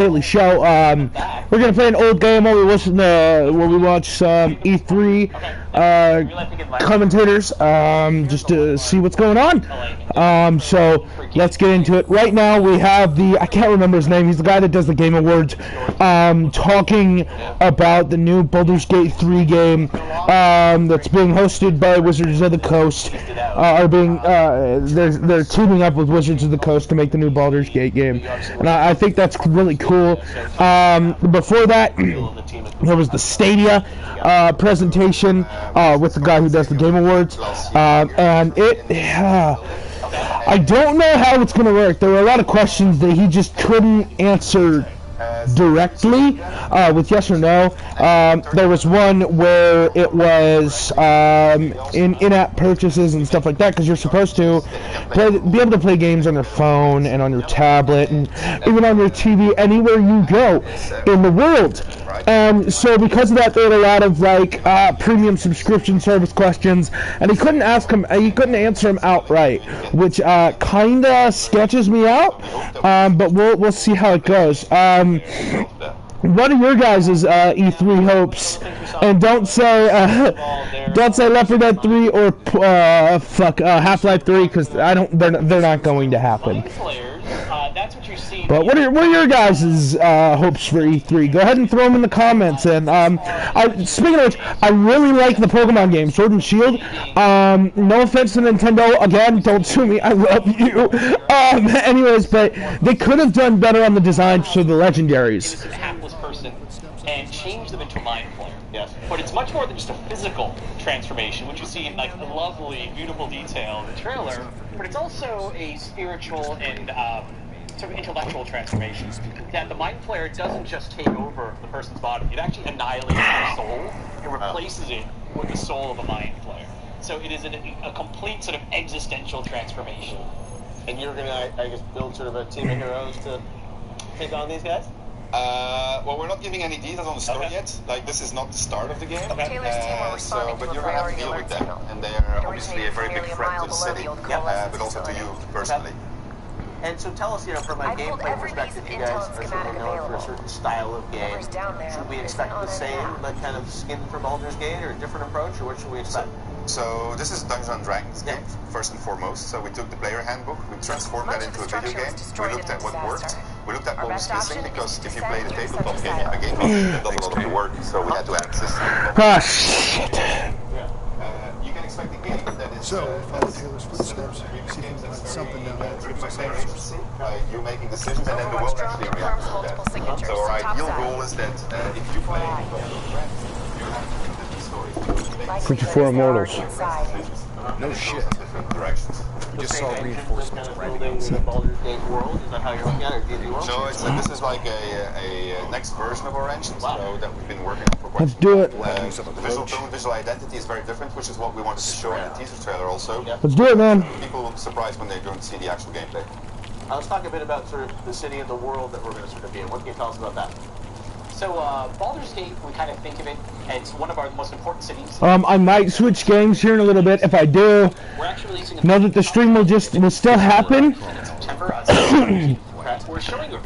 Daily Show. We're gonna play an old game while we listen to while we watch some E3 commentators, just to see what's going on. So let's get into it. Right now we have I can't remember his name. He's the guy that does the Game Awards, talking about the new Baldur's Gate 3 game that's being hosted by Wizards of the Coast. They're teaming up with Wizards of the Coast to make the new Baldur's Gate game, and I think that's really cool. Before that, there was the Stadia presentation with the guy who does the Game Awards, and I don't know how it's going to work. There were a lot of questions that he just couldn't answer directly with yes or no. There was one where it was in-app purchases and stuff like that, because you're supposed to be able to play games on your phone and on your tablet and even on your TV anywhere you go in the world. So because of that, there were a lot of premium subscription service questions, and he couldn't answer them outright, which kinda sketches me out. But we'll see how it goes. What are your guys' E3 hopes? And don't say Left 4 Dead 3 or Half-Life 3, because they're not going to happen. But what are your guys' hopes for E3? Go ahead and throw them in the comments. And speaking of which, I really like the Pokemon game, Sword and Shield. No offense to Nintendo. Again, don't sue me. I love you. Anyways, but they could have done better on the design for the legendaries. And change them into a mind flayer. Yes. But it's much more than just a physical transformation, which you see in the lovely, beautiful detail in the trailer, but it's also a spiritual and sort of intellectual transformation. That the mind flayer doesn't just take over the person's body, it actually annihilates their soul and replaces it with the soul of a mind flayer. So it is a complete sort of existential transformation. And you're gonna, I guess, build sort of a team of heroes to take on these guys? Well, we're not giving any details on the story yet. This is not the start of the game. Okay. But you're going to have to deal with them. And they are obviously a very big threat to the city, but also to you personally. And so tell us, from a gameplay perspective, you guys are sort of known for a certain style of game. Should we expect the same kind of skin for Baldur's Gate, or a different approach, or what should we expect? So this is Dungeons & Dragons game, first and foremost. So we took the player handbook, we transformed that into a video game. We looked at what worked. We looked at what was missing, because if you play the tabletop game, a game that does a lot of the work, so we had to add systems. Ah, shit. You can expect a game that is... follow Taylor's footsteps, see if you can find something down there. You're making decisions, and then the world actually reacts to that. So our ideal goal is that if you play you have to think that these stories 54 Immortals. No shit. We just saw reinforcements building the Baldur's Gate world. Is that how you're looking at it, or D&D world? No, this is like a next version of our engine, so that we've been working on for quite Let's do it. The visual tone, visual identity is very different, which is what we wanted to show in the teaser trailer also. Let's do it, man. People will be surprised when they don't see the actual gameplay. Let's talk a bit about sort of the city and the world that we're going to sort of be in. What can you tell us about that? So, Baldur's Gate, we kind of think of it as one of our most important cities. I might switch games here in a little bit. If I do, we're actually releasing know that the stream will still happen. In September, we're showing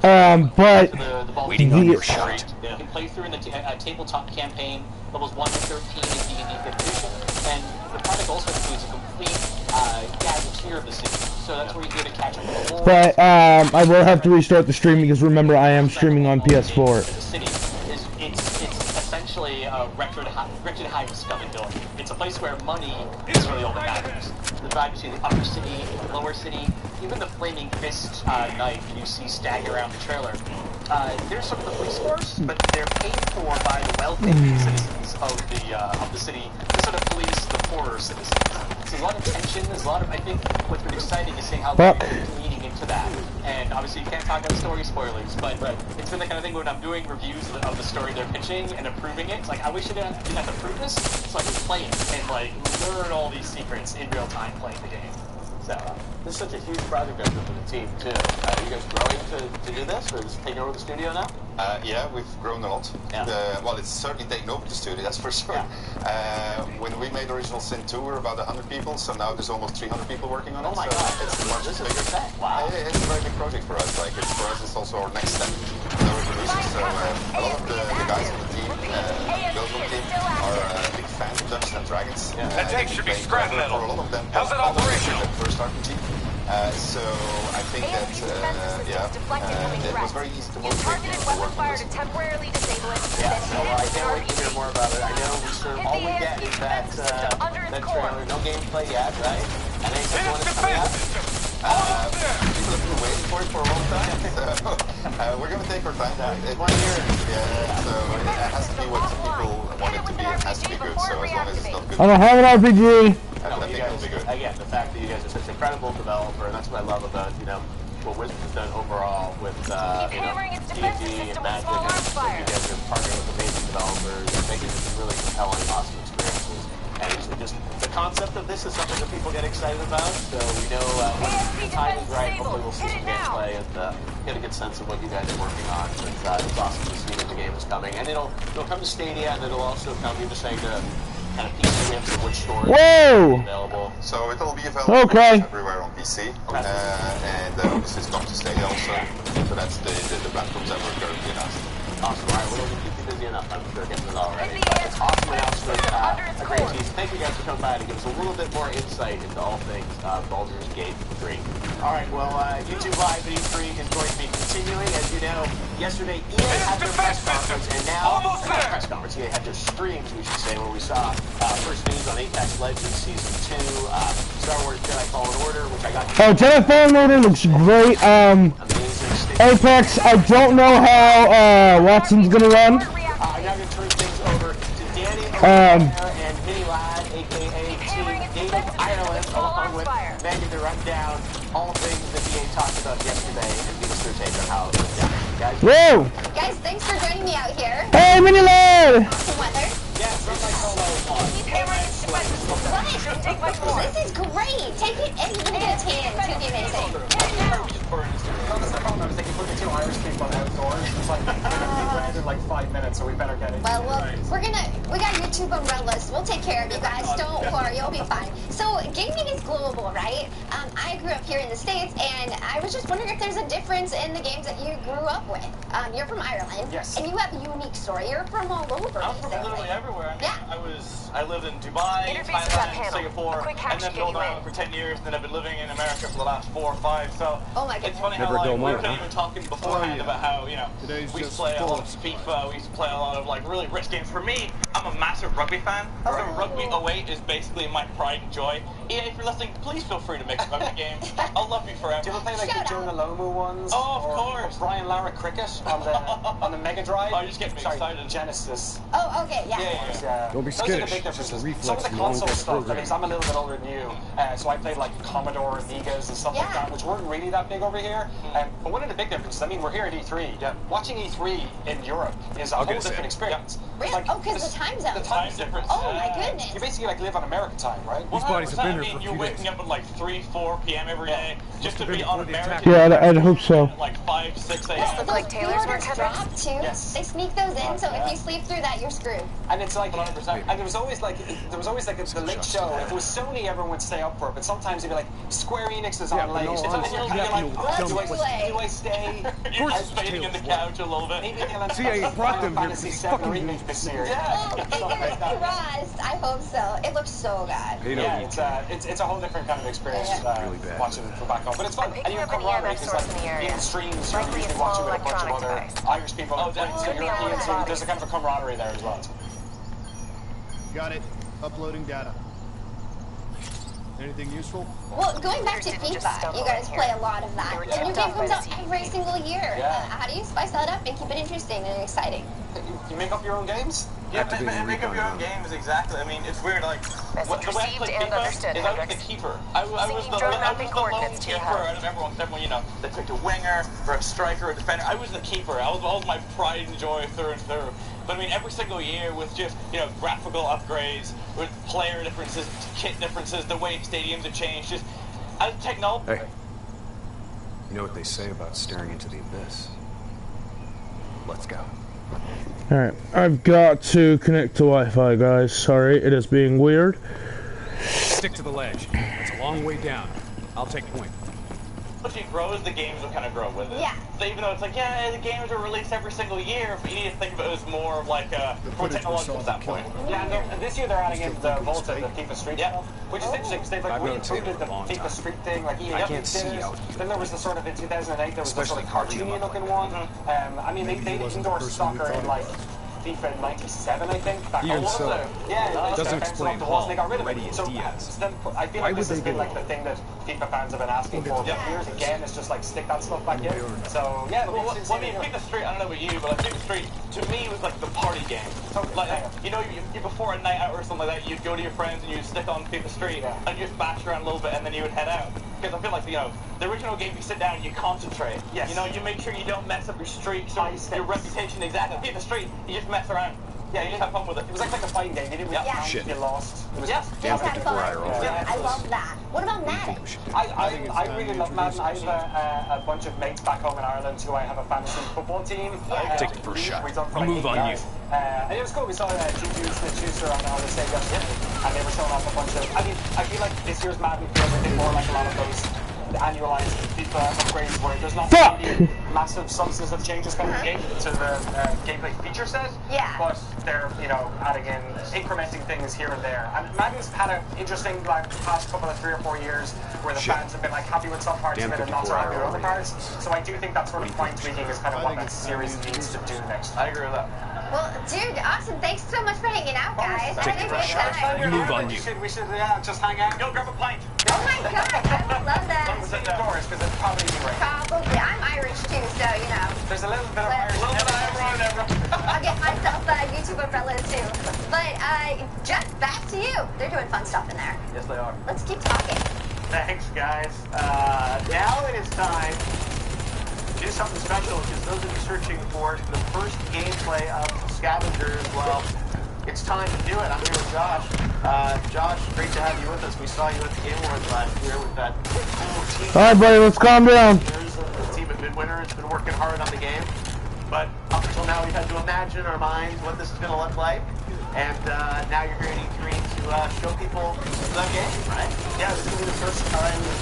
but waiting on your shot. You can play through in the tabletop campaign, levels 1 to 13 in D&D 5th edition, and the product also includes a complete gazetteer of the city. So that's where you get to catch up with the lore. But I will have to restart the stream, because remember, I am streaming on PS4. The city it's essentially a wretched high discovery building. It's a place where money is really all that matters. The vibe you see in the upper city, the lower city, even the flaming fist knife you see stagger around the trailer. They're sort of the police force, but they're paid for by the wealthy citizens of the city to sort of police the poorer citizens. So there's a lot of tension. There's a lot of, I think, what's been exciting is seeing how they're leaning into that. And obviously, you can't talk about story spoilers, but it's been the kind of thing when I'm doing reviews of the story they're pitching and improving it. It's like, I wish I didn't have to prove this, so I could play it and learn all these secrets in real time playing the game. So this is such a huge project for the team too. Are you guys growing to do this, or just taking over the studio now? Yeah, we've grown a lot. Yeah. Well, it's certainly taken over the studio, that's for sure. Yeah. When we made Original Sin 2, we were about 100 people, so now there's almost 300 people working on it. Oh my god, it's much this bigger. Is wow. It's a very big project for us. For us, it's also our next step. a lot of the guys on the team, Belgium team, are big fans of Dungeons and Dragons. That tank should be scrap metal. For a lot of them, How's that operational? First RPG. So I think that it was very easy to motivate people to work on this. Yeah, so I can't wait to hear more about it. I know all we get is that trailer, no gameplay yet, right? And then someone is coming up. People have been waiting for it for a long time, so we're going to take our time. It's 1 year. Yeah, so it has to be what people want it to be. It has to be good, so as long as it's not good. I don't have an RPG. No, you guys, again, the fact that you guys are such a credible developer, and that's what I love about, what Wizards has done overall with, D&D and Magic, and you guys are partnering with amazing developers and making this really compelling, awesome experiences. And it's just, the concept of this is something that people get excited about, so we know when the time is right, hopefully we'll see some gameplay and get a good sense of what you guys are working on. It's awesome to see that the game is coming, and it'll come to Stadia, and it'll also come, you're just saying, to kind of PC games of which stores Whoa! available. So it'll be available Okay. everywhere on PC, and obviously it's going to stay also. So that's the platforms that we're currently announcing. Awesome. All right, we're going to keep you busy enough. I'm sure getting it already. It's awesome announcement. A great tease. Thank you guys for coming by to give us a little bit more insight into all things Baldur's Gate 3. All right, well, YouTube Live at E3 is going to be continuing. As you know, yesterday EA had their press conference, and now press conference. EA had their streams, we should say, where we saw first news on Apex Legends Season 2, Star Wars Jedi Fallen Order, which I got. Oh, Jedi Fallen Order looks great. Amazing. Apex, I don't know how Watson's gonna run. I'm now going to turn things over to Danny and Vinny Ladd, a.k.a. Team Native Ireland, along with Megan to run down all things that EA talked about yesterday and give us their take on how it went down. Guys, Whoa! Guys, thanks for joining me out here. Hey, Mini Lad! Awesome weather. yeah, run my solo one. What? This is great. Take it and even get a tan. It's gonna be amazing. I was thinking put the two Irish people outdoors. It's like we're gonna be branded in like 5 minutes, so we better get it. Well, we got YouTube umbrellas. We'll take care of you guys. Don't worry, you'll be fine. So gaming is global, right? I grew up here in the States, and I was just wondering if there's a difference in the games that you grew up with. You're from Ireland, Yes. and you have a unique story. You're from all over. I'm from basically. literally everywhere. I mean, Yeah. I lived in Dubai, Introduce to that Thailand, panel. Singapore, A quick hack and then to get Northern you Ireland in. for 10 years, and then I've been living in America for the last 4 or 5. So Oh my it's goodness. funny how Never like, go we were alone, even talking beforehand about how, you know, we used to play a lot of FIFA, we used to play a lot of like really rich games. For me, I'm a massive rugby fan. So Rugby 08 is basically my pride and joy. EA, if you're listening, please feel free to make a rugby game. I'll love you forever. Do you ever play like Shout the Jonah Lomu ones? Oh, of or course. Brian Lara Cricket on the Mega Drive? Oh, you're just getting me Sorry, excited. Genesis. Oh, okay, yeah. Yeah. Don't be Those are the skittish. big It's just a differences. reflex Some of the from console long-term stuff, programming. because I'm a little bit older than you, so I played like Commodore, Amigas, and stuff like Yeah. that, which weren't really that big over here. But one of the big differences, I mean, we're here at E3. Yeah. Watching E3 in Europe is a whole gonna say. different experience. Really? Like, Oh, because the time zone. the Time difference. Oh my goodness. You basically like live on American time, right? These bodies have 100%. been I here mean, for a you're few waking days. up at like 3, 4 p.m. every day just to have been be on before the attack. American. Yeah, I'd hope so. At like 5, 6 a.m. Those like Taylor's pre-orders work drop too. Yes. They sneak those in, so if you sleep through that, you're screwed. And it's like, 100%. and there was always like the late show. If it was Sony, everyone would stay up for it. But sometimes it'd be like Square Enix is on late, no, and then you're honestly, kind of like, yeah, do you'll I stay? You're course just it's fading in the Taylor's couch a little bit. Maybe they'll end up CIA with brought them Final here Fantasy because VII fucking remake this year. Yeah. Oh, fingers crossed. I hope so. It looks so good. They know Yeah, you. it's a whole different kind of experience Really bad. watching it from back home. But it's fun. I'm And picking you up have an camaraderie EMF because source in the like area. in streams, you're Likely a usually small watching with a bunch of electronic other device. Irish people, Oh, Brits, definitely. and Europeans. So there's a kind of a camaraderie there as well. Got it. Uploading data. Anything useful? Well, going back to Didn't just FIFA, stumble you guys in play here. a lot of that. They were The new tipped game off by comes the out team. every single year. Yeah. How do you spice that up and keep it interesting and exciting? You make up your own games? Yeah, Activating make up your own recon games, exactly. I mean, it's weird, like, Message the way I received played and FIFA understood, is I was the Hendricks. keeper. I was Syncing the drone lone mapping coordinates to your keeper HUD. out of everyone, you know, they picked a winger, or a striker, or a defender. I was the keeper. I was my pride and joy through and through. But I mean, every single year with just, you know, graphical upgrades, with player differences, kit differences, the way stadiums have changed, just, as technology... Hey, you know what they say about staring into the abyss? Let's go. Alright, I've got to connect to Wi-Fi, guys. Sorry, it is being weird. Stick to the ledge. It's a long way down. I'll take point. as you grows, the games will kind of grow with it. Yeah. So even though it's like, yeah, the games are released every single year, but you need to think of it as more of like from a technological standpoint. Yeah, and this year they're adding in the Volta, the FIFA Street stuff, which is interesting because they've like I've known Tatum re-included the for a long FIFA time. Street thing, like EA I can't see did. out. Then there was the sort of in 2008 there was the sort of Especially cartoony looking one. I mean they endorsed soccer in like FIFA 97, I think. Back Even then. so, Yeah, it doesn't explain Hall. They got rid of Ready it. as So Diaz. then I feel Why like this would has they been do like it? the thing that FIFA fans have been asking for years. Again, it's just like stick that stuff back in. So yeah, Well, I mean, FIFA Street, I don't know about you, but like, FIFA Street, to me, was like the party game. Like, you know, you before a night out or something like that, you'd go to your friends and you'd stick on FIFA Street, and you just bash around a little bit, and then you would head out. Because I feel like, you know, the original game, you sit down and you concentrate. Yes. You know, you make sure you don't mess up your streaks or your reputation. Exactly. FIFA Street, you just mess around. Yeah, you just have fun with it. It was like a fighting game. You didn't really count if you lost. It was Yes. Just have fun. Yeah. I love that. What about Madden? I really love Madden. I have a bunch of mates back home in Ireland who I have a fantasy football team. Take the first shot. We've done for I'll like move 8 on you. years. And it was cool. We saw Juju Smith-Schuster on the stage yesterday, and they were showing off a bunch of. I mean, I feel like this year's Madden feels a bit more like a lot of those annualized FIFA upgrades where there's not really massive substantive changes coming to the gameplay feature set. Yeah. But they're, you know, adding in, incrementing things here and there. And Madden's had an interesting like past couple of 3 or 4 years where the fans have been like happy with some parts of it and not so happy with other parts. So I do think that sort of fine tweaking is kind of what that series needs to do next. I agree with that. Well, dude, awesome. Thanks so much for hanging out, guys. I had a great time. Move on you. We should just hang out. Go grab a pint. Oh my god, I would love that. Indoors because it's probably right. Probably. I'm Irish too, so you know. There's a little bit of Irish. I'll get myself YouTube umbrellas too. But Jeff, back to you. They're doing fun stuff in there. Yes, they are. Let's keep talking. Thanks, guys. Now it is time to do something special, because those of you searching for the first gameplay of Scavengers, well, it's time to do it. I'm here with Josh. Josh, great to have you with us. We saw you at the Game Awards last year with that cool team. All right, buddy, let's calm down. The team at Midwinter has been working hard on the game, but up until now we've had to imagine in our minds what this is going to look like. And now you're here at E3 to show people the game, right? Yeah, this will be the first time that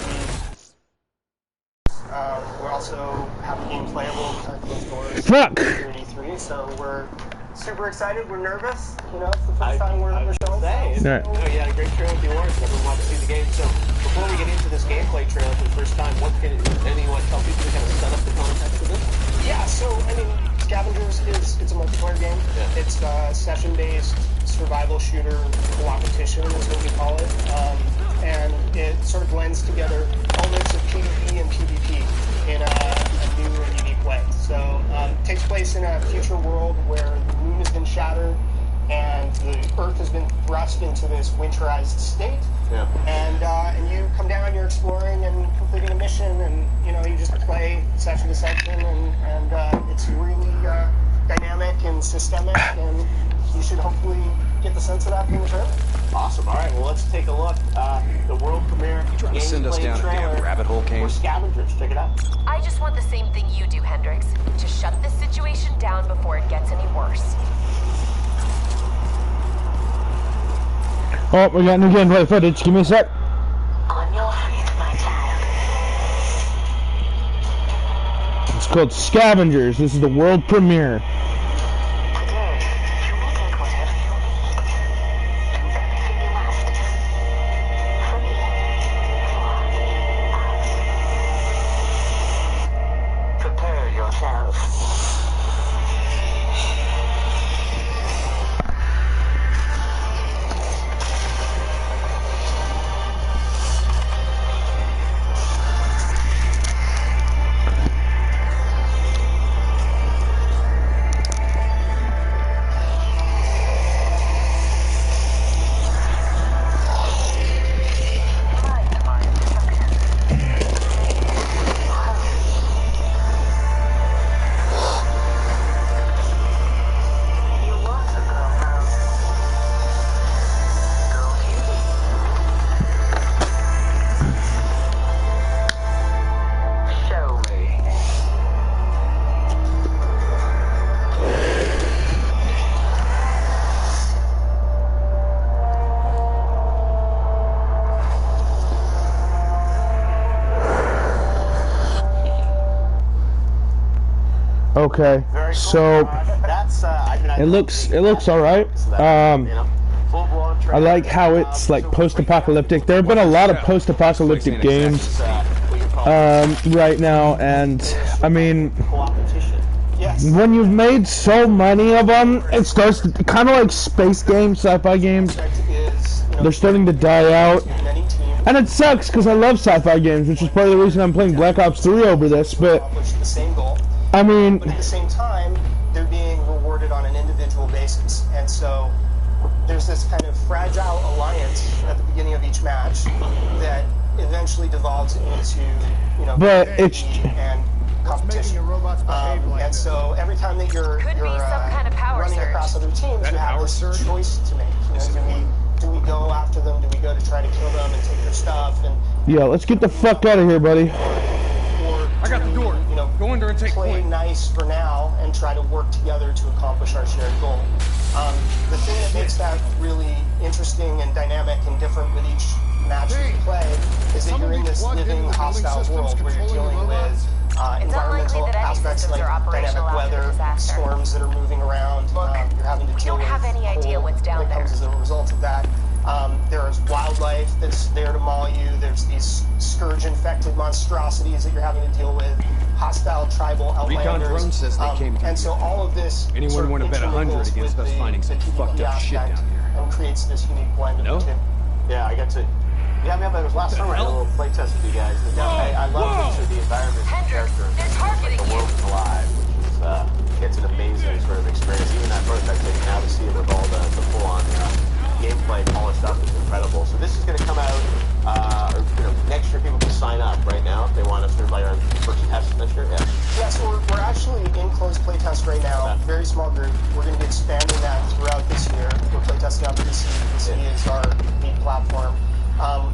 we also have the game playable behind closed doors here at E3, so we're super excited. We're nervous. You know, it's the first time we're showing things. Right. You had a great trailer with the awards. Everyone wants to see the game. So before we get into this gameplay trailer for the first time, what can anyone tell people to kind of set up the context of this? Yeah, so I mean, Scavengers it's a multiplayer game. Yeah. It's session-based survival shooter competition is what we call it, and it sort of blends together elements of PvP and PvP in a new and unique way. So it takes place in a future world where the moon has been shattered and the Earth has been thrust into this winterized state. Yeah. And you come down, you're exploring and completing a mission, and you know you just play section to section, and it's really dynamic and systemic, and you should hopefully get the sense of that from the trailer. Awesome. All right, well, let's take a look. The world premiere trying to send us down a trailer damn rabbit hole, Kane? for Scavengers. Check it out. I just want the same thing you do, Hendrix. To shut this situation down before it gets any worse. Oh, we got new gameplay footage. Give me a sec. On your feet, my child. It's called Scavengers. This is the world premiere. Prepare yourself. Okay, Very cool. so That's I mean, it looks all right. I like how it's like post-apocalyptic. There have been a lot of post-apocalyptic games right now, and I mean, when you've made so many of them, it starts to kind of like space games, sci-fi games. They're starting to die out, and it sucks because I love sci-fi games, which is part of the reason I'm playing Black Ops 3 over this. But I mean, but at the same time, they're being rewarded on an individual basis, and so there's this kind of fragile alliance at the beginning of each match that eventually devolves into, you know, but it's and competition. And so every time that you're running across other teams, you have this choice to make. You know, do we go after them? Do we go to try to kill them and take their stuff? And yeah, let's get the fuck out of here, buddy. I got the door. You know, go in there and take play point. Nice for now and try to work together to accomplish our shared goal. The thing that makes that really interesting and dynamic and different with each match that you play is that you're in this living hostile world where you're dealing with environmental aspects like dynamic weather, storms that are moving around. You're having to deal with cold that comes as a result of that. There's wildlife that's there to maul you. There's these scourge-infected monstrosities that you're having to deal with. Hostile tribal outlanders. Recon drone says they came and so all of this anyone want to bet 100 against us finding some fucked up shit down here? And creates this unique blend of the two. Yeah, I got to. Yeah, I mean, it was last summer. I did a little play test with you guys. And, I love the environment and character. Like the world is alive, which is it's an amazing sort of experience. Even that prototype thing, now to see it with all the full-on gameplay, polished up is incredible. So this is going to come out, next year. People can sign up right now if they want to survive our first test this year. Yeah, so we're actually in closed playtest right now. Very small group. We're going to be expanding that throughout this year. We're playtesting on PC. PC is our lead platform.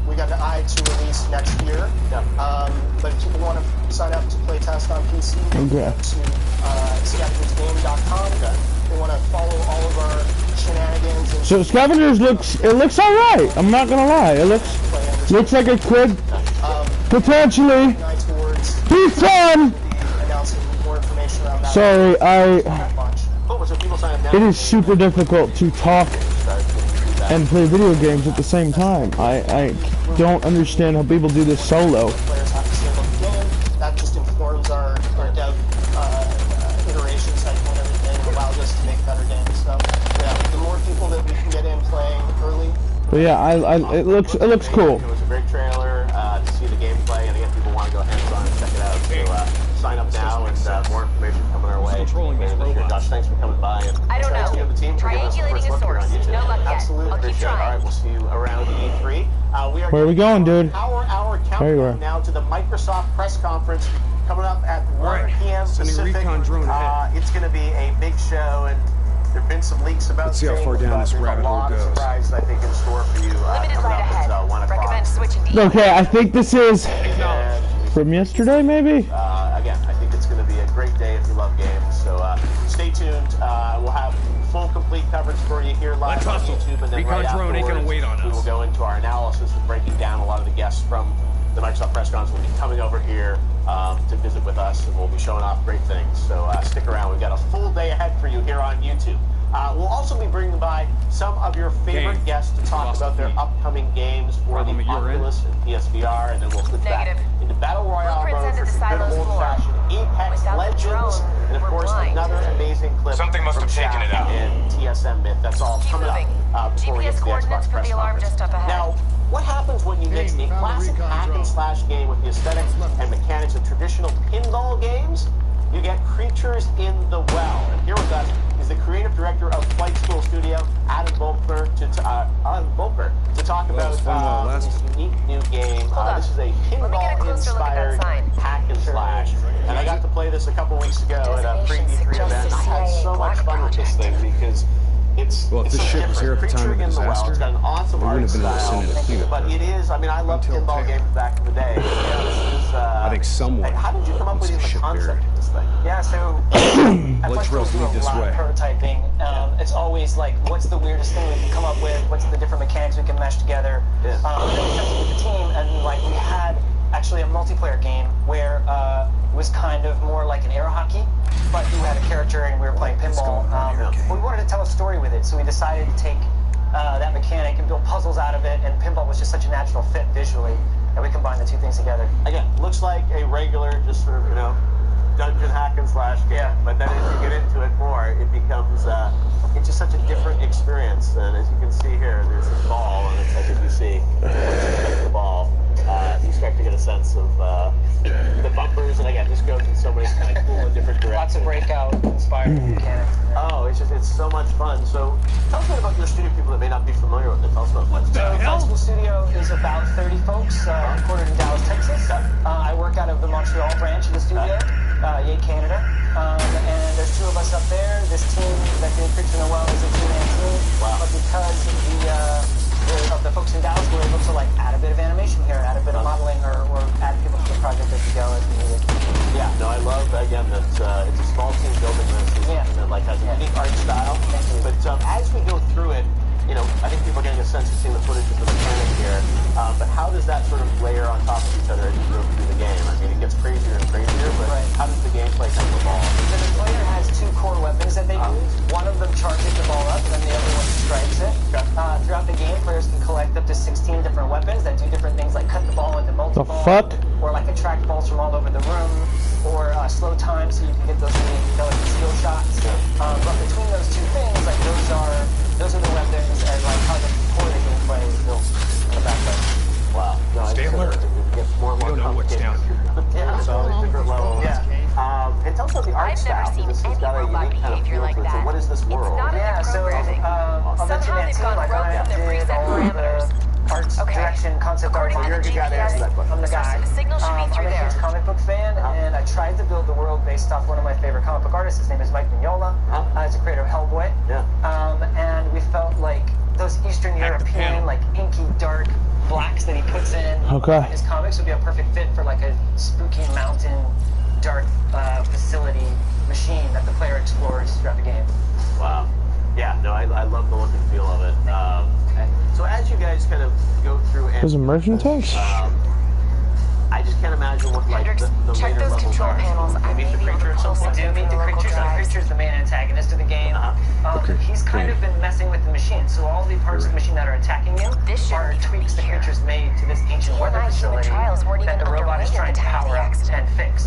We got an eye to release next year. But if people want to sign up to playtest on PC, they go to scavengersgame.com. They want to follow all of our shenanigans. And so Scavengers looks all right. I'm not gonna lie. It looks like it could potentially be fun. Sorry, it is super difficult to talk and play video games at the same time. I don't understand how people do this solo. That just informs our dev iteration cycle and everything, and allows us to make better games. So yeah, the more people that we can get in playing early. But yeah, it looks cool. It was a great trailer to see the gameplay, and again, people want to go hands-on and check it out. So sign up now, and more information coming our way. Josh, thanks for coming by. And I don't know. The team Triangulating a source. No luck yet. Absolutely. I'll keep Appreciate it. trying. All right, we'll see you around E3. Where are we going, dude? Our There you are. countdown now to the Microsoft press conference coming up at 1 p.m. Pacific. It's going to be a big show, and there have been some leaks about Let's see how far down this rabbit hole goes. Surprises, I think, in store for you. Limited right ahead. 1 o'clock. Recommend switching to Okay, I think this is from yesterday, maybe? Again, I think it's going to be a great day if you love games. So stay tuned. We'll have full, complete coverage for you here live on YouTube, and then Recon right drone ain't gonna wait on we will us. go into our analysis and breaking down a lot of the guests from the Microsoft press conference will be coming over here to visit with us, and we'll be showing off great things. So stick around. We've got a full day ahead for you here on YouTube. We'll also be bringing by some of your favorite guests to talk about their upcoming games for the Oculus and PSVR, and then we'll switch back into Battle Royale mode for some good old-fashioned Apex Legends, and of course another amazing clip Something must have taken it out. And TSM Myth. That's all coming up before we get to the Xbox press conference. Now, what happens when you mix a classic hack and slash game with the aesthetics and mechanics of traditional pinball games? You get Creatures in the Well. And here with us is the creative director of Flight School Studio, Adam Volker, to talk about this unique new game. This is a pinball-inspired hack and slash. And I got to play this a couple weeks ago at a pre-E3 event. I had so much fun with this thing because it's if this shit was here at the time of the disaster, it's got an awesome art style, but it is, I mean, I loved pinball games back in the day. I think someone. How did you come up with the concept of this thing? Yeah, so let's roll this way. Prototyping. It's always like, what's the weirdest thing we can come up with? What's the different mechanics we can mesh together? Then we set with the team, and like we had actually a multiplayer game where it was kind of more like an air hockey, but you had a character and we were playing pinball. We wanted to tell a story with it, so we decided to take that mechanic and build puzzles out of it, and pinball was just such a natural fit visually that we combined the two things together. Again, looks like a regular, just sort of, you know, dungeon hack and slash game, but then as you get into it more, it becomes, it's just such a different experience. And as you can see here, there's this ball, and it's like if you see, once you hit the ball, you start to get a sense of the bumpers, and again, this goes in so many kind of cool and different directions. Lots of breakout inspired mechanics. Oh, it's so much fun. So tell us a bit about your studio, people that may not be familiar with it. Tell us about what the hell? Flexible Studio is about 30 folks, headquartered in Dallas, Texas. I work out of the Montreal branch of the studio, Yay Canada. And there's two of us up there. This team that did Creature Noel is a two-man team. Wow. But because of the folks in Dallas, we're able to like add a bit of animation here, add a bit of modeling, or add people to the project as we go as we need it. Yeah, no, I love, again, that it's a small team building this, and it like has a unique art style. But as we go through it, you know, I think people are getting a sense of seeing the footage of the mechanic here, but how does that sort of layer on top of each other as you go through the game? I mean, it gets crazier and crazier, but how does the gameplay kind of evolve? So the player has two core weapons that they use. One of them charges the ball up, and the other one strikes it. Throughout the game, players can collect up to 16 different weapons that do different things, like cut the ball into multiple, or like attract balls from all over the room, or slow time so you can get those really delicate skill shots. But between those two things, like those are the weapons and like how the core of the gameplay is built in the background. Wow. No, Stay alert. It gets more and more complicated. Yeah. So different levels. Yeah. And tell us about the art style. This has got a unique kind of feel to it. So what is this world? Yeah, so I'll mention that team. Like I did all of the arts direction, concept art. So you're a good guy to answer that question. I'm the guy. I'm a huge comic book fan, and I tried to build the world based off one of my favorite comic book artists. His name is Mike Mignola. He's a creator of Hellboy. Yeah. And we felt like those Eastern European, like inky, dark blacks that he puts in his comics would be a perfect fit for like a spooky mountain, dark facility machine that the player explores throughout the game. Wow. Yeah, no, I love the look and feel of it. So as you guys kind of go through... There's immersion tanks? I just can't imagine what like the later levels control panels. You meet the creature at some point? We do meet the creature, so the creature is the main antagonist of the game. He's kind of been messing with the machine, so all the parts of the machine that are attacking you are tweaks the creature's made to this ancient weather facility that the robot is trying to power up and fix.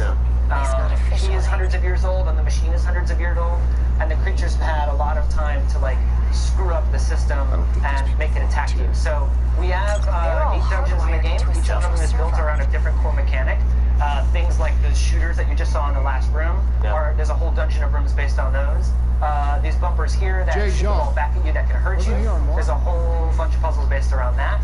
He is hundreds of years old, and the machine is hundreds of years old, and the creature's had a lot of time to like screw up the system and make it attack you. So we have 8 dungeons in the game. Each of them is built around a different core mechanic. Things like the shooters that you just saw in the last room, or there's a whole dungeon of rooms based on those. These bumpers here that shoot the ball back at you that can hurt you. There's a whole bunch of puzzles based around that.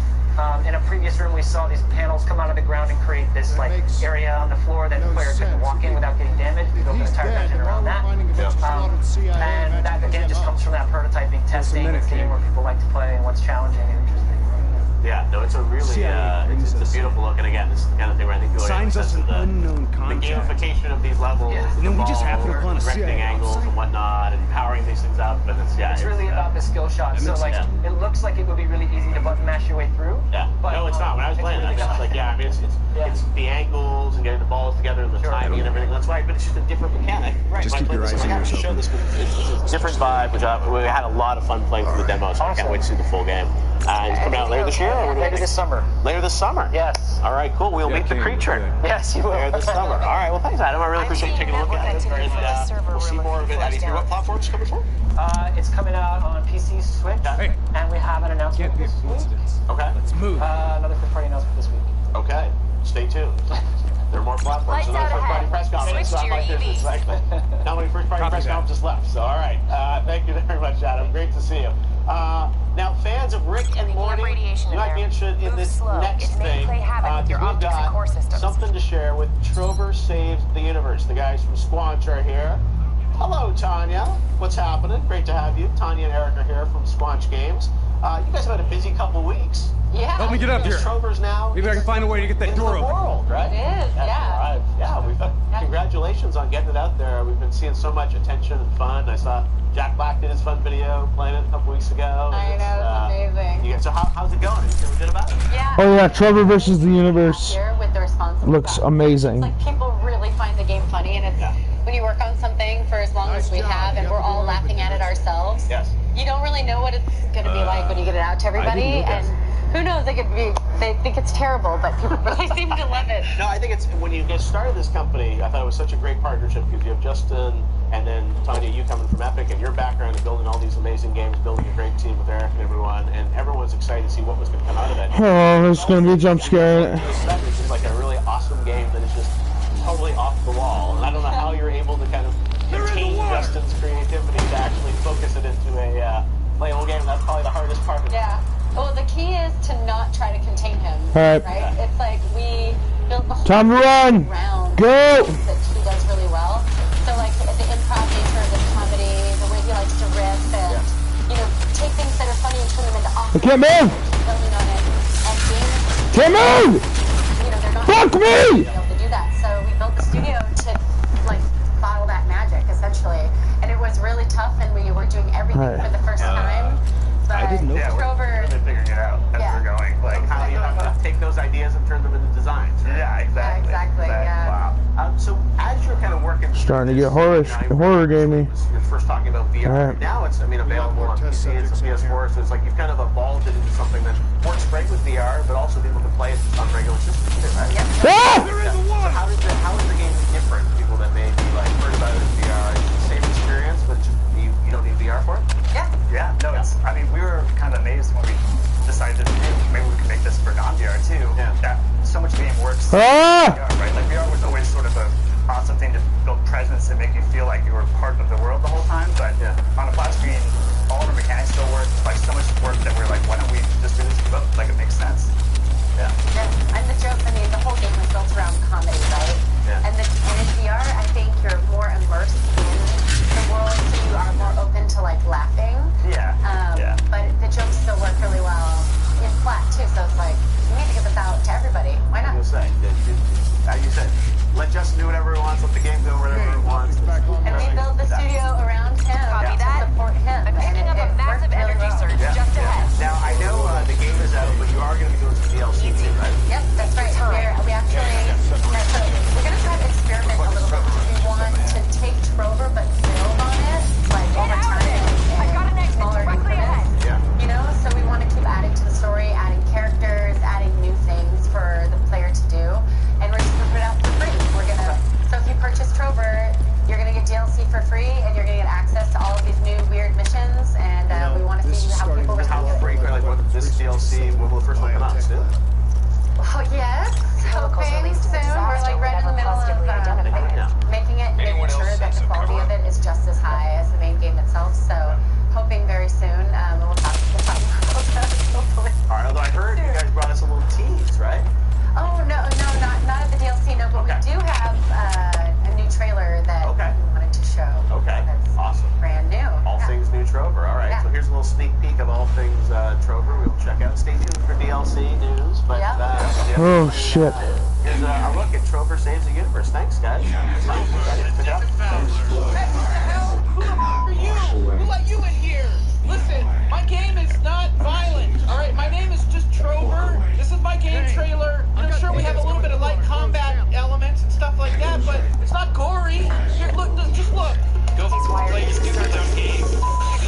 In a previous room, we saw these panels come out of the ground and create this like area on the floor that the player couldn't walk in without getting damaged. We built an entire dungeon around that. And that again just comes from that prototyping, testing, seeing where people like to play and what's challenging and interesting. Yeah, no, it's a really, it's a beautiful look, and again, this is the kind of thing where I think people signs us an unknown concept. The gamification of these levels, and then we just happen upon a directing angles and whatnot, and powering these things up, and it's really about the skill shot. So like, it looks like it would be really easy to button mash your way through. Yeah, but, no, it's not. When I was playing, it's like, I mean, it's the angles and getting the balls together and the timing and everything. That's right, but it's just a different mechanic. Right. Just keep your eyes on yourself. Show this. It's a different vibe, which we had a lot of fun playing through the demos. So I can't wait to see the full game. It's coming out later this year? Later this summer. Later this summer? Yes. All right, cool. We'll meet the creature. Yes, you will. Later this summer. All right, well, thanks, Adam. I really appreciate you taking a look at it. And we'll see more of it at E3. What platform is it coming for? It's coming out on PC, Switch, and we have an announcement this week. Okay. Let's move. Another first-party announcement this week. Okay. Stay tuned. There are more platforms. Another first-party press conference. How many first-party press conferences left? So, all right. Thank you very much, Adam. Great to see you. Now, fans of Rick and Morty, you might be interested in this next thing. We've got something to share with Trover Saves the Universe. The guys from Squanch are here. Hello, Tanya. What's happening? Great to have you. Tanya and Eric are here from Squanch Games. You guys have had a busy couple weeks. Yeah. Help me get up here. Trover's now. Maybe I can find a way to get that door open. World, right? It is, yeah. Yeah, congratulations on getting it out there. We've been seeing so much attention and fun. I saw Jack Black did his fun video playing it a couple weeks ago. I know, it's amazing. So how's it going? Is it good about it? Yeah. Oh yeah, Trover versus the Universe. Here with the response looks amazing. Like people really find the game funny, and it's when you work on something for as long as we have, and we're all laughing at it ourselves. Yes. You don't really know what it's going to be like when you get it out to everybody, and who knows? They think it's terrible, but people really seem to love it. No, I think it's when you get started this company. I thought it was such a great partnership because you have Justin and then Tanya, you coming from Epic, and your background in building all these amazing games, building a great team with Eric and everyone was excited to see what was going to come out of that. Oh, there's going to be a jump scare. It's just like a really awesome game that is just totally off the wall, and I don't know how you're able to kind of contain Justin's creativity to actually focus it into a playable game. That's probably the hardest part of it. Yeah. Well, the key is to not try to contain him. Right. It's like we built the whole time to run. Go. That he does really well. So like the improv nature of the comedy, the way he likes to riff, and take things that are funny and turn them into awesome. I can't move. Building on it, and games. Can't move. They're not Fuck me. able to do that. So we built the studio to like bottle that magic essentially, and it was really tough, and we were doing everything for the first time. But I didn't know. Trover, we're really figuring it out as we're going. Like how you have to take those ideas and turn them into designs. Right? Yeah, exactly. Wow. So as you're kind of working, Starting to get horror gamey. You're first talking about VR. Right. Now it's available on PC and PS4. So it's like you've kind of evolved it into something that works great with VR, but also people can play it on regular systems too, right? Yep. So how is the game different? People that may be like heard about it in VR, it's the same experience, but just you don't need VR for it. Yeah. No, it's. I mean, we were kind of amazed when we decided that maybe we could make this for non-VR too. Yeah. That so much of the game works. VR, right? Like VR was always sort of a awesome thing to build presence and make you feel like you were part of the world the whole time. But on a flat screen, all the mechanics still work. Like so much work that we're like, why don't we just do this for both? Like it makes sense. Yeah. And the joke, I mean, the whole game was built around comedy, right? Yeah. And in VR, I think you're more immersed in the world, so you are more open to like laughing. But the jokes still work really well in flat too. So it's like you need to get this out to everybody. Why not? As you said, let Justin do whatever he wants. Let the game go wherever it wants. And we built the studio around him to support him. I'm picking up a massive energy surge just ahead. Now I know the game is out, but you are going to be doing some DLC too, right? Yep, that's right. We actually we're going to try to experiment a little bit. We want to take Trover but build on it like over time in smaller increments. So we want to keep adding to the story, adding characters, adding new things for the player to do, and we're just going to put it out for free. So if you purchase Trover, you're going to get DLC for free, and you're going to get access to all of these new weird missions, and we want to see how people respond. How frequent, like what this DLC, when will the first one come out? Soon? Oh yes, hoping soon. We're like right in the middle of making it, making sure that the quality of it is just as high as the main game itself. So hoping very soon, and we'll talk about that hopefully. All right, although I heard you guys brought us a little tease, right? Oh no, not at the DLC, no, but we do have a new trailer that we wanted to show. Okay, that's awesome. Brand new. All things new Trover. All right, so here's a little sneak peek of all things Trover. We will check out. Stay tuned for DLC news. But oh shit. Here's a look at Trover Saves the Universe. Thanks, guys. Who let you in here? Listen, my game is not violent, alright? My name is just Trover. This is my game trailer. I'm sure we have a little bit of light combat elements and stuff like that, but it's not gory. Here, look, just look. Go play your stupid dumb game.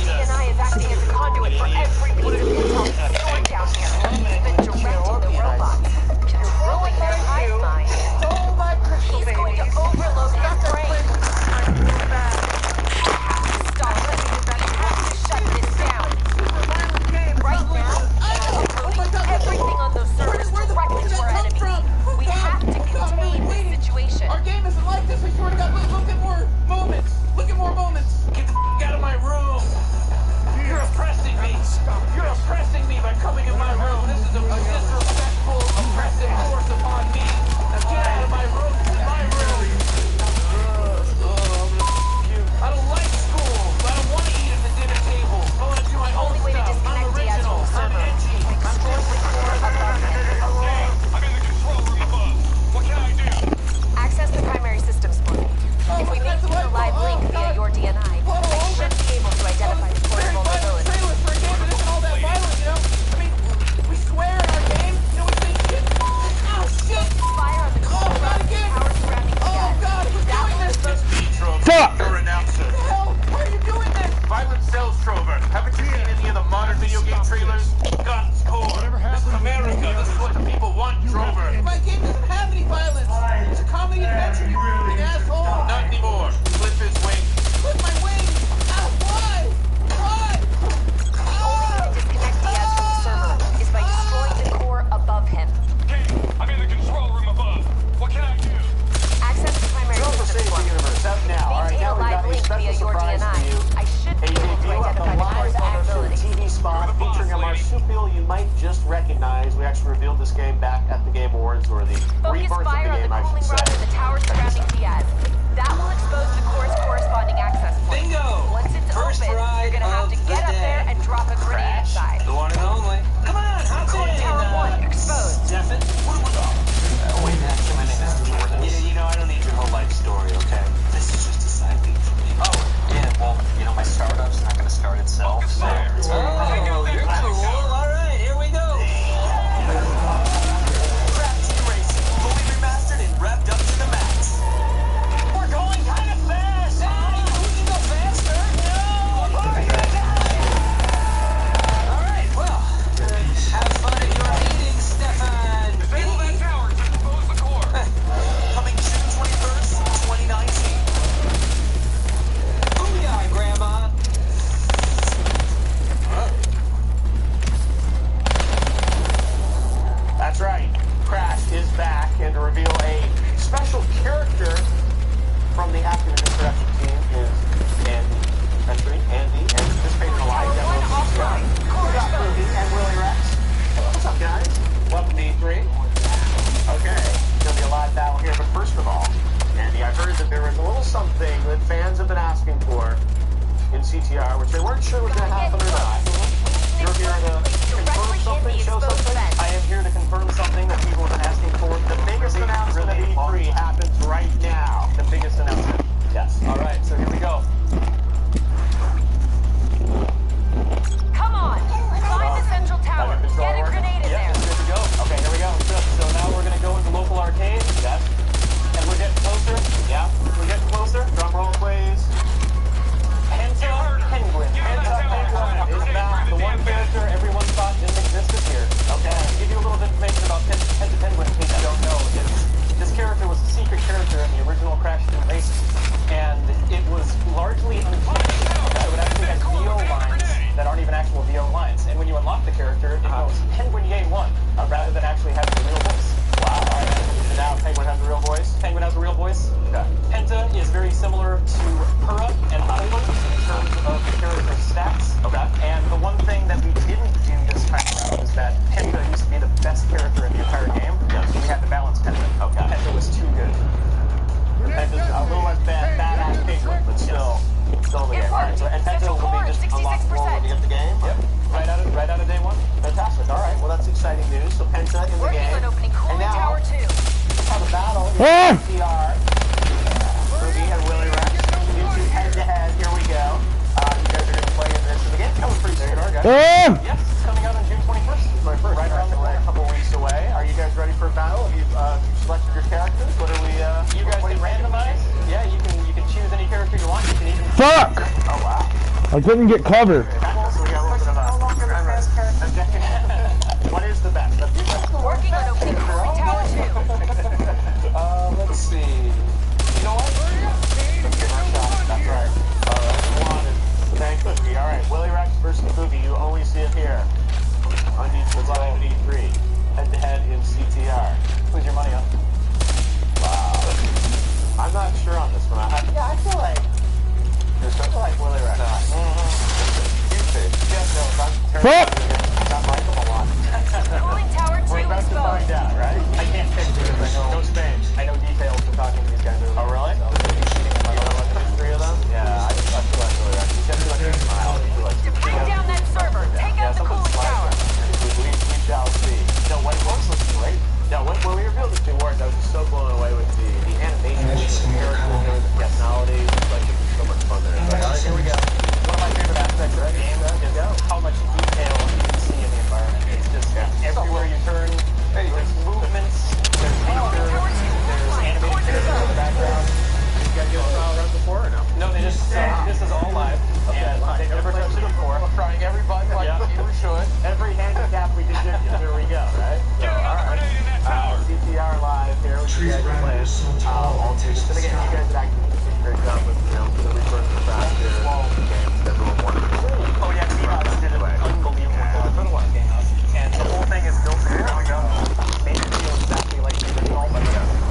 CNI is acting as a conduit for every piece of intel stored down here. Even directing the robots. Controlling their hive mind. Stole my crystal babies. He's going to overload their brain. marsupial you might just recognize. We actually revealed this game back at the Game Awards, or the Focus rebirth fire of the game, on the cooling rod and the tower surrounding Diaz. That will expose the core's corresponding access point. Bingo! Once it's First open, ride you're gonna have of to the get up day. there and drop a grenade inside. The one and only. Come on, hop Cooling in. tower 1 exposed. Stefan, what do we got? Wait, actually, my name is Jordan. You know, I don't need your whole life story, okay? This is just a side lead for me. Oh, yeah, well, you know, my startup's not gonna start itself, so... Oh, you're cool. All right, here we go. Craft Team Racing, fully remastered and revved up to the max. We're going kind of fast. Hey, we can go faster. No. All right, well, have fun at your meeting, Stefan. Disable that tower to expose the core. Coming June 21st, 2019. Booyah, Grandma. That's right, Crash is back, and to reveal a special character from the Activision production team is Andy Petrie. Andy, and participating in a live demo of CTR. We got Ruby and Willie Rex. What's up, guys? Welcome to E3. Okay, gonna be a live battle here, but first of all, Andy, I heard that there was a little something that fans have been asking for in CTR, which they weren't sure was gonna happen or not. You're here to confirm something, show something? I am here to confirm something that people have been asking for. The biggest announcement of E3 happens right now. The biggest announcement. Yes. All right, so here we go. Come on, climb the central tower. Get a grenade in there. Yes, good to go. Okay, here we go. So now we're gonna go into local arcade. Yes. And we're getting closer. Yeah. We're getting closer. Drum roll, please. Penta Penguin. Penta Penguin is now the one character everyone thought didn't exist this year. Okay. To give you a little bit of information about Penta Penguin, in case you don't know, this character was a secret character in the original Crash Team Racing, and it was largely untouched. It would actually have VO lines that aren't even actual VO lines, and when you unlock the character, it goes Penguin Yay 1, rather than actually having a real voice. Wow. All right. So now Penguin has a real voice. Penguin has a real voice. Okay. Penta is very similar to Purah and Poland in terms of the character's stats. Okay. And the one thing that we didn't do this time around is that Penta used to be the best character in the entire game. Yes. So we had to balance Penta. Okay. Penta was too good. Penta's a little less badass Penguin, but still the game. All right. So and Penta will be just unlocked more when you get the game. Yep. Right out of day one. Fantastic. All right. Well, that's exciting news. So Penta in the game. And now tower 2. have a battle in CTR. Ruby and Willie Rex. You two head-to-head. Here we go. You guys are going to play in this. And the game's coming pretty soon, guys. Yes, it's coming out on June 21st. Right around the corner, a couple weeks away. Are you guys ready for a battle? Have you selected your characters? What are we? You guys can randomize. Yeah, you can choose any character you want. You can even. Fuck! Oh wow. I couldn't get cover. So we got a little bit of what is the best? Working on opening cooling tower 2. Let's see. You know what? That's right. One is thank Cookie. All right, Willie Rex versus Cookie. You only see it here on E3. Head-to-head in CTR. Who's your money on? Wow. I'm not sure on this one. I feel like Willie Rex. I like him a lot. Cooling tower 2 We're about to exposed. find out, right? I can't pick because I know Spain. I know details from talking to these guys. Oh, really? So, you know like the history of them? Yeah, I feel like Willie Rex. He's got like a smile. To bring down that server, take out the cooling tower. We shall see. No, what was great. No, when we revealed the two words, I was just so blown away with the animation, the characters, the personality. Like, it was so much fun there. Like, all right, here we go. One of my favorite aspects of the game is how much detail you can see in the environment. It's just everywhere you turn, there's movements, there's features, there's animated characters in the background. You guys get trial runs before or no? No, they just, this is all live. And they've never touched it before. I'm trying every button like you should. Every handicap we did, here we go, right? So, all right. CTR live here with you guys playing. All two. And again, you guys did actually do a great job with, the reverse of the fact games that were one of the oh yeah, Seahawks did an unbelievable game. And the whole thing is built here. Made it feel exactly like the original, but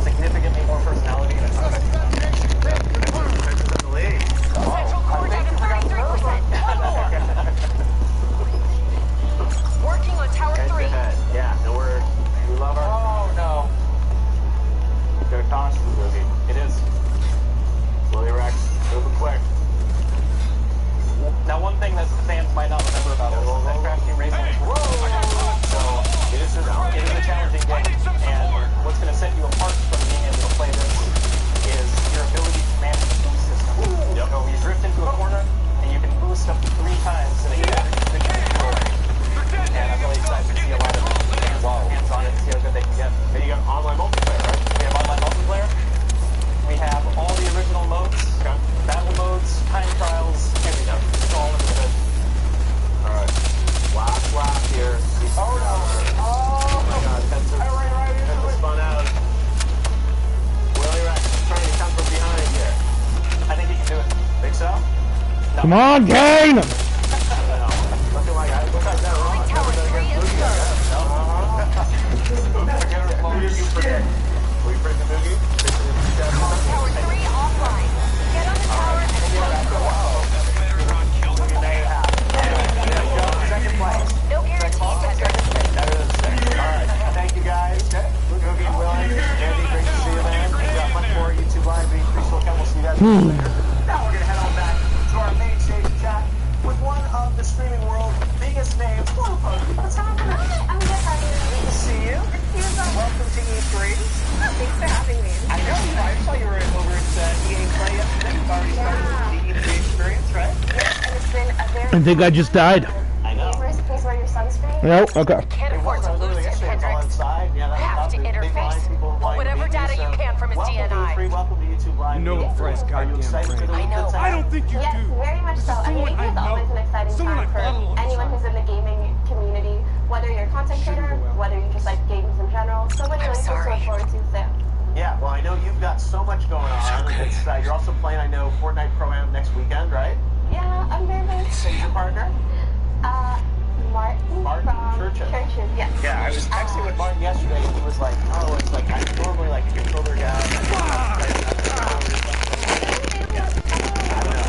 significantly more personality and a ton of extra. Central core down to 33%. thing that fans might not remember about it is that Crash Team Racing is so it is a challenging game, and what's going to set you apart from being able to play this is your ability to manage the boost system. So you drift into a corner, and you can boost up to 3 times in a and I'm really excited to see a lot of hands on it to see how good they can get. And you got online multiplayer, right? We have online multiplayer. We have all the original modes, battle modes, time trials, everything. It's all in the good. Alright. Last lap here. Oh no! Oh my god, Spencer spun out. Willie Rex trying to come from behind here. I think he can do it. Think so? No. Come on, Kane! Looking like I look like that wrong. Never gonna get Boogie, I guess. Will you bring the Boogie? Tower 3 offline. Get on the tower and Second place. no guarantees, Hendrix. Alright, thank you guys. Boogie and Willie. Andy, great to see you, man. We got much more YouTube Live being Crystal Chem. We'll see you guys later. Now we're gonna head on back to our main stage chat with one of the streaming world's biggest names. Hello, Pokey. What's happening? I'm good, how are you? Good to see you. Welcome to E3. Thanks for having me. I know you. I saw you were over at EA Play yesterday. You've already started the E3 experience, right? Yes, and it's been a very... I think I just died. I know. Gamers, please wear your sunscreen. Nope, okay. Can't afford to lose him, Hendrix. Have to interface. Whatever data you can from his DNI. Welcome to YouTube Live. You know Fred's goddamn brain. I know. I don't think you Yes, do. very much so. I mean, E3 is always an exciting time for anyone who's in the gaming community, whether you're a content creator, whether you just like games in general. So many things to look forward to, so. Yeah, well, I know you've got so much going on. It's, you're also playing, I know, Fortnite Pro-Am next weekend, right? Yeah, I'm very much. Who's your partner? Martin from Churches, yes. Yeah, I was texting with Martin yesterday, and he was like, oh, it's like, I'm normally like a controller guy. I don't know,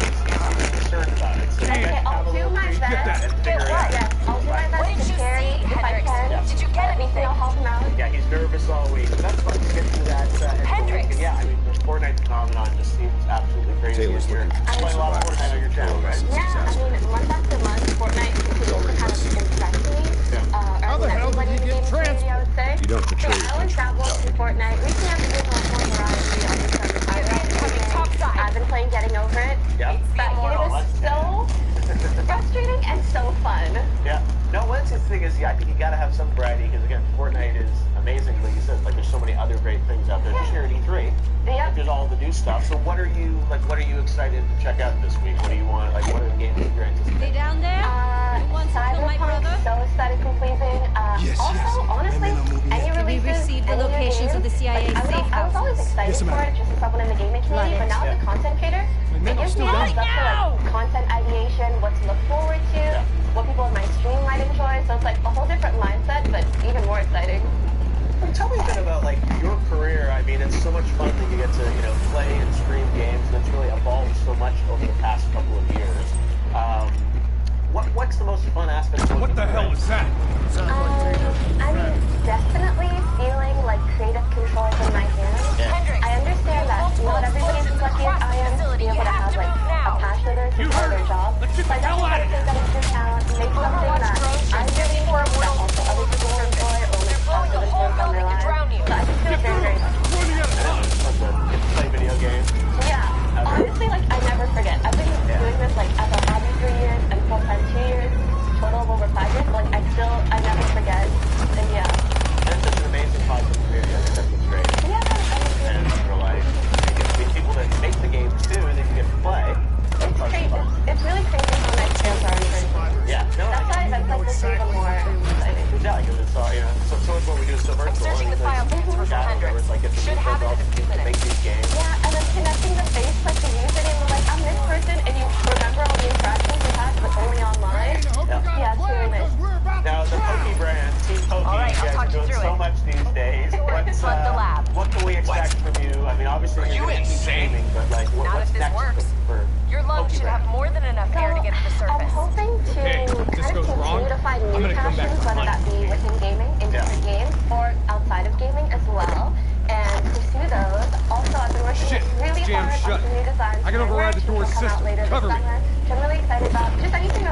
he's concerned about it. So Okay, I'll do my best. Yes, I'll do my best to carry if I can. Did you get anything? I'll help him out. Yeah, he's nervous all week, but that's fun to get through that. Hendrix. Yeah, I mean, the Fortnite phenomenon just seems absolutely crazy this year. You play a lot of Fortnite on your channel, right? Yeah, I mean, month after month, Fortnite continues to kind of impress me. How the hell did you get transferred? I would say. You don't betray I always dabble in Fortnite. Recently, I've been doing a lot more variety on the I've been playing Getting Over It. Yeah. But it was so frustrating and so fun. Yeah. No, one thing is, yeah, I think you gotta have some variety, because again, Fortnite is amazing, like you said, like there's so many other great things out there. Just here at E3, yeah. There's all the new stuff. So what are you excited to check out this week? What do you want, like what are the games that you're anticipating? Down there? Cyberpunk, so excited for pleasing. Also, honestly, any releases, received the locations of the CIA safe I was always excited for it, just as someone in the gaming community, but now as a content creator, it gives me a heads up for like content ideation, what to look forward to, what people in my stream might enjoy. So it's like a whole different mindset, but even more exciting. Tell me a bit about like your career. I mean, it's so much fun that you get to play and stream games, and it's really evolved so much over the past couple of years. What's the most fun aspect of what the hell is that? I mean, definitely feeling like creative control in my hands. Hendrix, I understand that not everybody is as lucky as I am to be able to have like a passion or to do their job. So I definitely want to take that into account, make something that I really enjoy, that also other people enjoy, or make positive influence on their lives. So I just feel very, very lucky. Get to play video games. Yeah, honestly, like I never forget. I've been doing this like as a hobby 3 years and full-time 2 years, total of over 5 years. But, like I never forget. And yeah. And it's such an amazing positive community. I think that's what's great. Yeah, and for life, you get to meet people that make the games too, and then you get to play. It's crazy. It's really crazy how nice fans are in person. Yeah. No, that's why events like this are even more exciting. Yeah, because it's all so much what we do is so virtual. Searching the file for Hendrix. Like get to Should have it in a few minutes. Make these games. Yeah, and then connecting the face, like the username, like I'm this person, and you remember all the interactions you had, but only online. Yeah, it's really nice. Now the Poke brand, Team Poke, you guys are doing so much these days. What can we expect from you? I mean, obviously you're going to keep streaming, but like, what's next for your lungs should have more than enough air to get to the surface. I'm hoping to kind of continue to find new passions, whether that be within gaming, in different games, or outside of gaming as well, and pursue those. Also, I've been working really hard on some new designs. I can override the door come out later this summer, which I'm really excited about. Just anything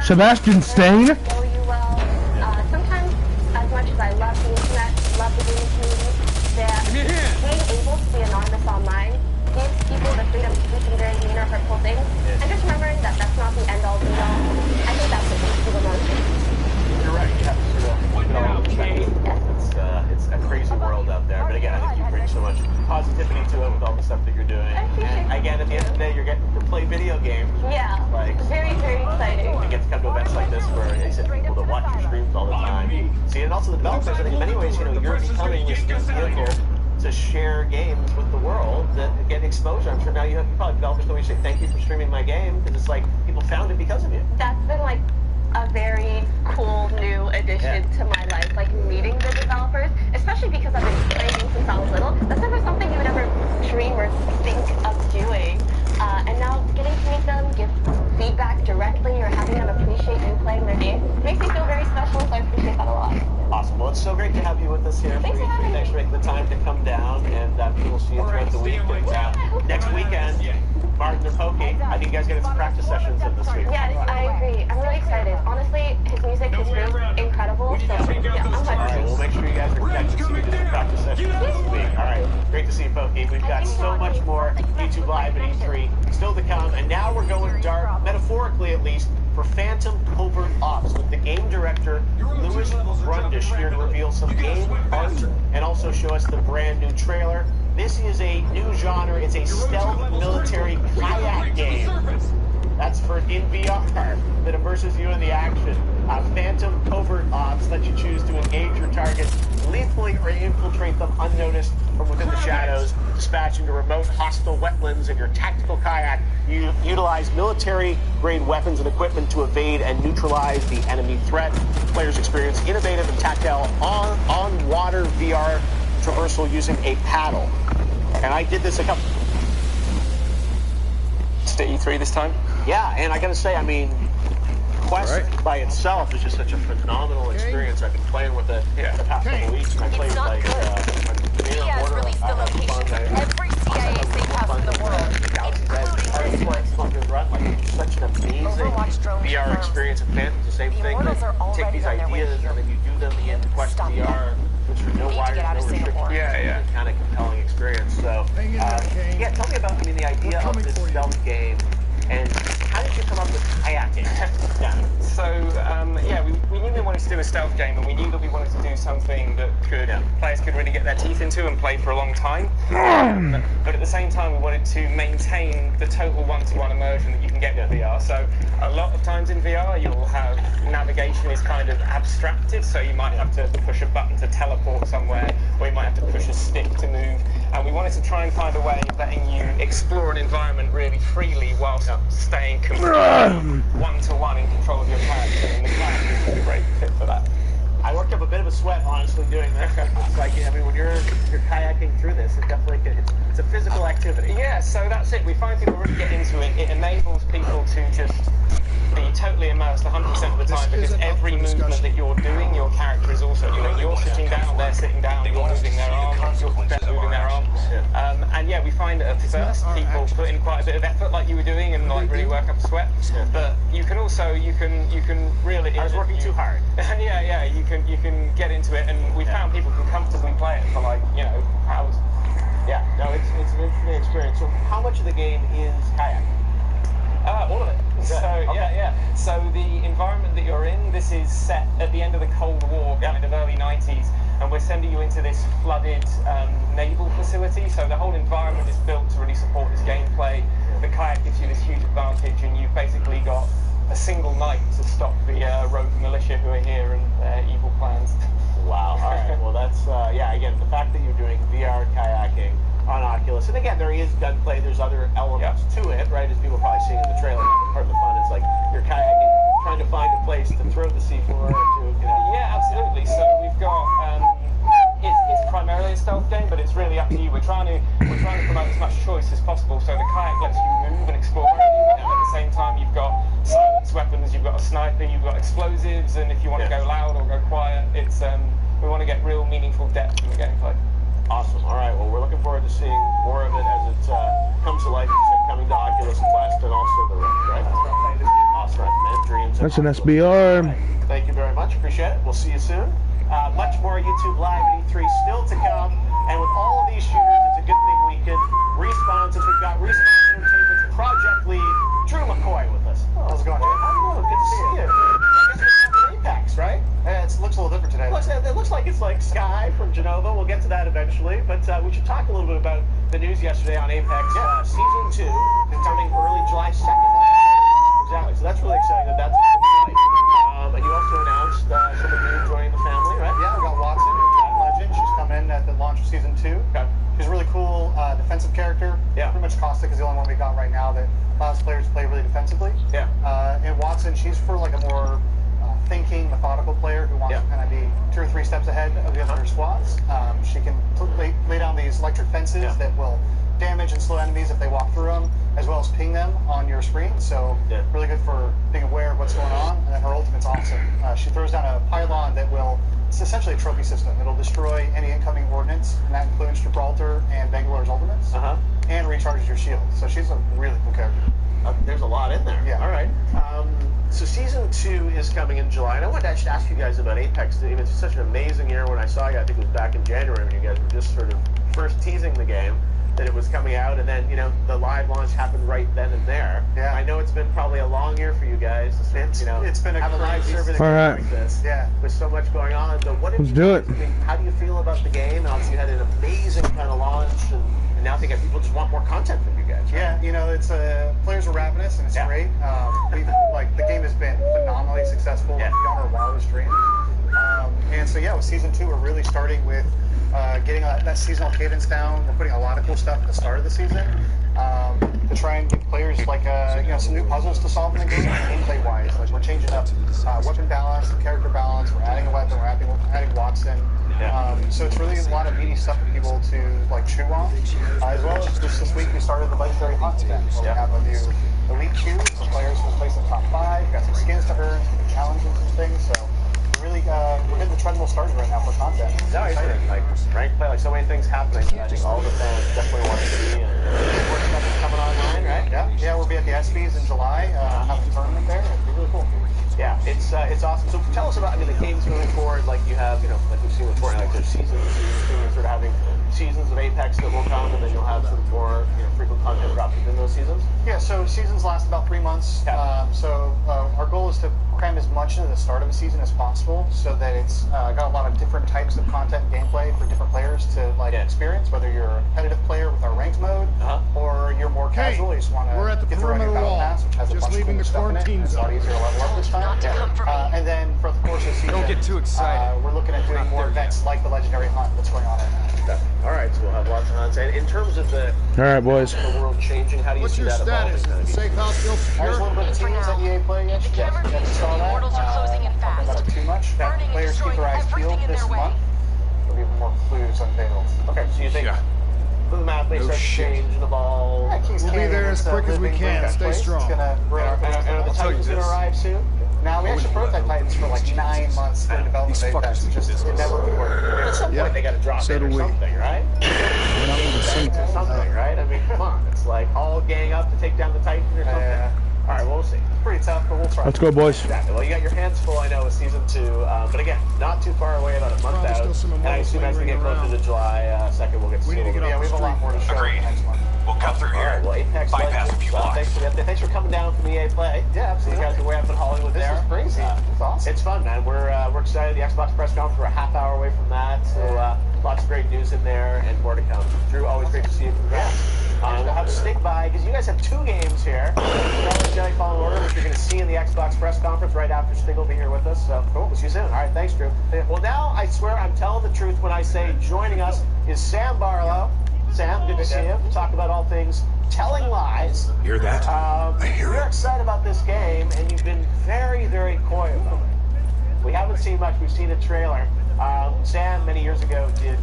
Sebastian Stain? Know you well. Sometimes, as much as I love the internet, love the gaming community, that being able to be anonymous online gives people the freedom to do some very mean or hurtful things. And just remembering that that's not the end all be all. I think that's what makes people most. You're right. You have to sort of look at all the perspectives. It's a crazy world out there. But again, I think you bring so much positivity to it with all the stuff that you're doing. And again, at the end of the day, you're getting to play video games. Yeah. Like, very, very exciting. You get to come to events like this where they said people that watch your streams all the time. See, and also the developers, I think in many ways, you know, you're becoming this new vehicle to share games with the world that get exposure. I'm sure now you probably developers know you say thank you for streaming my game, because it's like people found it because of you. That's been like a very cool new addition to my life, like meeting the developers, especially because I've been playing since I was little. That's never something you would ever dream or think of doing. And now getting to meet them, give feedback directly, or having them appreciate you playing their game makes me feel very special, so I appreciate that a lot. Awesome. Well, it's so great to have you with us here. Thanks for making the time to come down, and we'll see you throughout the week. And, next weekend, Martin and Pokey, I think you guys get some practice sessions in this week. Yes, I agree. I'm really excited. Honestly, his music is really incredible, so yeah, I'm All right, we'll make sure you guys are connected so you can do some practice sessions this week. All right, great to see you, Pokey. We've got so much more YouTube Live at E3 still to come, and now we're going dark, metaphorically at least, for Phantom Covert Ops with the game director Louis Brundish here to reveal some game art and also show us the brand new trailer. This is a new genre. It's a stealth military kayak game. That's for in VR that immerses you in the action. Phantom Covert Ops lets you choose to engage your targets lethally or infiltrate them unnoticed from within the shadows, dispatching to remote hostile wetlands in your tactical kayak. You utilize military-grade weapons and equipment to evade and neutralize the enemy threat. Players experience innovative and tactile on-water VR traversal using a paddle. And I did this a couple... To E3 this time? Yeah, and I gotta say, I mean, Quest by itself is just such a phenomenal experience. I've been playing with it the past couple weeks, and I played like Diaz released the location for every CIA safe house in the world, including this one. Like, such an amazing VR experience. And Phantom's the same thing. You take these ideas and then you do them in Quest VR, which are no wires, no restrictions. Yeah. Kind of compelling experience. So, yeah, tell me about, the idea of this stealth game, and how did you come up with kayaking? So, we knew we wanted to do a stealth game, and we knew that we wanted to do something that players could really get their teeth into and play for a long time. But at the same time, we wanted to maintain the total one-to-one immersion that you can get with VR. So, a lot of times in VR, you'll have navigation is kind of abstracted, so you might have to push a button to teleport somewhere, or you might have to push a stick to move. And we wanted to try and find a way of letting you explore an environment really freely whilst staying completely one-to-one in control of your character, and the kayak is a great fit for that. I worked up a bit of a sweat, honestly, doing that. It's like, when you're kayaking through this, it definitely it's a physical activity. Yeah, so that's it. We find people really get into it. It enables people to just be totally immersed 100% of the time, because every movement that you're doing, your character is also doing. You're sitting down, they're sitting down, you're moving their arms, they're moving their arms. And yeah, we find that at first people put in quite a bit of effort, like you were doing, and like really work up a sweat. But you can also you can really. I was working too hard. yeah, you can get into it, and we found people can comfortably play it for hours. Yeah, no, it's an interesting experience. So how much of the game is kayak? All of it. So So the environment that you're in, this is set at the end of the Cold War, kind of early 90s, and we're sending you into this flooded naval facility. So the whole environment is built to really support this gameplay. The kayak gives you this huge advantage, and you've basically got a single night to stop the rogue militia who are here and their evil plans. Wow. All right. Well, that's again, the fact that you're doing VR kayaking on Oculus, and again, there is gunplay. There's other elements to it, right? As people are probably seeing in the trailer. Part of the fun is like you're kayaking, trying to find a place to throw the C4 to. Yeah, absolutely. So we've got. It's primarily a stealth game, but it's really up to you. We're trying to promote as much choice as possible. So the kayak lets you move and explore, and at the same time you've got silence weapons, you've got a sniper, you've got explosives, and if you want to go loud or go quiet, it's we want to get real meaningful depth in the gameplay. Awesome. All right. Well, we're looking forward to seeing more of it as it comes to life. You said coming to Oculus Quest and also the Rift, right? Awesome. And Dreams. That's an SBR. Thank you very much. Appreciate it. We'll see you soon. Much more YouTube Live at E3 still to come. And with all of these shooters, it's a good thing we can Respawn, since we've got Respawn Entertainment's project lead, Drew McCoy, with us. Oh, how's it going, Jay? Hello, good to see you. I guess it's Apex, right? It looks a little different today. It looks like it's like Sky from Genova. We'll get to that eventually. But we should talk a little bit about the news yesterday on Apex. Season 2 is coming early July 2nd. Exactly. So that's really exciting that that's tonight. And you also announced someone new joining the family, right? Yeah, we got Watson, Legend. She's come in at the launch of Season 2. Okay. She's a really cool defensive character. Yeah. Pretty much Caustic is the only one we got right now that allows players to play really defensively. Yeah. And Watson, she's for like a more thinking, methodical player who wants to kind of be 2 or 3 steps ahead of the other squads. She can lay down these electric fences that will damage and slow enemies if they walk through them, as well as ping them on your screen. So really good for being aware of what's going on. And then her ultimate's awesome. She throws down a pylon that will, it's essentially a trophy system. It'll destroy any incoming ordnance, and that includes Gibraltar and Bangalore's ultimates, and recharges your shield. So she's a really cool character. There's a lot in there. Yeah. All right. So Season 2 is coming in July, and I wanted to actually ask you guys about Apex. I mean, it's such an amazing year. When I saw you, I think it was back in January when you guys were just sort of first teasing the game that it was coming out, and then, you know, the live launch happened right then and there. Yeah. I know it's been probably a long year for you guys. It's been a have a live service like this. Yeah. With so much going on. So what Let's do it. How do you feel about the game? Obviously, you had an amazing kind of launch, and now I think people just want more content from you guys. Right? Yeah, you know, it's players are ravenous, and it's great. The game has been phenomenally successful beyond our wildest dreams. And so with Season 2, we're really starting with getting that seasonal cadence down. We're putting a lot of cool stuff at the start of the season to try and give players some new puzzles to solve in the game, gameplay wise. Like, we're changing up weapon balance and character balance. We're adding a weapon. We're adding Watson. So it's really a lot of meaty stuff for people to chew on. As well as just this week we started the legendary hunt event, where we have a new elite queue, so players who place in the top 5. Got some skins to earn, some challenges and things. So really, we're getting the treadmill started right now for content. No, exciting. Like ranked play, like so many things happening. I think all the fans definitely want to see, and more stuff is coming online, right? Yeah, we'll be at the ESPYs in July, having a tournament there. It'll be really cool. Yeah, it's awesome. So tell us about, the games moving forward. Like you have, like we've seen with Fortnite, like there's seasons, sort of having seasons of Apex that will come, and then you'll have some more, frequent content drops within those seasons. Yeah, so seasons last about 3 months. Yeah. So our goal is to cram as much into the start of a season as possible, so that it's got a lot of different types of content and gameplay for different players to experience. Whether you're a competitive player with our ranked mode, or you're more casual, you just want to get through our new battle pass, which has a bunch of cool stuff in it. It's a lot easier to level up this time. And then for the course of the season, don't get too excited. We're looking at doing more events like the legendary hunt that's going on right now. All right, so we'll have lots of hunts. And in terms of the boys, the world changing, how do you see that evolving? What's your status? Is the safe house still secure? There's a little bit of teams that EA play against. Yes, saw that. Portals are closing in fast. Not too much. That players keep their eyes peeled this month. There'll be more clues unveiled. Okay, so you think the map may start to change, the ball? We'll be there as quick as we can. Stay strong. And are the Titans going to arrive soon? Now, we actually prototype Titans for like 9 months in development phase. That's just, it never would work. At some point, they got to drop it or something, right? Something, right? I mean, come on. It's like all gang up to take down the Titan or something. All right, we'll see. It's pretty tough, but we'll try. Let's go, boys. Exactly. Well, you got your hands full, I know, with Season 2. But again, not too far away, about a month out. And I assume as we get closer to July 2nd, we'll get to see it. Yeah, we have a lot more to show next month. We'll cut through here. Well, Apex bypass a few blocks. Thanks for coming down from EA Play. Yeah, absolutely. You guys are way up in Hollywood there. This is crazy. It's awesome. It's fun, man. We're excited. The Xbox press conference, we're a half hour away from that. So lots of great news in there and more to come. Drew, always great to see you. Congrats. We'll have to stick by, because you guys have 2 games here. Jedi Fallen Order, which you're going to see in the Xbox press conference right after Stig will be here with us. So cool. We'll see you soon. All right, thanks, Drew. Well, now I swear I'm telling the truth when I say joining us is Sam Barlow. Sam, good to see you. Talk about all things telling lies. Hear that? I hear We're it. excited about this game, and you've been very, very coy about it. We haven't seen much. We've seen a trailer. Sam, many years ago, did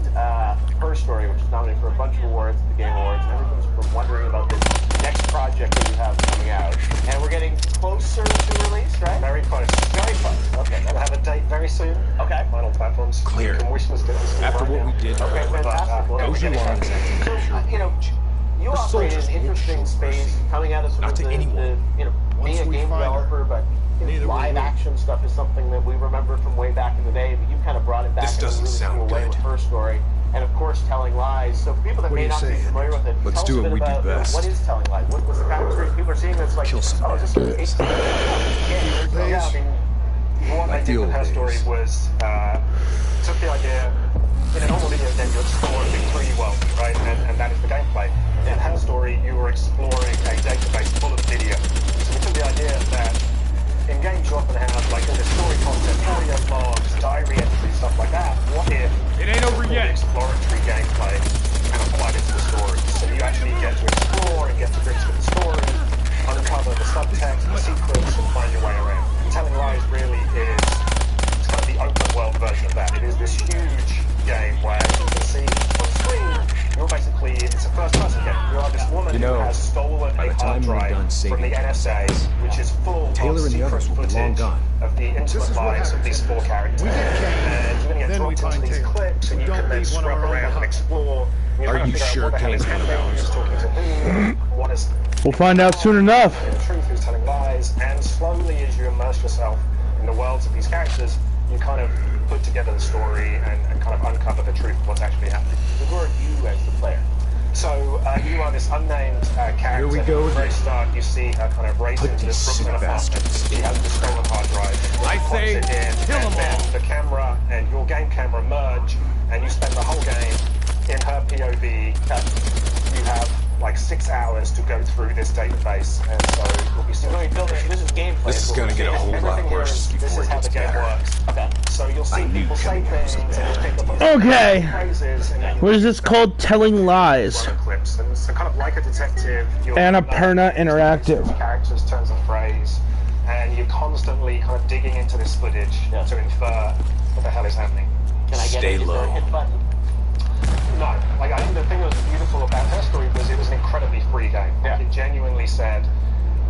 Her Story, which was nominated for a bunch of awards at the Game Awards, and everyone's been wondering about this next project that you have coming out. And we're getting closer to release, right? Very close. Very close. Okay. We'll have a date very soon. Okay. Final platforms. Clear. After what we did. Okay, fantastic. Well, Those you want. So, you operate in an interesting space, coming out of some of the being a game developer, but live action stuff is something that we remember from way back in the day, but you kind of brought it back in a really cool way with Her Story. And of course, Telling Lies. So for people that may not be familiar with it, let's tell do us a what bit we do about best. what is Telling Lies? What's the kind of experience people are seeing that's like, oh, just yeah, I mean, what I did with Her Story was took the idea. In a normal video game, you explore a big 3D world, right? And that is the gameplay. In Her Story, you were exploring a database full of video. So we took the idea that in games you often have, like in the story content, audio logs, diary entries, stuff like that. What if it ain't over yet? Exploratory gameplay and applied it to the story. So you actually get to explore and get to grips with the story, uncover the subtext, the secrets, and find your way around. Telling Lies really is kind of the open world version of that. It is this huge game where you can see on screen, you're basically, it's a first person game. You are this woman who has stolen a hard drive from the NSA, which is full of secret footage of the intimate lives of these 4 characters. And you're going to get dropped into these clips, and you can then scrub around and explore. Are you sure Kane's one of those? Talking to who, what is... We'll find out soon enough. The truth, who's telling lies, and slowly as you immerse yourself in the worlds of these characters, you kind of put together the story and kind of uncover the truth of what's actually happening. Who are you as the player? So you are this unnamed character. Here we go. At the very start, you see her kind of race into this Brooklyn apartment. She has the stolen hard drive. I say, kill them all. The camera and your game camera merge, and you spend the whole game in her POV. You have like 6 hours to go through this database, and so you'll be still building. This is gameplay. This is going to get a whole lot worse before this is how the game works. Okay. So you'll see people say things and you'll pick up on Okay. phrases. What is this called? Telling Lies. Clips. And so kind of like a detective. Annapurna Interactive. Characters, turns of phrase, and you're constantly kind of digging into this footage to infer what the hell is happening. Can I get a hit button? No, like I think the thing that was beautiful about Her Story was it was an incredibly free game. Like it genuinely said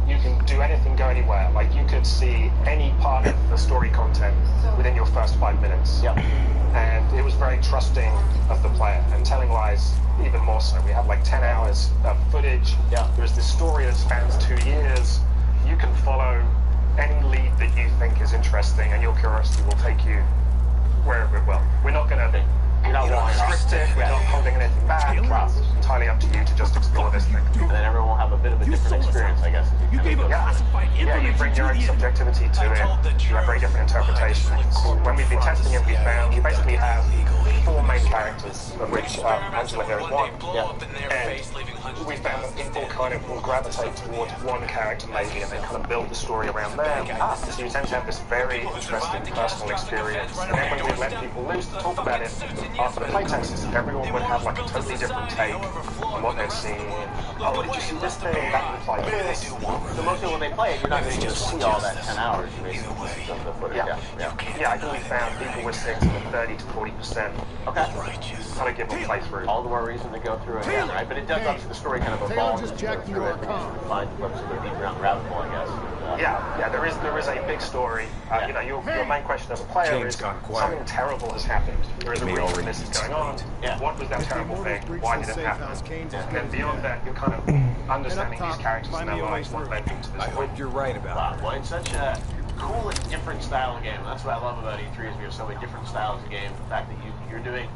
you can do anything, go anywhere. Like you could see any part of the story content within your first 5 minutes. Yeah. And it was very trusting of the player, and Telling Lies even more so. We have like 10 hours of footage. Yeah. There's this story that spans 2 years. You can follow any lead that you think is interesting, and your curiosity will take you wherever it will. We're not going to be. We're not scripted, we're not holding anything back. It's entirely up to you to just explore this thing. And then everyone will have a bit of a different experience, I guess. You bring your own subjectivity to it. You have very different interpretations. When we've been testing it, we found you basically have 4 main characters, of which Angela here is one. And we found that people kind of will gravitate towards one character maybe, and then kind of build the story around them. So you tend to have this very interesting personal experience. And then when we let people loose to talk about it, after the playtests, everyone would have like a totally different take on what they've seen. Oh, did you see this thing? That implied this. So mostly when they play it, you're not going to see all that 10 hours. You the footage. Yeah, I think we found people were seeing something 30 to 40%. Okay. Kind of give them playthrough. All the more reason to go through it again, right? But it does obviously the story kind of evolves as you go through it. Find what's the deep around the rabbit hole, I guess. There is a big story. You know, your main question as a player is something terrible has happened. There is a reason this is going on. What was that terrible thing? Why did it happen? And then beyond that, you're kind of understanding these characters and their lives, what led them to this. I hope you're right about it. Well, it's such a cool and different style of game. That's what I love about E3 is we have so many different styles of game. The fact that you're doing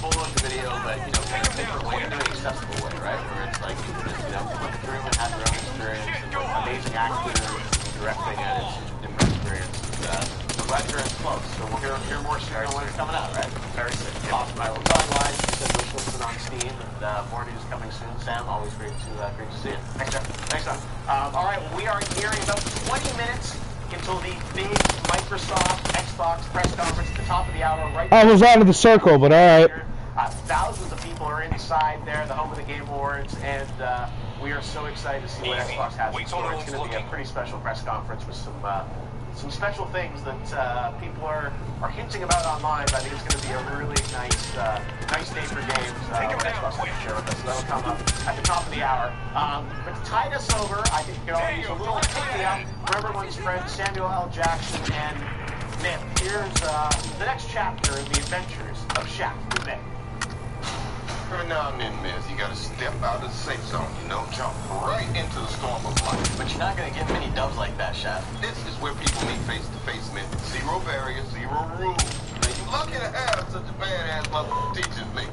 full motion video, but kind of different way, you're doing accessible way, right? Where it's like you can just flip through and have your own experience, and with amazing actors directing it, it's such a different experience. I'm glad you're as close, so we'll hear more soon when it's coming out, right? Very soon. Awesome. All right, well, Telling Lies, you said we're listed on Steam, and more news coming soon. Sam, always great to see you. Thanks, Jeff. Thanks, Tom. All right, we are nearing about 20 minutes until the big Microsoft Xbox press conference at the top of the hour. Right. I was out of the circle, but all right. Thousands of people are inside there, the home of the Game Awards, and we are so excited to see what Xbox has in store. It's going to be a pretty special press conference with some special things that people are hinting about online, but I think it's going to be a really nice day for games what Xbox has to share with us. So that'll come up at the top of the hour. But to tide us over, I think we can all use a little pick-me-up for everyone's friend Samuel L. Jackson and Nick. Here's the next chapter in the adventures of Shaq and Nick. Every now and then, Miss, you gotta step out of the safe zone, you know, jump right into the storm of life. But you're not gonna get many dubs like that, Chef. This is where people meet face to face, man. Zero barriers, zero rules. Now, you lucky to have such a badass mother teachers, me.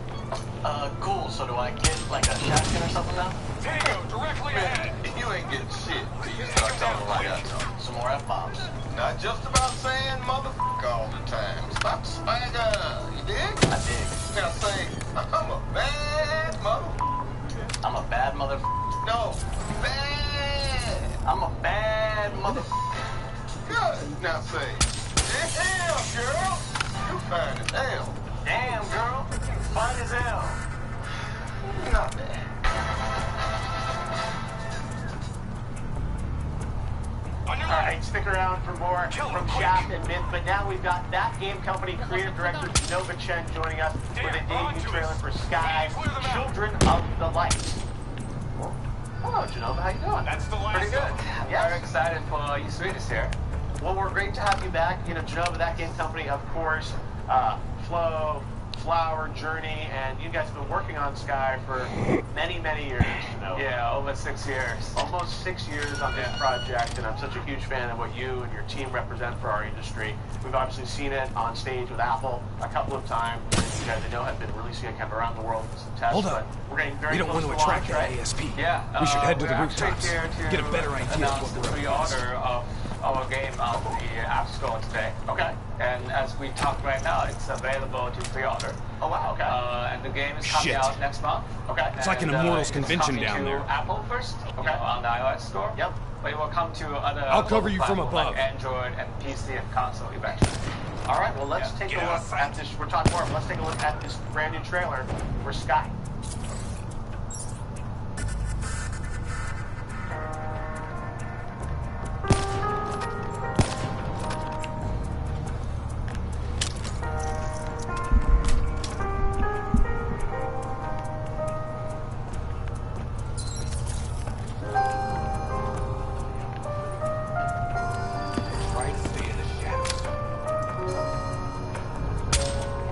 Cool. So do I get like a shotgun or something now? Tango, directly ahead. You ain't getting shit till you start talking like I talk. Some more F-bombs. Not just about saying motherfucker all the time. Stop swagger. You dig? I dig. Now say, I'm a bad motherfucker. I'm a bad motherfucker. No, bad. I'm a bad motherfucker. Good. Now say, damn, girl. You fine as hell. Damn, girl. Fine as hell. Not bad. Alright, stick around for more from Shaft and Myth, but now we've got That Game Company creative director Genova Chen joining us with a debut trailer for Sky, Children of the Light. Hello, Genova, how you doing? That's the last Pretty good. one. Yeah, very excited for E3 this year. Well, we're great to have you back. You know, Genova, That Game Company, of course, Flow, Flower, Journey, and you guys have been working on Sky for many, many years. Yeah, over 6 years. Almost 6 years on this project, and I'm such a huge fan of what you and your team represent for our industry. We've obviously seen it on stage with Apple a couple of times. You guys, I know, have been releasing it kind of around the world with some tests. Hold up. But we're getting very We don't close want to to attract launch, that right? ASP. Yeah, We should head to the we're rooftops. actually here to Get a better idea of announce what the we're up against. pre-order of our game on the App Store today. Okay. And as we talk right now, it's available to pre-order. Oh, wow, okay. And the game is coming Shit. out next month. Okay. It's like an Immortals convention down to there. Apple first, Okay. on the iOS store. Yep. But it will come to other I'll cover you from platforms above. like Android and PC and console eventually. All right, well, let's take a Get look off. at this. We're talking more, but let's take a look at this brand new trailer for Sky.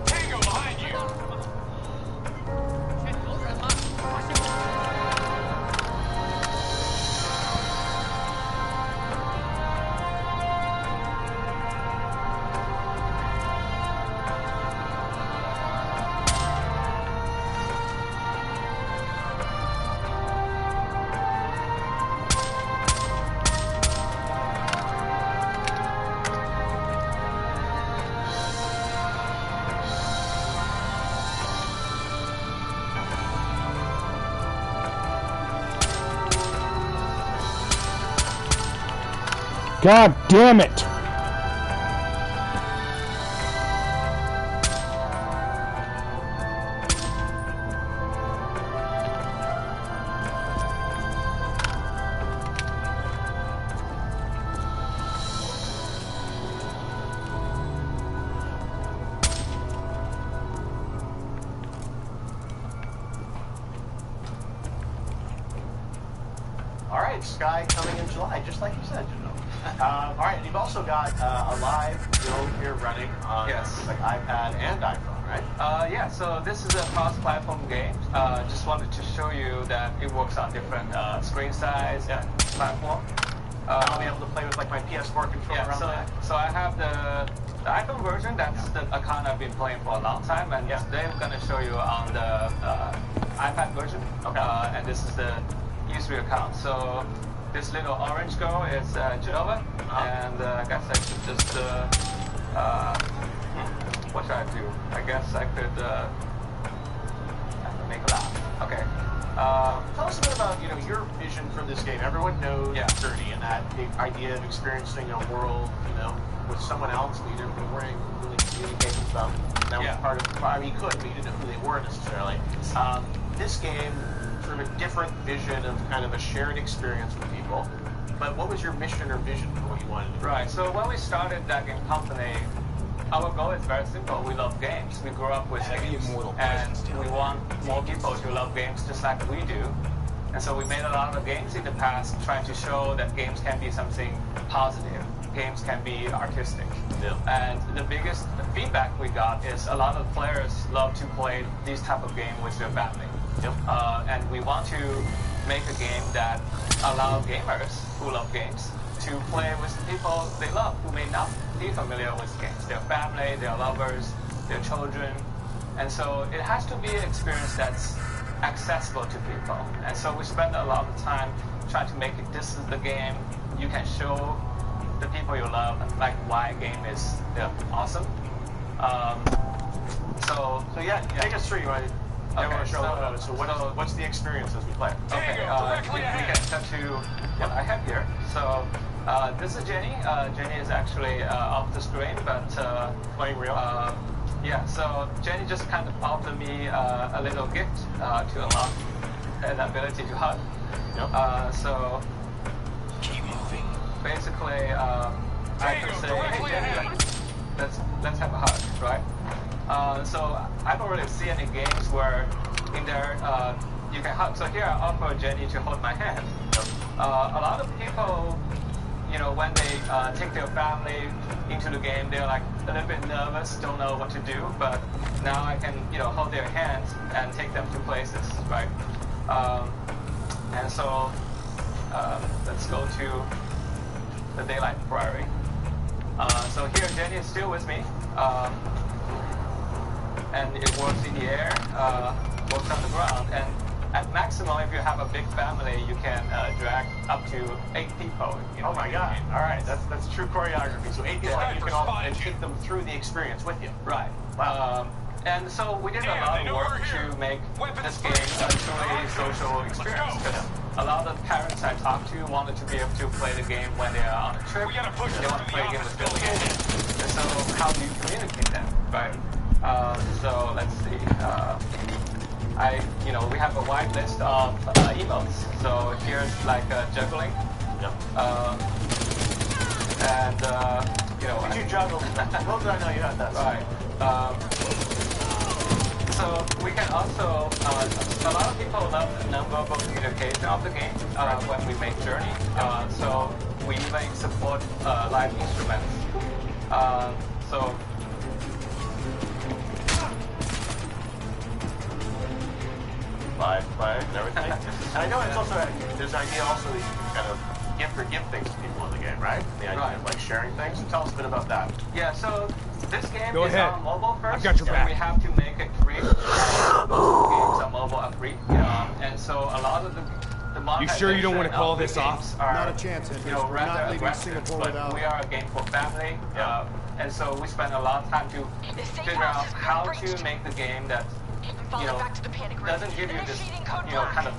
Tango behind you. God damn it! All right, Sky coming in July, just like you said, all right, you've also got a live build here running on Yes. like iPad and iPhone, right? Yeah, so this is a cross-platform game. Just wanted to show you that it works on different screen size and platform. I'll be able to play with like my PS4 controller Yeah, on that. so I have the iPhone version. That's the account I've been playing for a long time, and today I'm gonna show you on the iPad version. Okay. And this is the user account. So this little orange girl is Genova, and I guess I should just what should I do? I guess I could make a laugh. Okay. Tell us a bit about your vision for this game. Everyone knows Journey and that the idea of experiencing a world with someone else that you never weren't really communicating about. That was part of. I mean, you could, but you didn't know who they were necessarily. This game, sort of a different vision of kind of a shared experience with people. But what was your mission or vision for what you wanted to do? Right. So when we started That Game Company, our goal is very simple. We love games. We grew up with games, and we want more people to love games just like we do. And so we made a lot of games in the past, trying to show that games can be something positive. games can be artistic. And the biggest feedback we got is a lot of players love to play these type of games with their family. And we want to make a game that allows gamers who love games to play with people they love who may not be familiar with games. Their family, their lovers, their children. And so it has to be an experience that's accessible to people. And so we spend a lot of time trying to make it, this is the game you can show the people you love, like why a game is awesome. So yeah, take us through. So what's the experience as we play? Okay, we can cut to what I have here. So this is Jenny. Jenny is actually off the screen, but playing real. Yeah. So Jenny just kind of offered me a little gift to unlock an ability to hug. So keep moving. Basically, I can say, hey Jenny, let's have a hug, right? So I don't really see any games where in there you can hug. So here I offer Jenny to hold my hand. A lot of people, when they take their family into the game, they're like a little bit nervous, don't know what to do. But now I can, hold their hands and take them to places, right? And so let's go to the Daylight Prairie. So here Jenny is still with me. And it works in the air, works on the ground, and at maximum, if you have a big family, you can drag up to 8 people. Oh my God! All right, that's true choreography. So 8 people, you can all and take them through the experience with you. Right. Wow. And so we did a lot of work to make this game a truly social experience. Because a lot of parents I talked to wanted to be able to play the game when they are on a trip. They want to play a game with Bill Gates. And so how do you communicate that, right? So let's see. We have a wide list of emotes. So here's like juggling. And Did you juggle? Well, did I know you had that? Right. So we can also, a lot of people love the non-verbal communication of the game when we make Journey. So we even support live instruments. So live play and everything. And I know it's also there's an idea also that you can kind of give things to people in the game, right? The idea of like sharing things. So tell us a bit about that. Yeah. So this game Go is ahead. on mobile first. I've got your back. We have to make it free. Games on mobile are free. And so a lot of the You sure you don't want to call this off? Not a chance. Rather aggressive. But we are a game for family. And so we spend a lot of time to figure out how to make the game that doesn't give you this kind of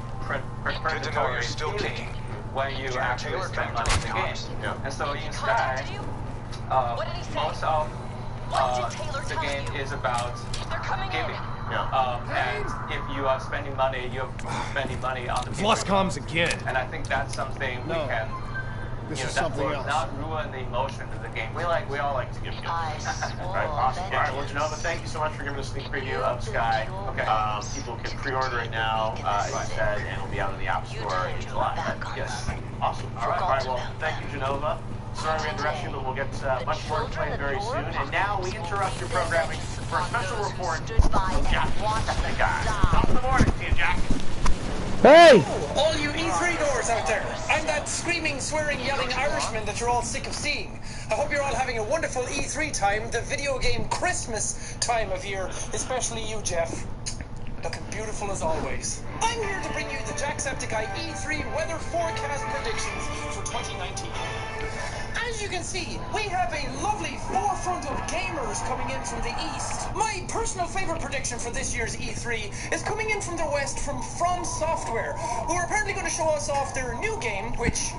predatory feeling when you actually spend money in the game. And so in Sky, most of the game is about giving. And if you are spending money, you're spending money on the Lost comms again. And I think that's something we can, that will not ruin the emotion of the game. We all like to give gifts. Right, awesome. All right, well, Genova, thank you so much for giving us a sneak preview of Sky. Okay. People can pre-order it now, as you said, and it'll be out in the App Store in July. Yes. Awesome. All right, well, thank you, Genova. Sorry we interrupt you, but we'll get much more played very soon. And now we interrupt your programming for a special report from Jack. Hey, guys. Top of the morning to you, Jack. Hey! All you E3 doors out there, I'm that screaming, swearing, yelling Irishman that you're all sick of seeing. I hope you're all having a wonderful E3 time, the video game Christmas time of year, especially you, Jeff. Looking beautiful as always. I'm here to bring you the Jacksepticeye E3 weather forecast predictions for 2019. As you can see, we have a lovely forefront of gamers coming in from the east. My personal favorite prediction for this year's E3 is coming in from the west from Software, who are apparently going to show us off their new game, which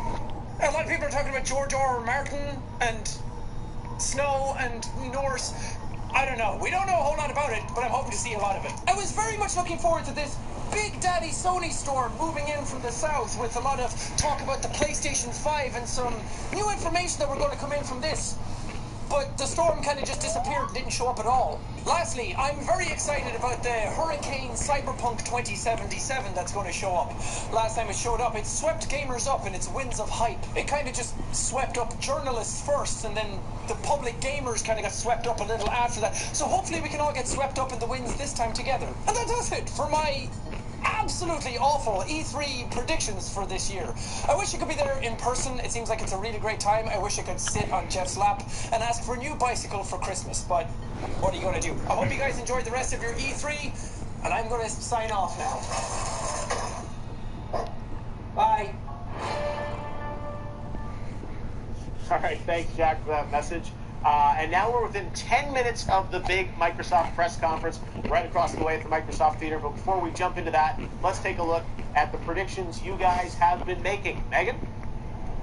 a lot of people are talking about George R.R. Martin and Snow and Norse. I don't know. We don't know a whole lot about it, but I'm hoping to see a lot of it. I was very much looking forward to this Big Daddy Sony storm moving in from the south with a lot of talk about the PlayStation 5 and some new information that were going to come in from this. But the storm kind of just disappeared and didn't show up at all. Lastly, I'm very excited about the Hurricane Cyberpunk 2077 that's going to show up. Last time it showed up, it swept gamers up in its winds of hype. It kind of just swept up journalists first, and then the public gamers kind of got swept up a little after that. So hopefully we can all get swept up in the winds this time together. And that does it for my absolutely awful E3 predictions for this year. I wish I could be there in person. It seems like it's a really great time. I wish I could sit on Jeff's lap and ask for a new bicycle for Christmas, but what are you going to do? I hope you guys enjoyed the rest of your E3, and I'm going to sign off now. Bye. All right, thanks, Jack, for that message. And now we're within 10 minutes of the big Microsoft press conference right across the way at the Microsoft Theater. But before we jump into that, let's take a look at the predictions you guys have been making. Megan?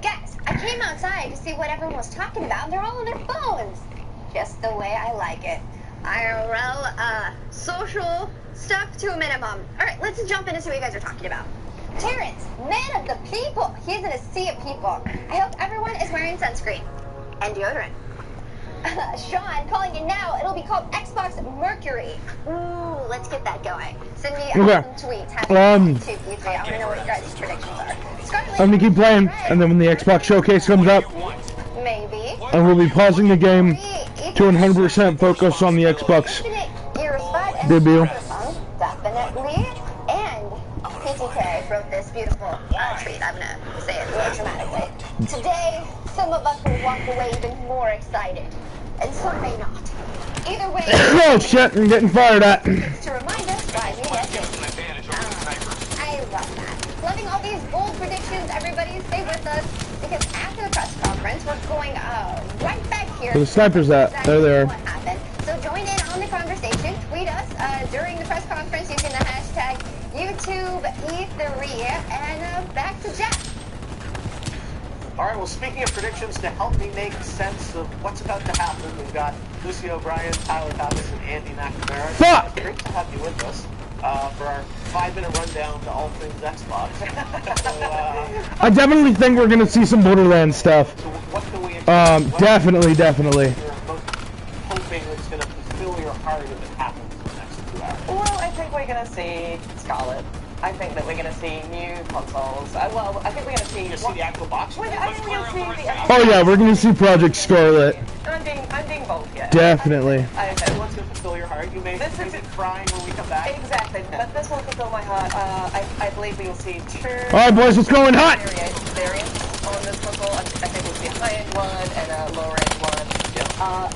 Guys, I came outside to see what everyone was talking about. They're all on their phones. Just the way I like it. IRL, social stuff to a minimum. All right, let's jump in and see what you guys are talking about. Terrence, man of the people. He's in a sea of people. I hope everyone is wearing sunscreen and deodorant. Sean, calling in now. It'll be called Xbox Mercury. Ooh, let's get that going. Send me some tweets. Happy to E3. I want to know what your guys' predictions are. Scarlett, I'm gonna keep playing, and then when the Xbox showcase comes up, maybe. I will be pausing the game to 100% focus on the Xbox debut. Definitely. And PTK wrote this beautiful tweet. I'm gonna say it a little dramatically. Today, some of us will walk away even more excited, and some may not. Either way, oh shit, I'm getting fired at. it's to remind us why we get it. I love that. Loving all these bold predictions. Everybody stay with us, because after the press conference, we're going right back here. Where the snipers at? They're there. What happened. So join in on the conversation. Tweet us during the press conference using the hashtag YouTube E3, and back to Jeff. All right, well, speaking of predictions, to help me make sense of what's about to happen, we've got Lucy O'Brien, Tyler Thomas, and Andy McNamara. Fuck! Great to have you with us for our 5-minute rundown to all things Xbox. So, I definitely think we're gonna see some Borderlands stuff. So what can we expect? Definitely. You're most hoping it's going to fulfill your heart if it happens in the next 2 hours. Well, I think we're going to see Scarlet. I think that we're going to see new consoles. Well, I think we're going to see... You're going to see the actual box? I think we're going to see the... Oh yeah, we're gonna see Project Scarlet. I'm being bold here. Definitely. What's going to fulfill your heart? You may be crying when we come back. Exactly, but this will fulfill my heart. I believe we will see 2... Alright boys, it's going hot! Variants on this console. I think we'll see a high-end one and a lower-end one.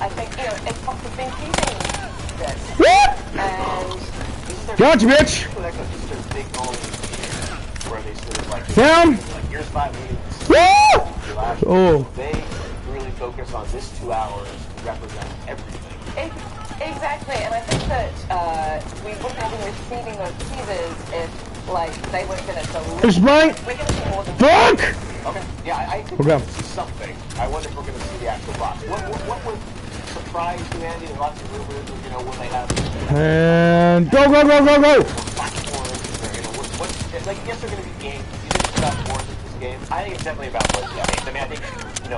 I think, Xbox has been keeping this. Woo! And... Gotcha, bitch! Where they sort of like... Down! Like, here's 5 minutes. Woo! Oh. They really focus on this 2 hours to represent everything. Exactly, and I think that we wouldn't have been receiving those teasers if, they weren't going to deliver. There's mine! We're going to see more than... Fuck! Okay, yeah, I think we're going to see something. I wonder if we're going to see the actual box. What would surprise you, Andy? There's lots of rumors, when they have... And go, go, go, go, go! Yes, they're going to be games. You think it's about more than just games? I think it's definitely about games. I mean, I think,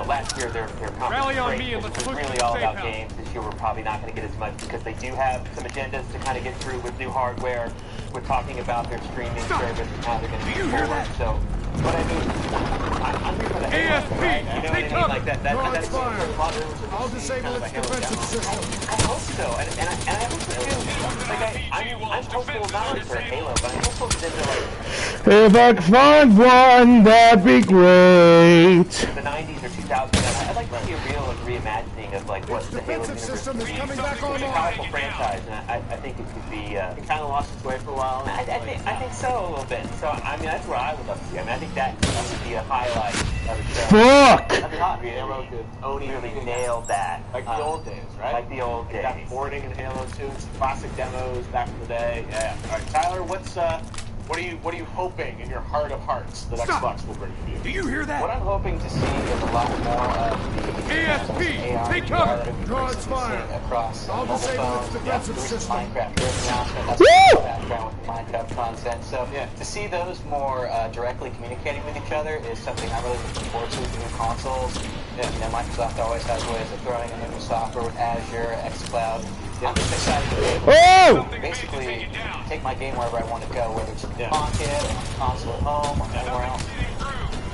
last year their conference was really all about games. This year we're probably not going to get as much because they do have some agendas to kind of get through with new hardware. We're talking about their streaming service and how they're going to move forward. So, but I mean, I'm here for the Halo, right? You know what I mean? Like that's I'll disable its defensive system. I hope so, and I hope so too. I'm hopeful not only for Halo, but I'm hopeful that they're if I could find one, that'd be great. The 90s or 2000s, I'd like to see a real reimagining of what the Halo universe system is coming back It's a powerful franchise, and I think it could be. It kind of lost its way for a while. I think so a little bit. So I mean, that's where I would love to see. I mean, I think that would be a highlight of the show. Fuck! That'd be hot. Halo could Oni really nailed that. Like the old days, right? Like the old days. Got boarding in Halo 2 and some classic demos back in the day. Yeah. All right, Tyler, what are you hoping in your heart of hearts that Xbox will bring to you? Do you hear that? What I'm hoping to see is a lot more of the ASP, take cover! Draw its fire! Across I'll disable its defensive system. Minecraft, there's an announcement that's the background with the Minecraft content. So to see those more directly communicating with each other is something I'm really looking forward to with the new consoles. Microsoft always has ways of throwing in new software with Azure, xCloud. I'm just excited to be able to basically take my game wherever I want to go, whether it's in the pocket, or console at home, or anywhere else.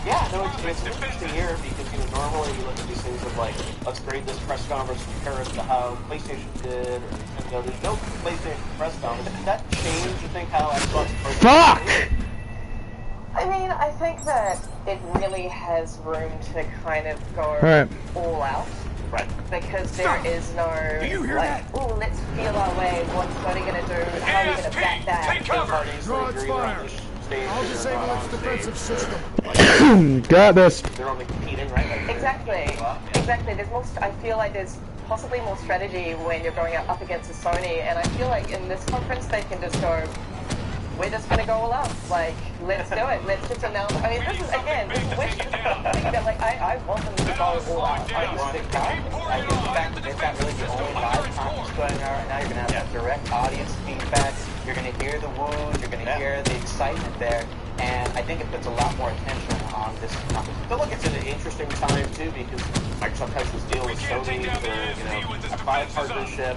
Yeah, no, it's an interesting year because, you know, normally you look at these things of like, let's grade this press conference, compare it to how PlayStation did, or Nintendo. There's no PlayStation press conference. Did that change, you think, how Xbox approaches Fuck! I mean, I think that it really has room to kind of go all out. Right. Because there is no, like, oh, let's feel our way, what's Sony going to do, how are we going to back that? Take cover! Draw its fire! I'll disable its defensive system. Got this. They're only competing, right? Exactly. Exactly. There's more, I feel like there's possibly more strategy when you're going up against a Sony, and I feel like in this conference they can just go, we're just going to go all out. Like, let's do it. Let's just announce. I mean, this is, again, this is wishful thinking that, like, I want them to go all out. I just think that, I think the fact that they've got really the only live conference going on right now, you're going to have that direct audience feedback, you're going to hear the woos, you're going to hear the excitement there, and I think it puts a lot more attention on this conference. But look, it's an interesting time, too, because Microsoft has this deal with Sony for, you know, a cloud partnership.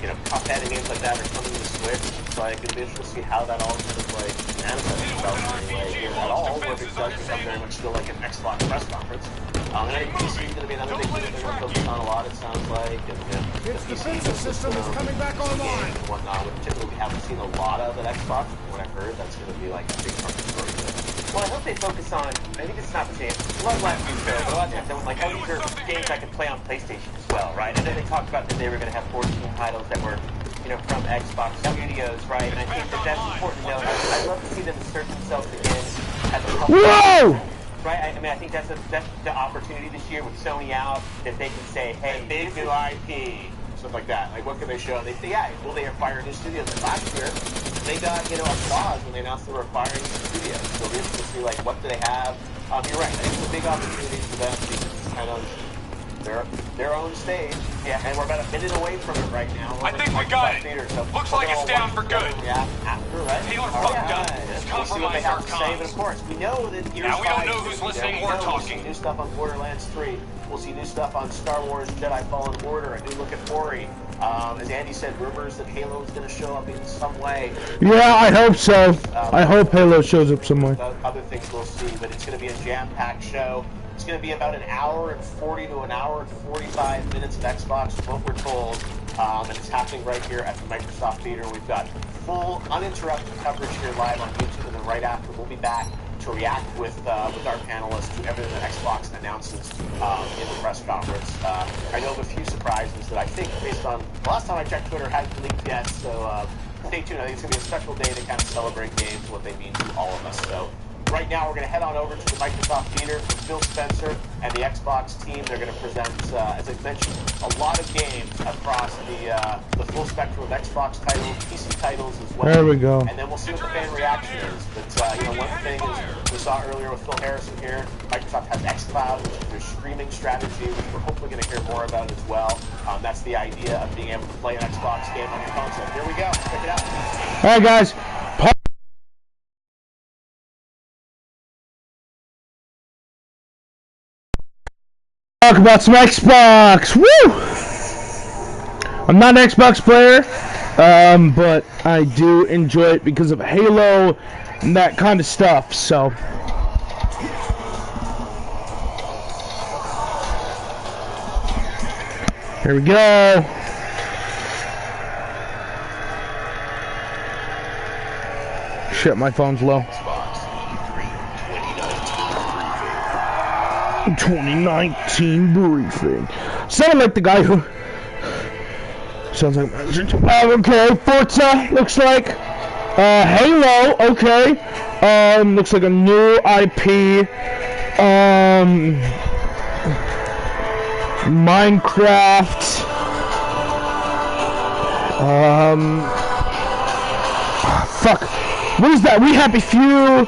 You know, Cuphead and games like that are coming to the Switch. It's like, it'll be interesting to see how that all sort of like manifests itself in any way here at all, or if it does become very much still like an Xbox press conference. And I think PC is going to be another big thing that they're going to focus on a lot, it sounds like. And, you know, its defensive system is coming back online. And whatnot, which typically we haven't seen a lot of at Xbox. From what I've heard, that's going to be like a big part of the story. Well, I hope they focus on, I think it's an opportunity. A lot of last week's show, but a lot of times they went like, oh, these are games I can play on PlayStation as well, right? And then they talked about that they were going to have 14 titles that were, you know, from Xbox Studios, right? And I think that that's important to know. I'd love to see them assert themselves again as a public. Whoa! Right? I mean, I think that's the opportunity this year with Sony out, that they can say, hey, big new IP, stuff like that. Like, what can they show? They say, yeah, will they acquire new studios? Like last year, they got, you know, applause when they announced they were acquiring new studios. So we're interested to see, like, what do they have? You're right. I think it's a big opportunity for them to kind of their own stage. Yeah, and we're about a minute away from it right now. I think we got it. Theater, so looks like it's down for good. Yeah, after, right? Taylor fucked up. It's compromised our comms. But of course, we know that now we don't know who's listening or talking. We'll see new stuff on Borderlands 3. We'll see new stuff on Star Wars Jedi Fallen Order. A new look at Ori. As Andy said, rumors that Halo is going to show up in some way. Yeah, I hope so. I hope Halo shows up some way. Other things we'll see, but it's going to be a jam-packed show. It's going to be about an hour and 40 to an hour and 45 minutes of Xbox, is what we're told. And it's happening right here at the Microsoft Theater. We've got full, uninterrupted coverage here live on YouTube, and then right after we'll be back to react with our panelists to everything that Xbox announces in the press conference. I know of a few surprises that I think, based on the last time I checked Twitter, hadn't leaked yet, so stay tuned. I think it's going to be a special day to kind of celebrate games, what they mean to all of us. So right now, we're going to head on over to the Microsoft Theater with Phil Spencer and the Xbox team. They're going to present, as I mentioned, a lot of games across the full spectrum of Xbox titles, PC titles as well. There we go. And then we'll see what the fan reaction is. But, you know, one thing is, we saw earlier with Phil Harrison here, Microsoft has xCloud, which is their streaming strategy, which we're hopefully going to hear more about as well. That's the idea of being able to play an Xbox game on your console. Here we go. Check it out. All right, guys. Talk about some Xbox. Woo! I'm not an Xbox player, but I do enjoy it because of Halo and that kind of stuff. So, here we go. Shit, my phone's low. 2019 briefing. Sounded like the guy who sounds like okay, Forza looks like Halo, okay. Looks like a new IP. Minecraft. Fuck. What is that? We Happy Few.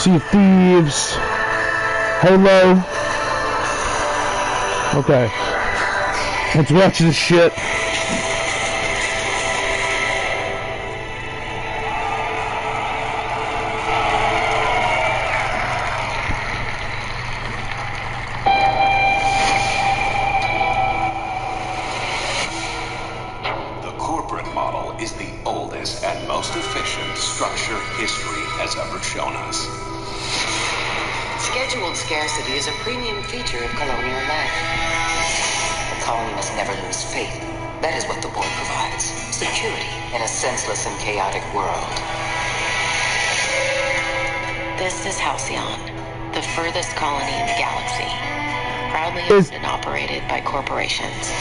Sea of Thieves, Halo. Okay, let's watch this shit. simplest and most efficient structure history has ever shown us. Scheduled scarcity is a premium feature of colonial life. The colony must never lose faith. That is what the board provides. Security in a senseless and chaotic world. This is Halcyon, the furthest colony in the galaxy. Proudly owned and operated by corporations.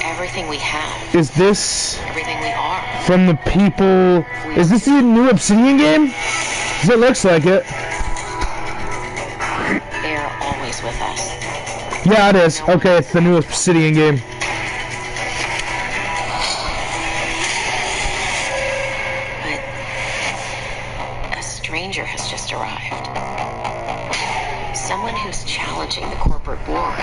Everything we have. Is this everything we are? From the people? Is this the new Obsidian game? 'Cause it looks like it. They are always with us. Yeah, it is. Okay, it's the new Obsidian game. But a stranger has just arrived. Someone who's challenging the corporate board.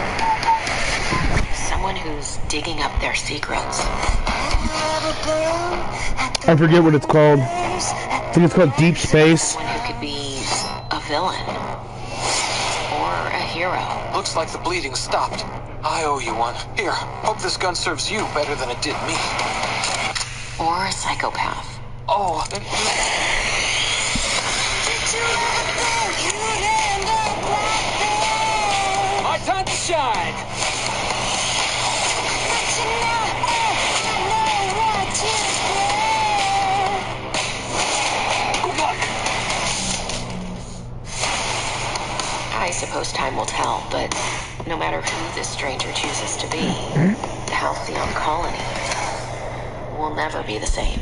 Someone who's digging up their secrets. I forget what it's called. I think it's called Deep Space. Someone who could be a villain. Or a hero. Looks like the bleeding stopped. I owe you one. Here, hope this gun serves you better than it did me. Or a psychopath. Oh, My time to shine! I suppose time will tell, but no matter who this stranger chooses to be, the Halcyon colony will never be the same.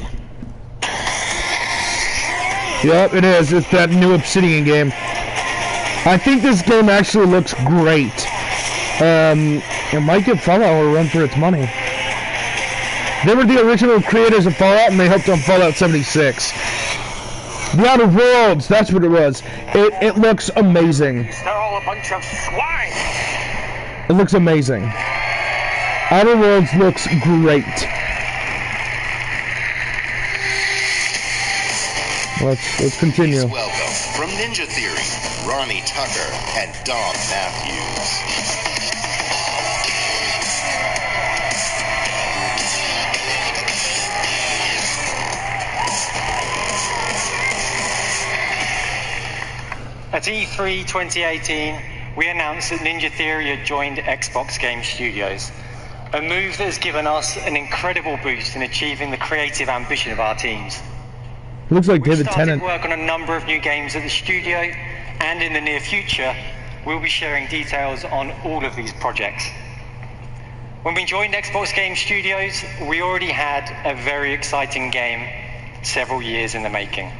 Yep, it is. It's that new Obsidian game. I think this game actually looks great. It might give Fallout a run for its money. They were the original creators of Fallout, and they helped on Fallout 76. The Outer Worlds, that's what it was. It looks amazing. They're all a bunch of swine! It looks amazing. Outer Worlds looks great. Let's continue. Please welcome from Ninja Theory, Ronnie Tucker and Dom Matthews. At E3 2018, we announced that Ninja Theory had joined Xbox Game Studios, a move that has given us an incredible boost in achieving the creative ambition of our teams. Looks like David Tennant. Tennant. We started work on a number of new games at the studio, and in the near future, we'll be sharing details on all of these projects. When we joined Xbox Game Studios, we already had a very exciting game several years in the making,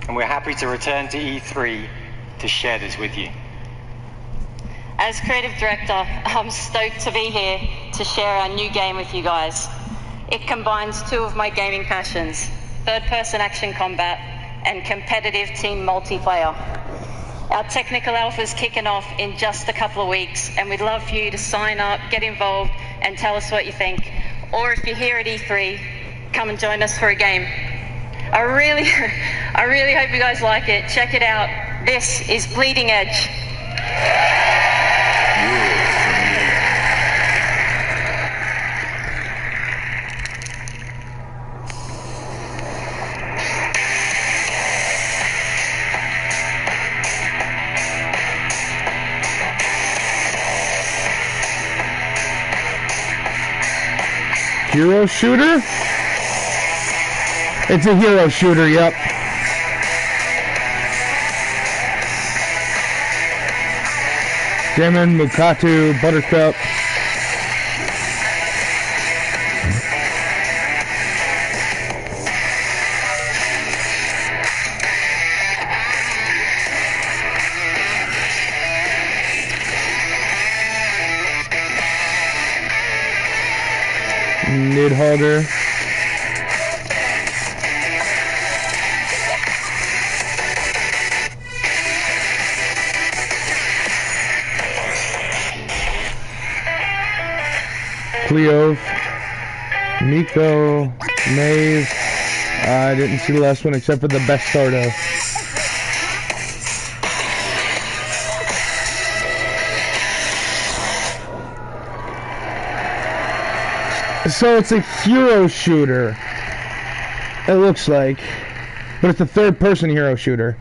and we're happy to return to E3 to share this with you. As creative director, I'm stoked to be here to share our new game with you guys. It combines two of my gaming passions, third-person action combat and competitive team multiplayer. Our technical alpha is kicking off in just a couple of weeks, and we'd love for you to sign up, get involved, and tell us what you think. Or if you're here at E3, come and join us for a game. I really hope you guys like it. Check it out. This is Bleeding Edge. Hero shooter? It's a hero shooter, yep. Damon, Mukatu, Buttercup. Nidhogger. Cleo, Miko, Maeve. I didn't see the last one except for the Bastardo. So it's a hero shooter. It looks like. But it's a third-person hero shooter.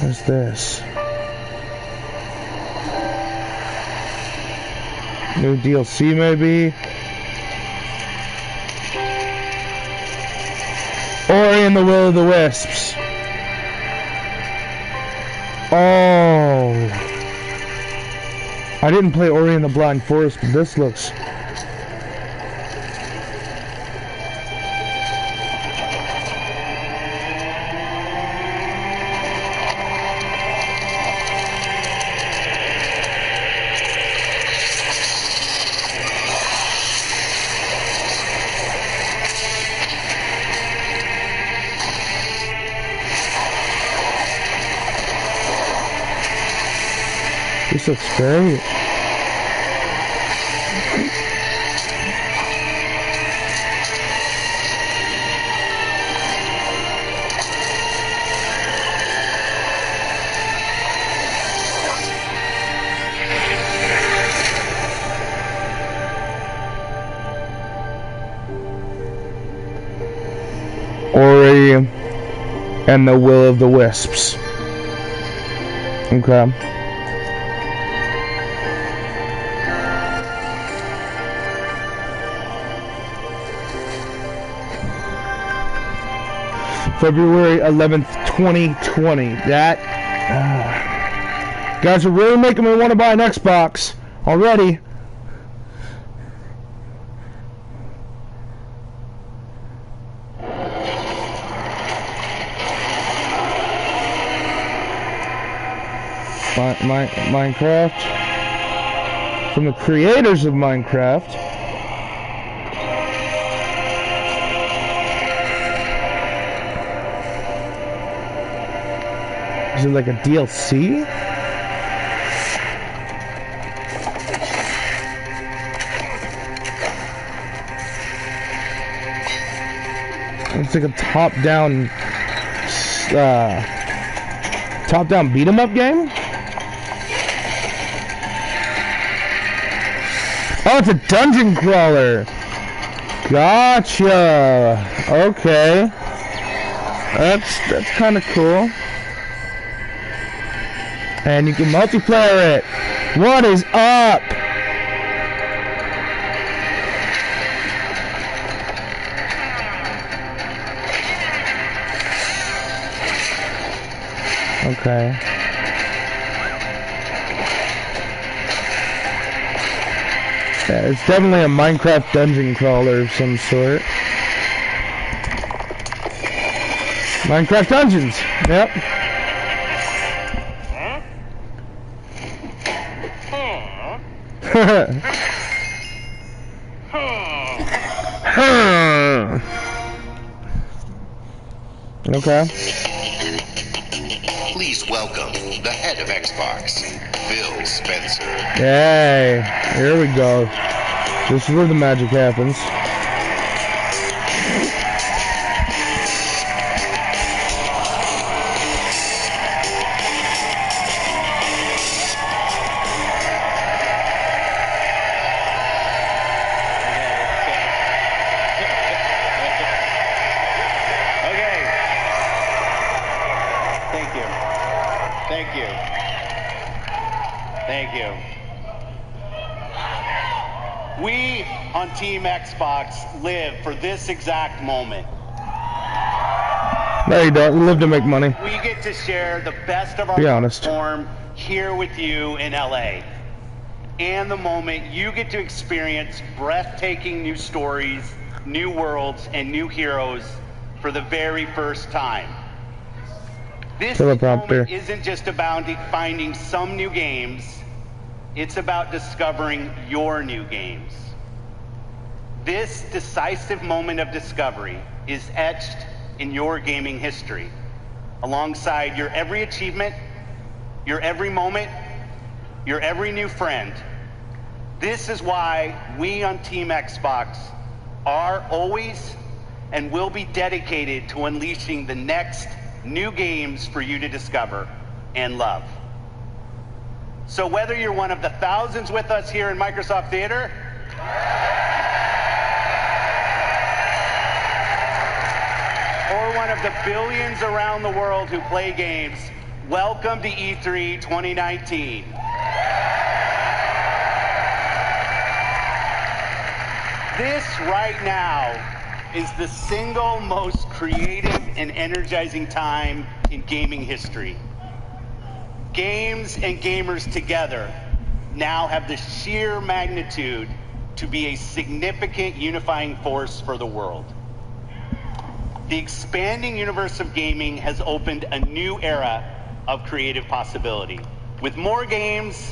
What's this? New DLC maybe? Ori and the Will of the Wisps. Oh. I didn't play Ori and the Blind Forest, but this looks... This looks great. Ori and the Will of the Wisps. Okay. February 11th, 2020. That guys are really making me want to buy an Xbox already. Minecraft, from the creators of Minecraft. Is it like a DLC? It's like a top-down beat-em-up game? Oh, it's a dungeon crawler. Gotcha. Okay. That's kind of cool. And you can multiplayer it. What is up? Okay. Yeah, it's definitely a Minecraft dungeon crawler of some sort. Minecraft Dungeons. Yep. Okay. Please welcome the head of Xbox, Phil Spencer. Yay. Here we go. This is where the magic happens. We on Team Xbox live for this exact moment. No, you don't. We live to make money. We get to share the best of our platform here with you in LA. And the moment you get to experience breathtaking new stories, new worlds, and new heroes for the very first time. This moment isn't just about finding some new games. It's about discovering your new games. This decisive moment of discovery is etched in your gaming history, alongside your every achievement, your every moment, your every new friend. This is why we on Team Xbox are always and will be dedicated to unleashing the next new games for you to discover and love. So whether you're one of the thousands with us here in Microsoft Theater, or one of the billions around the world who play games, welcome to E3 2019. This right now is the single most creative and energizing time in gaming history. Games and gamers together now have the sheer magnitude to be a significant unifying force for the world. The expanding universe of gaming has opened a new era of creative possibility, with more games,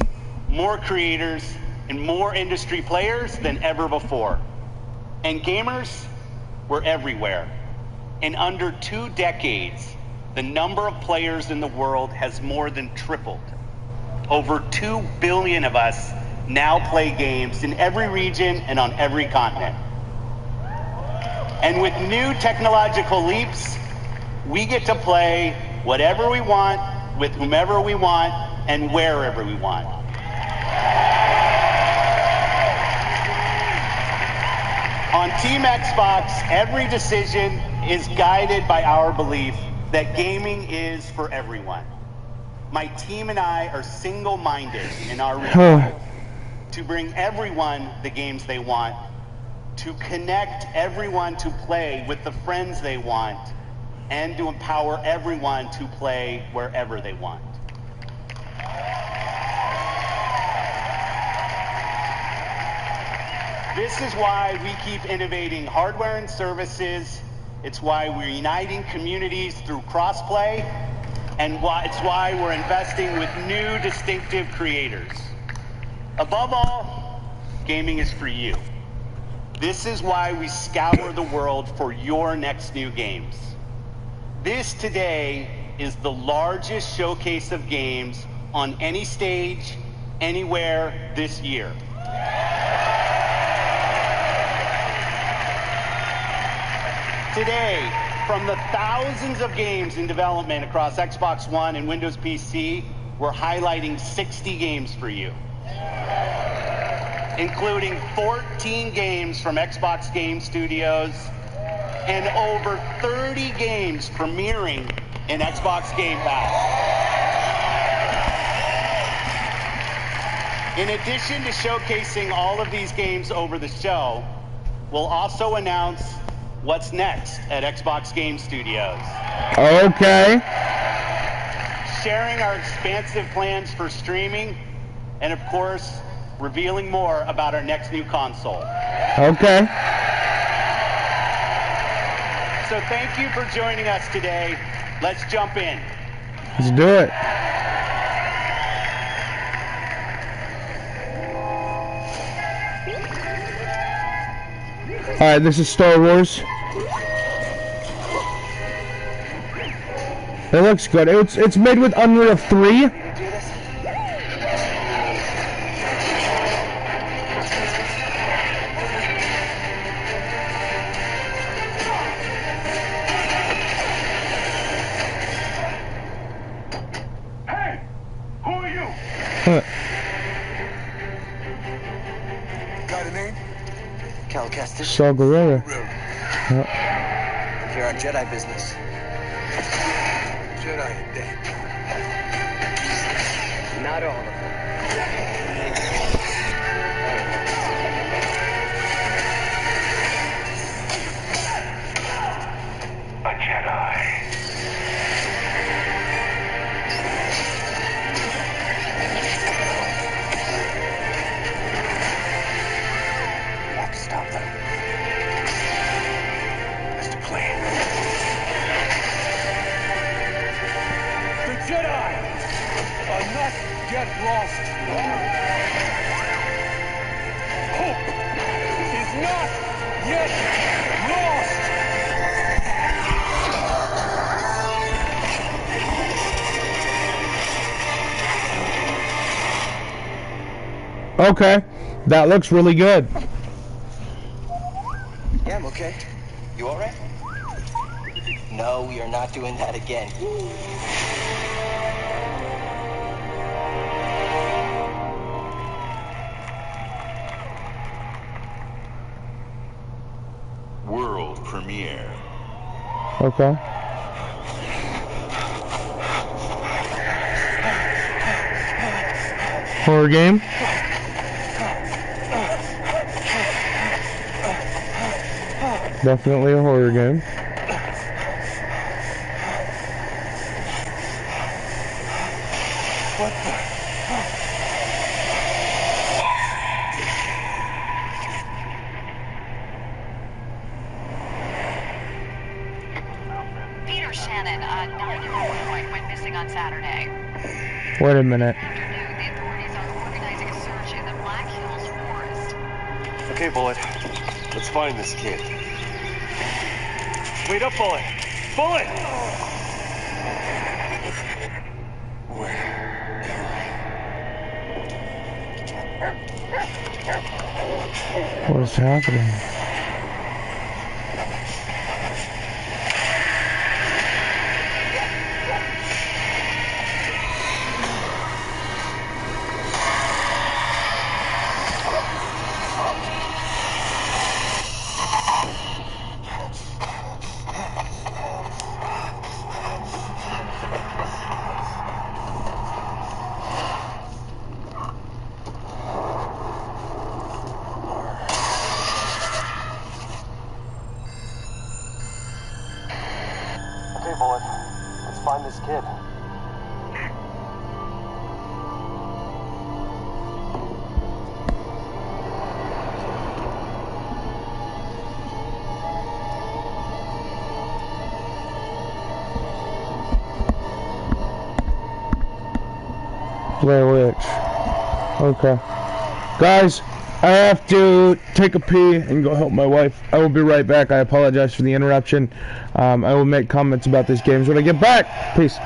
more creators, and more industry players than ever before. And gamers were everywhere. In under 2 decades, the number of players in the world has more than tripled. Over 2 billion of us now play games in every region and on every continent. And with new technological leaps, we get to play whatever we want, with whomever we want, and wherever we want. On Team Xbox, every decision is guided by our belief that gaming is for everyone. My team and I are single-minded in our resolve to bring everyone the games they want, to connect everyone to play with the friends they want, and to empower everyone to play wherever they want. This is why we keep innovating hardware and services. It's why we're uniting communities through crossplay, and it's why we're investing with new distinctive creators. Above all, gaming is for you. This is why we scour the world for your next new games. This today is the largest showcase of games on any stage, anywhere this year. Today, from the thousands of games in development across Xbox One and Windows PC, we're highlighting 60 games for you, including 14 games from Xbox Game Studios and over 30 games premiering in Xbox Game Pass. In addition to showcasing all of these games over the show, we'll also announce what's next at Xbox Game Studios. Okay. Sharing our expansive plans for streaming, and of course, revealing more about our next new console. Okay. So thank you for joining us today. Let's jump in. Let's do it. All right, this is Star Wars. It looks good. It's made with Unreal 3. Hey, who are you? Got a name? Cal Kestis. Saw Gerrera. Here on Jedi business. Jedi are dead. Not all of them. A Jedi. We have to stop them. That's the plan. The Jedi are not yet lost. Hope is not yet lost. Okay, that looks really good. Yeah, I'm okay. You all right? No, we are not doing that again. World premiere. Okay. Horror game? Definitely a horror game. What the? Peter Shannon, 9 went missing on Saturday. Wait a minute. The authorities are organizing a search in the Black Hills forest. Okay, Bullet. Let's find this kid. Wait up, Bullet! Bullet! What is happening? Okay, Bullet. Let's find this kid. Blair Witch. Okay. Guys, I have to take a pee and go help my wife. I will be right back. I apologize for the interruption. I will make comments about these games when I get back. Peace.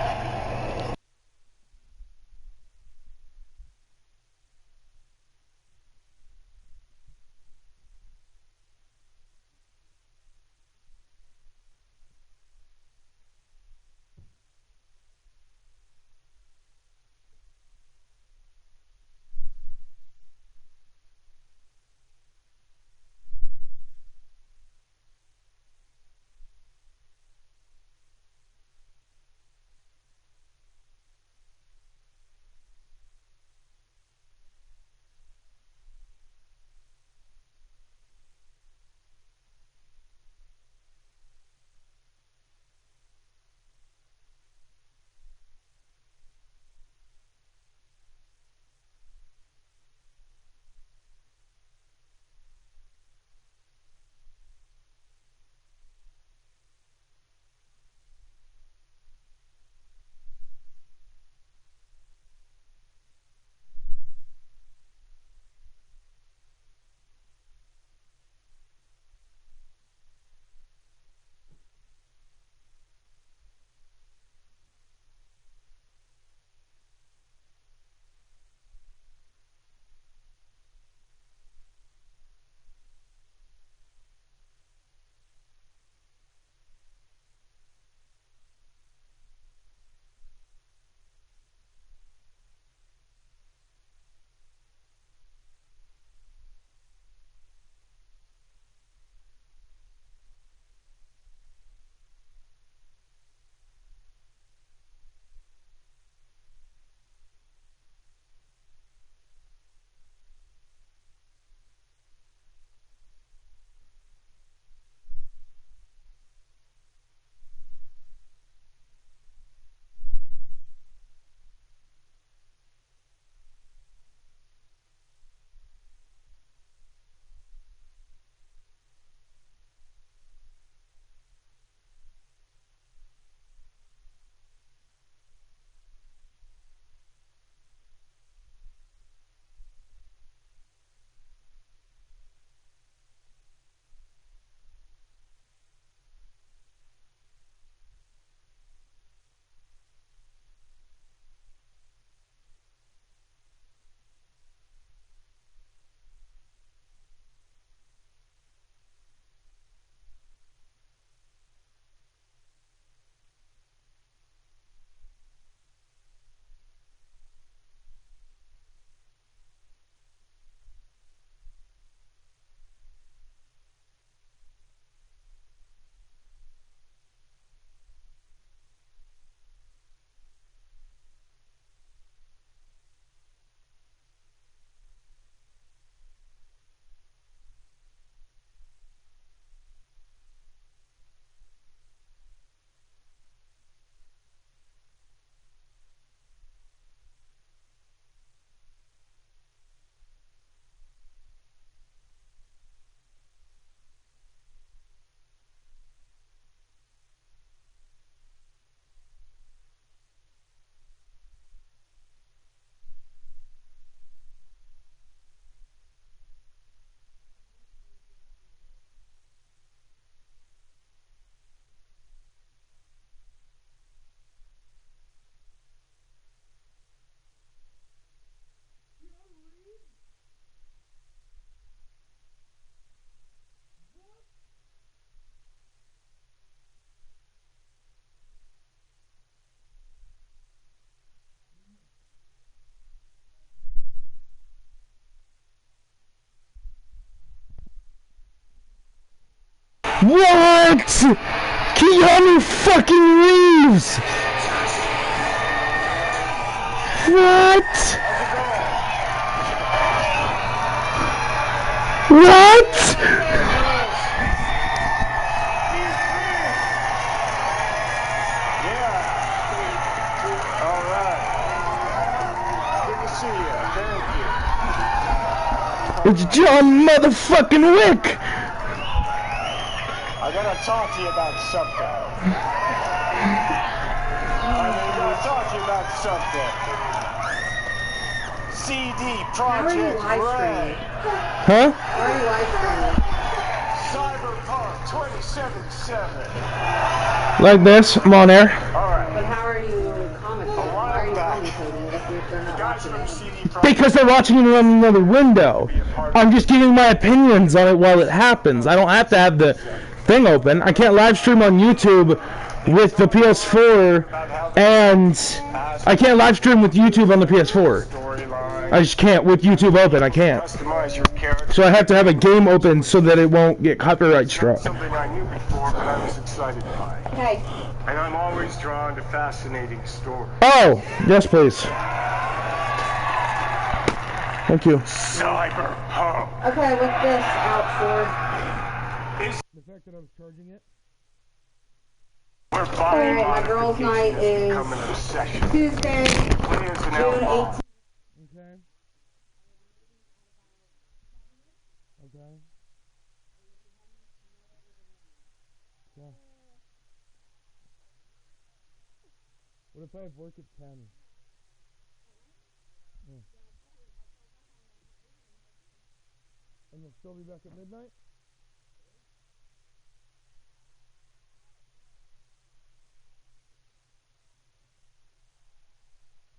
What? Keanu fucking Reeves! What? What? It's John motherfucking Wick! I gotta talk to you about something. CD Projekt Red. Huh? Why are you live streaming? Cyberpunk 2077. Like this, I'm on air. But how are you commentating? Why are you commentating if they're not watching it? Because they're watching it on another window. I'm just giving my opinions on it while it happens. I don't have to have the thing open. I can't live stream on YouTube with the PS4, and I can't live stream with YouTube on the PS4. I just can't with YouTube open. I can't. So I have to have a game open so that it won't get copyright struck. Something I knew before, but I was excited by. Okay. And I'm always drawn to fascinating stories. Oh, yes, please. Thank you. Cyberpunk. Okay, what's this out for? The fact that I was charging it. Alright, my girls' night is Tuesday, June 18th. Okay. Okay. Yeah. What if I have work at 10? Yeah. And you'll still be back at midnight?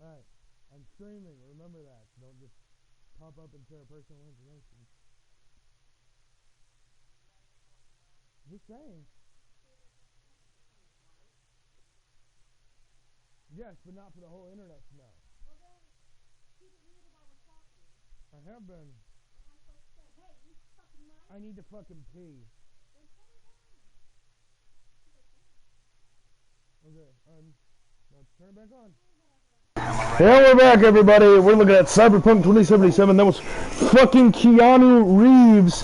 Alright, I'm streaming, remember that. Don't just pop up and share personal information. Just saying. Yes, but not for the whole internet to know. I have been. I need to fucking pee. Okay, let's turn it back on. Yeah, we're back, everybody. We're looking at Cyberpunk 2077. That was fucking Keanu Reeves,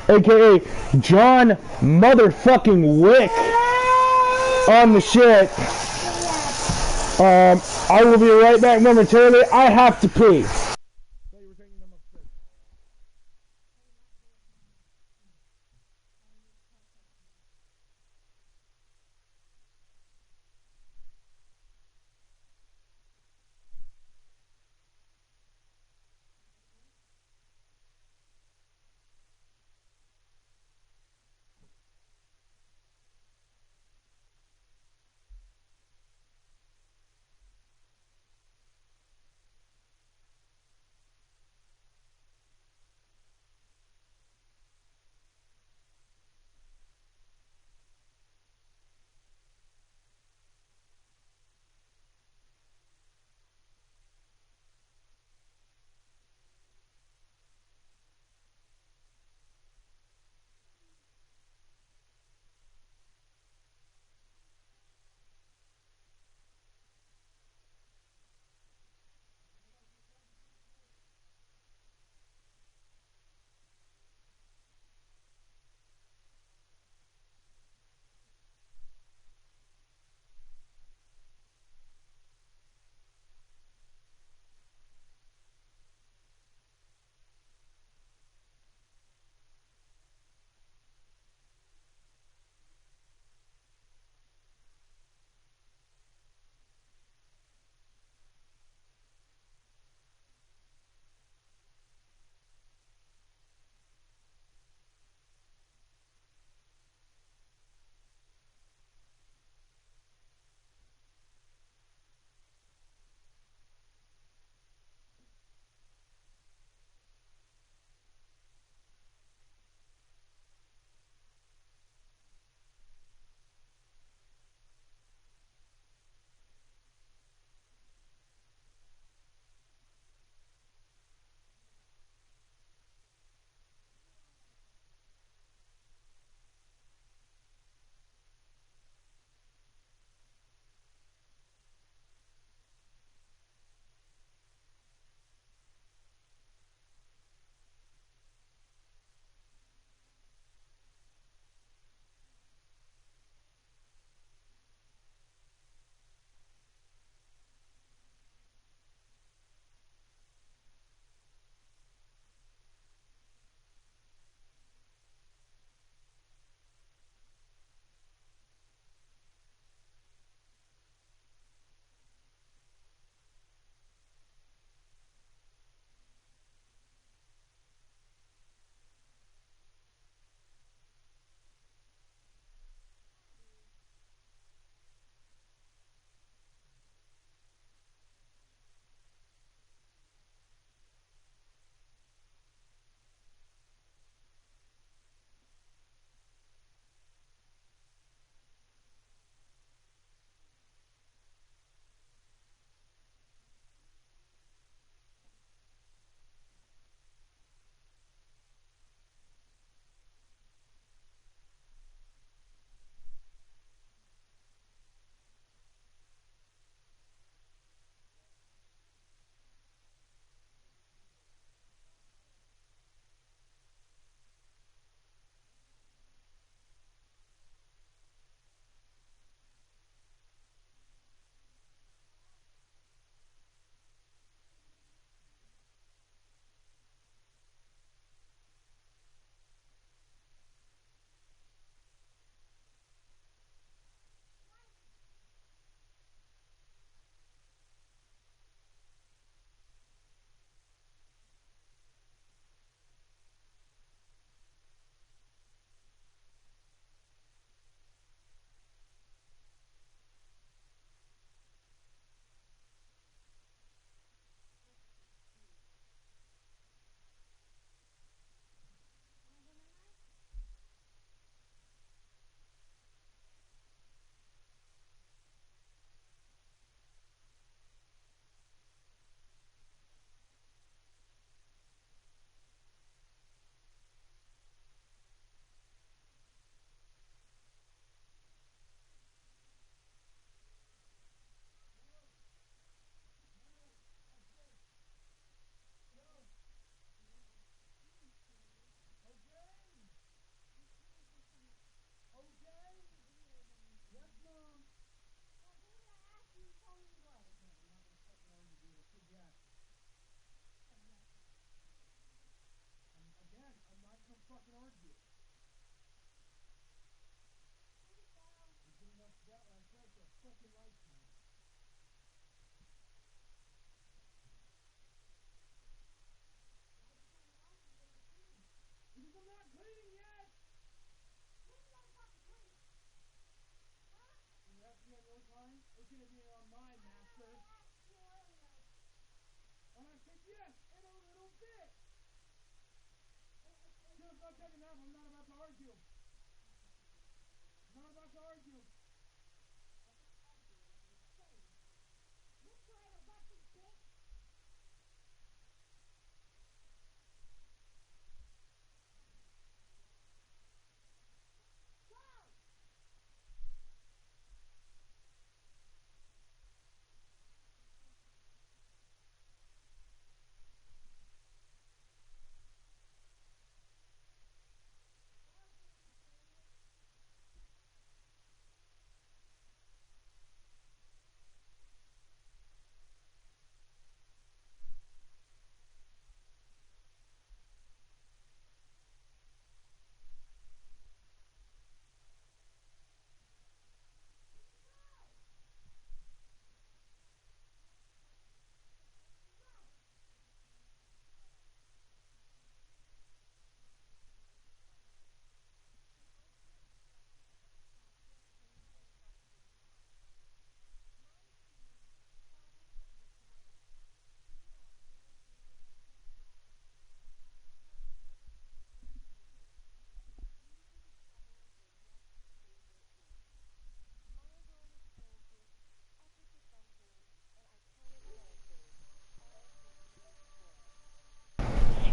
aka John motherfucking Wick, on the shit. I will be right back momentarily. I have to pee.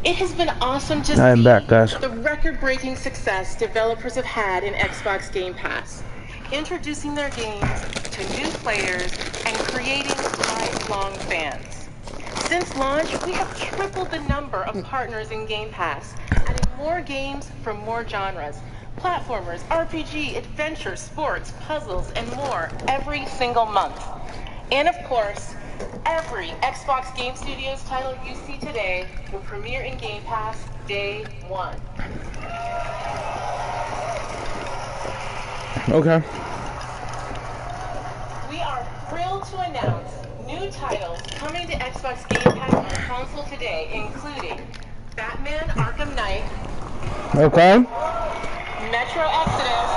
It has been awesome to I am see back, guys. the record-breaking success developers have had in Xbox Game Pass, introducing their games to new players and creating lifelong fans. Since launch, we have tripled the number of partners in Game Pass, adding more games from more genres, platformers, RPG, adventure, sports, puzzles, and more every single month. And of course, every Xbox Game Studios title you see today will premiere in Game Pass day one. Okay. We are thrilled to announce new titles coming to Xbox Game Pass on console today, including Batman Arkham Knight, Okay. Metro Exodus,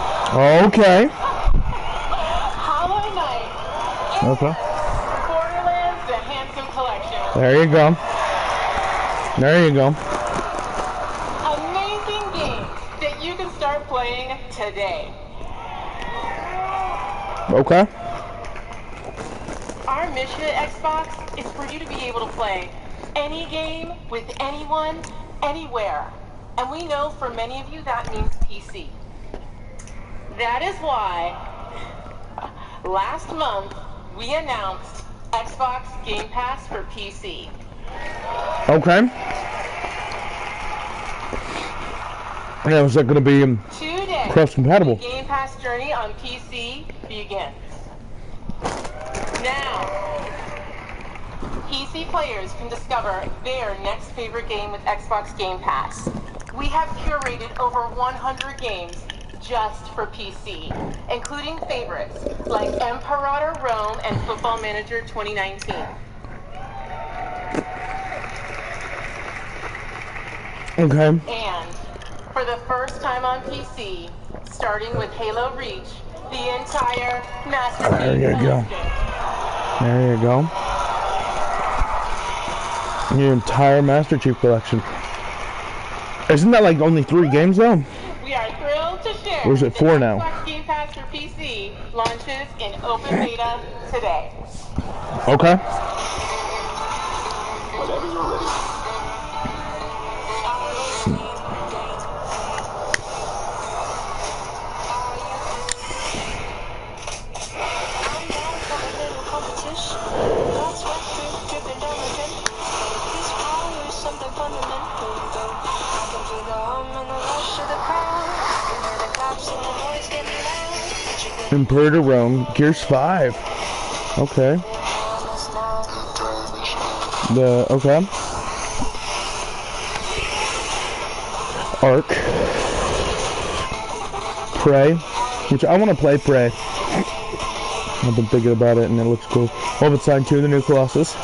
Okay. Hollow Knight, Okay. Borderlands: The Handsome Collection. There you go. There you go. Amazing games that you can start playing today. Okay. Our mission at Xbox is for you to be able to play any game with anyone, anywhere. And we know for many of you that means PC. That is why last month we announced Xbox Game Pass for PC. Okay. Yeah, is that going to be Today, cross-compatible? the Game Pass journey on PC begins. Now, PC players can discover their next favorite game with Xbox Game Pass. We have curated over 100 games just for PC, including favorites like Imperator Rome and Football Manager 2019. Okay. And for the first time on PC, starting with Halo Reach, the entire Master Chief There you go. There you go. Your entire Master Chief collection. Isn't that like only 3 games though? We are thrilled to share. Or is it 4 now? Xbox Game Pass for PC launches in open beta today. Okay. Whenever you're ready. Imperator Rome, Gears 5. Okay. Okay. Ark. Prey, which I want to play Prey. I've been thinking about it and it looks cool. Wolfenstein 2, the new Colossus.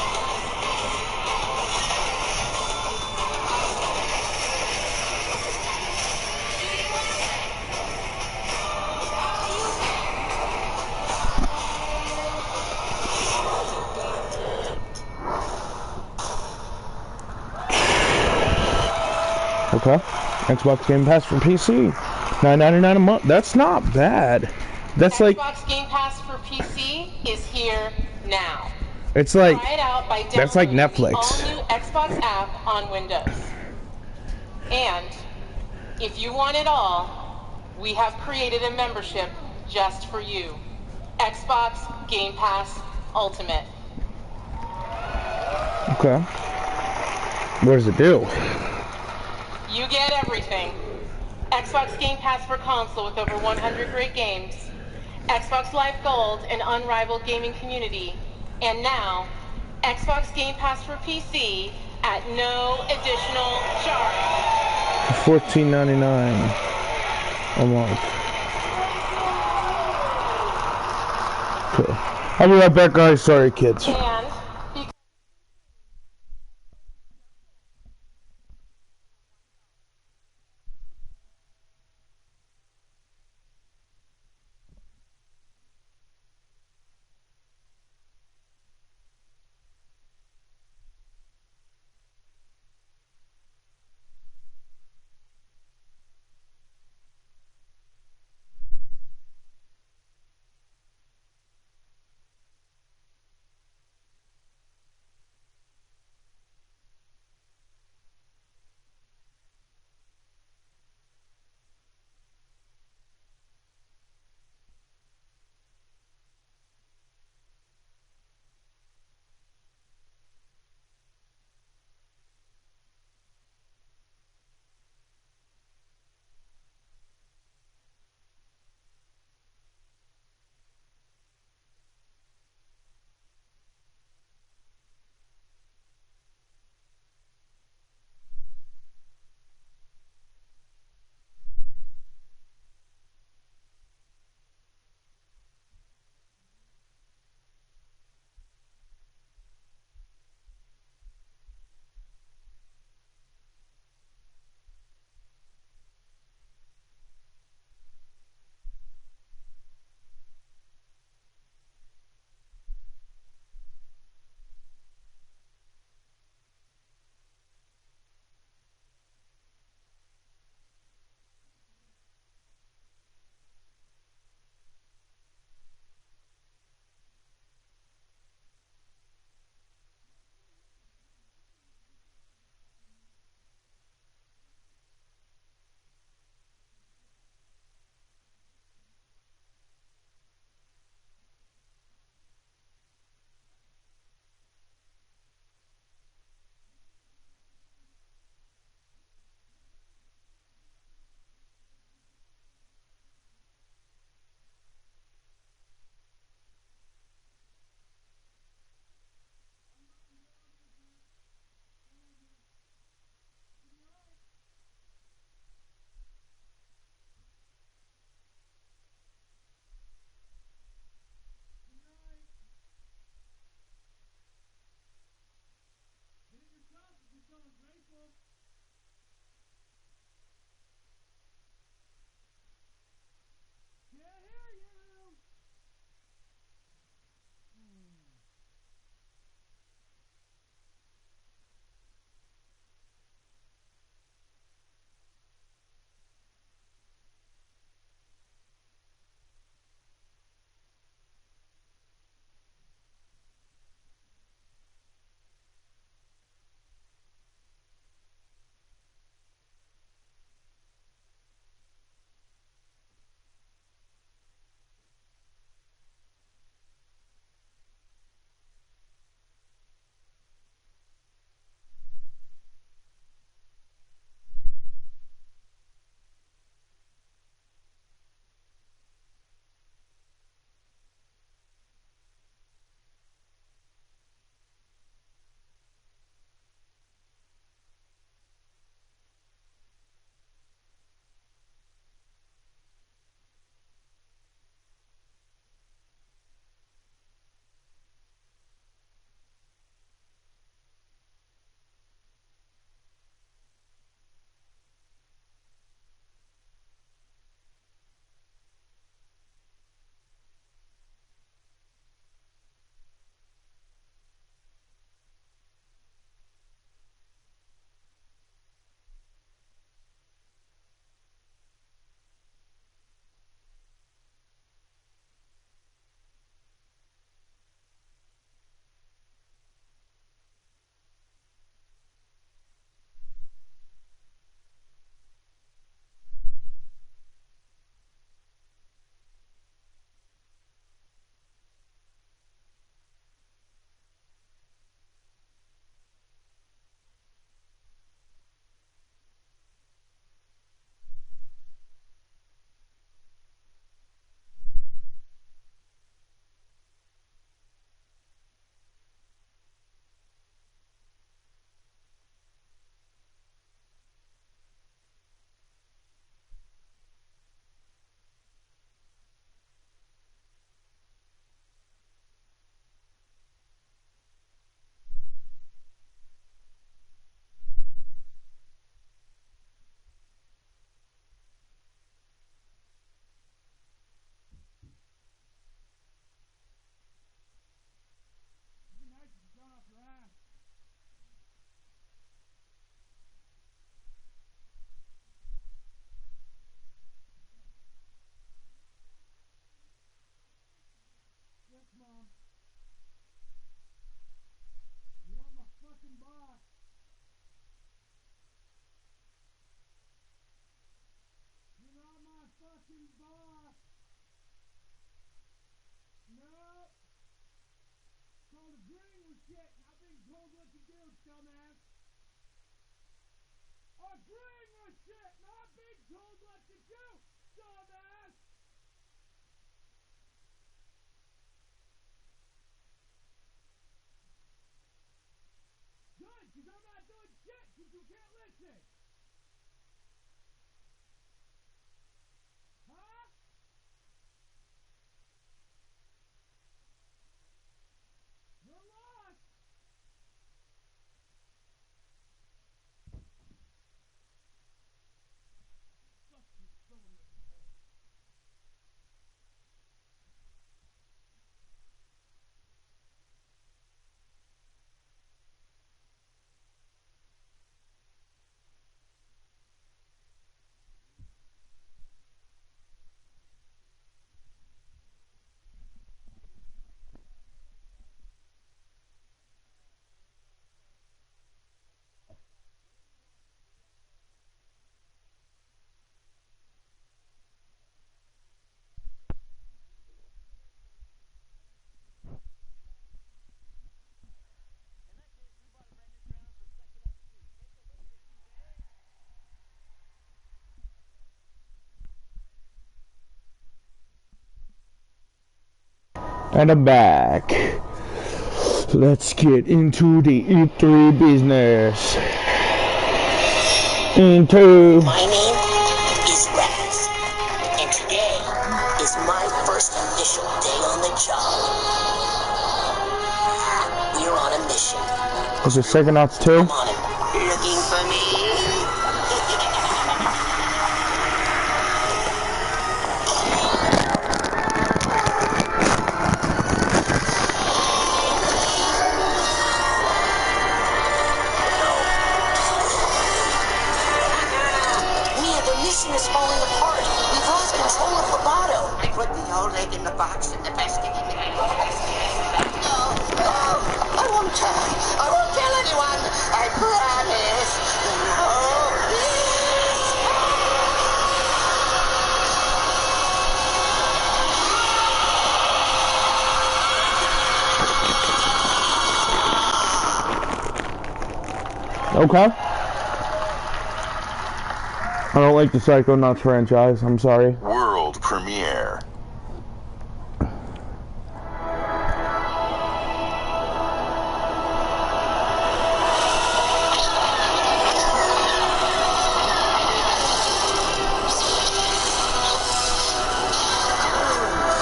Okay. Xbox Game Pass for PC, $9.99 a month. That's not bad. That's like Xbox Game Pass for PC is here now. it's like Try it out by that's like downloading Netflix. the all-new Xbox app on Windows. And if you want it all, we have created a membership just for you. Xbox Game Pass Ultimate. Okay. What does it do? You get everything. Xbox Game Pass for console with over 100 great games. Xbox Live Gold, an unrivaled gaming community. And now, Xbox Game Pass for PC at no additional charge. $14.99 a month. Cool. I'll be right back, guys. Sorry, kids. And shit, not being told what to do, dumbass. Agreeing with shit, not being told what to do, dumbass. Good, because I'm not doing shit, because you can't listen. Huh? You're lost. And I'm back. Let's get into the E3 business. My name is Raz, and today is my first official day on the job. We're on a mission. Is it Psychonauts 2? Come on, looking for me? Is falling apart. We've lost control of Lobato. I put the old egg in the box and the best thing in the game. No, I won't tell. I won't tell anyone. I promise. No. Okay. I don't like the Psychonauts franchise, I'm sorry. World premiere.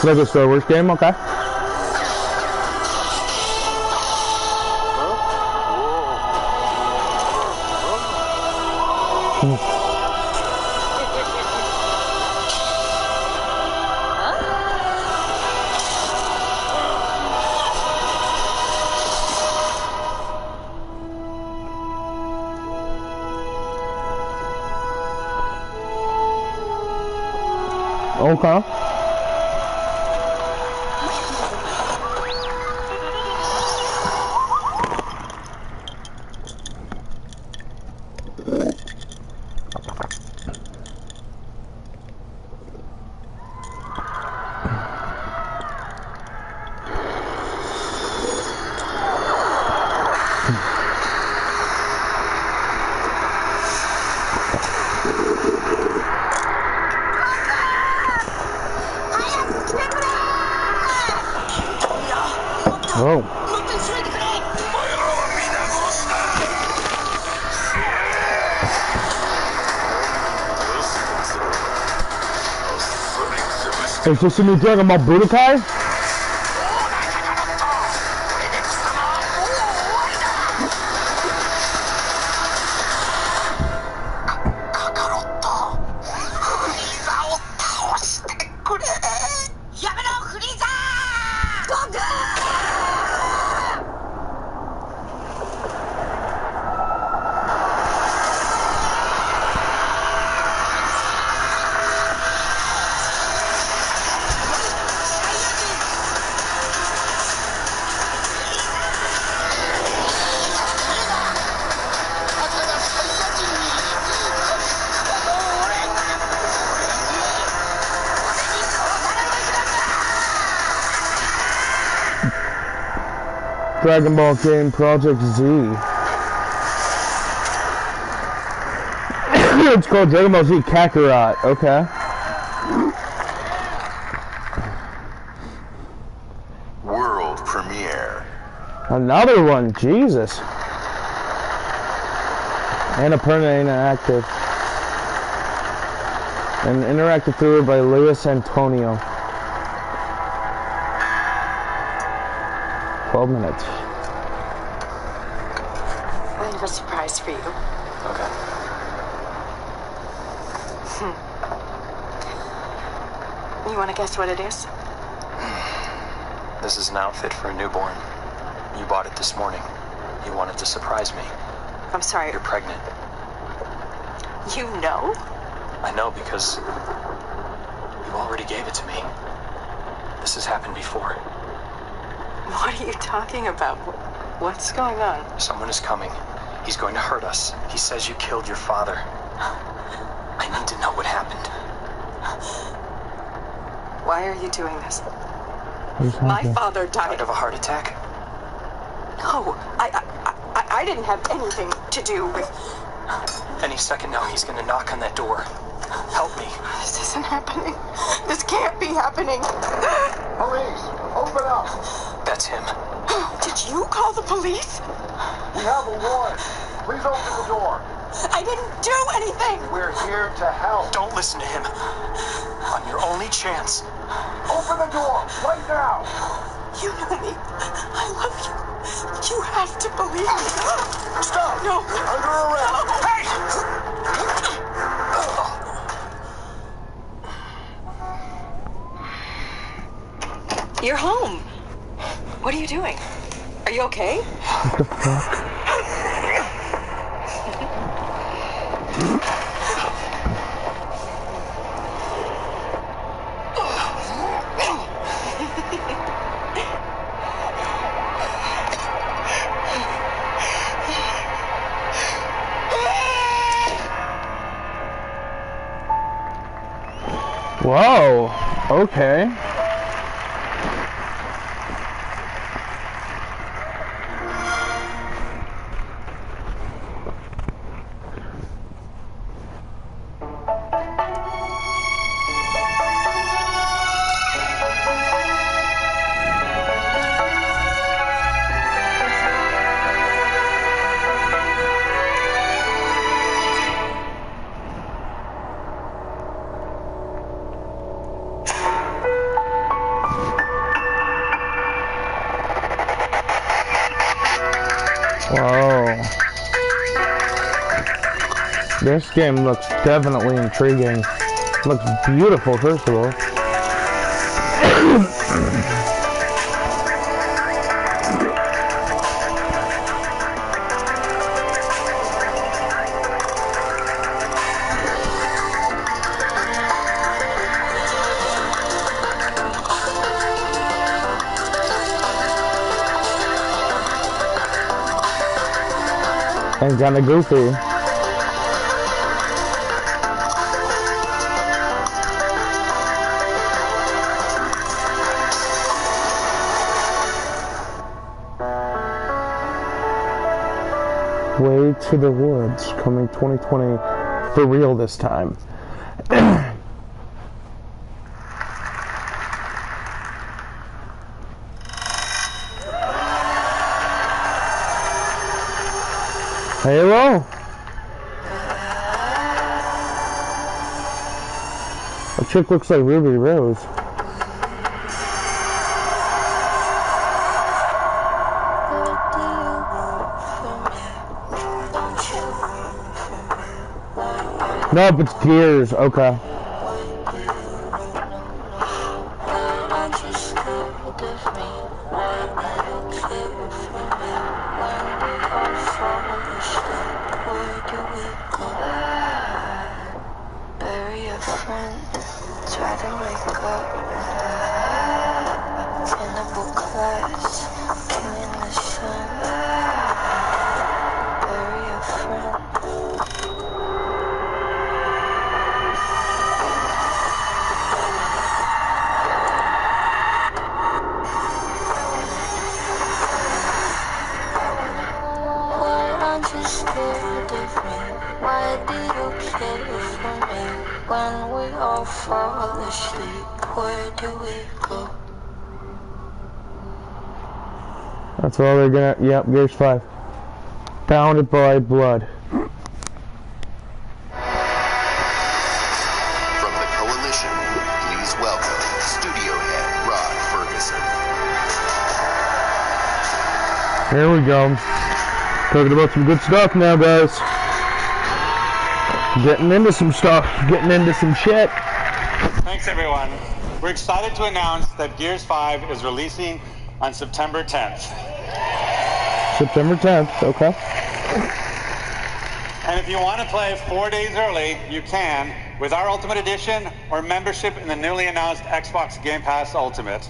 Lego Star Wars game, okay. Okay. Oh. Is this a new Dragon Ball Budokai? Dragon Ball game Project Z. It's called Dragon Ball Z Kakarot. Okay. World premiere. Another one. Jesus. Annapurna Interactive. An interactive thriller by Luis Antonio. 12 minutes. I have a surprise for you. Okay. You want to guess what it is? This is an outfit for a newborn. You bought it this morning. You wanted to surprise me. I'm sorry. You're pregnant. You know? I know because you already gave it to me. This has happened before. What are you talking about? What's going on? Someone is coming. He's going to hurt us. He says you killed your father. I need to know what happened. Why are you doing this? My father died of a heart attack? No, I didn't have anything to do with... Any second now, he's gonna knock on that door. Help me. This isn't happening. This can't be happening. Police, open up. That's him. Did you call the police? We have a warrant. Please open the door. I didn't do anything. We're here to help. Don't listen to him. On your only chance. Open the door, right now. You know me. I love you. You have to believe me. Stop. No. You're under arrest. No. Hey! You're home. What are you doing? Are you okay? What the fuck? Whoa, okay. Whoa. This game looks definitely intriguing. Looks beautiful, first of all. And kinda goofy. Way to the Woods, coming 2020 for real this time. Halo? A chick looks like Ruby Rose. Nope, it's Gears. Okay. Bury a friend, try to wake up. Cannibal class, killing the sun. Bury a friend. When we all fall asleep, where do we go? That's all they're gonna. Yep, Gears 5. Bounded by blood. From the Coalition, please welcome studio head Rod Ferguson. Here we go. Talking about some good stuff now, guys. Getting into some stuff. Getting into some shit. Thanks, everyone. We're excited to announce that Gears 5 is releasing on September 10th. September 10th, okay. And if you want to play 4 days early, you can with our Ultimate Edition or membership in the newly announced Xbox Game Pass Ultimate.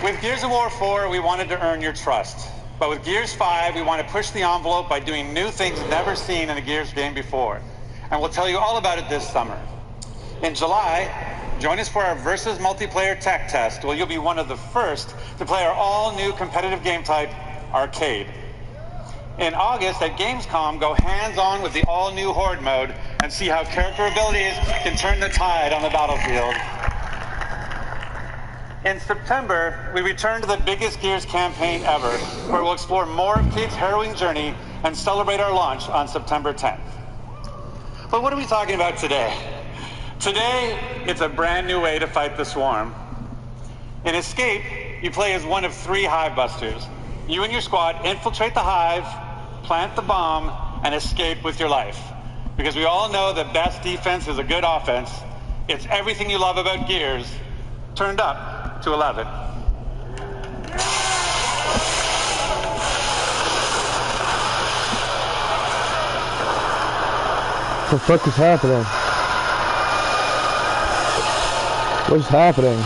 With Gears of War 4, we wanted to earn your trust. But with Gears 5, we want to push the envelope by doing new things never seen in a Gears game before. And we'll tell you all about it this summer. In July, join us for our Versus multiplayer tech test, where you'll be one of the first to play our all-new competitive game type, Arcade. In August at Gamescom, go hands-on with the all-new Horde mode and see how character abilities can turn the tide on the battlefield. In September, we return to the biggest Gears campaign ever, where we'll explore more of Kate's harrowing journey and celebrate our launch on September 10th. But what are we talking about today? Today, it's a brand new way to fight the Swarm. In Escape, you play as one of 3 Hive Busters. You and your squad infiltrate the Hive, plant the bomb, and escape with your life. Because we all know that best defense is a good offense. It's everything you love about Gears, turned up to 11. What the fuck is happening? What's happening?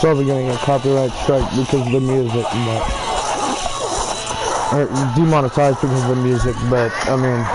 Probably gonna get a copyright strike because of the music, but or demonetized because of the music, but I mean.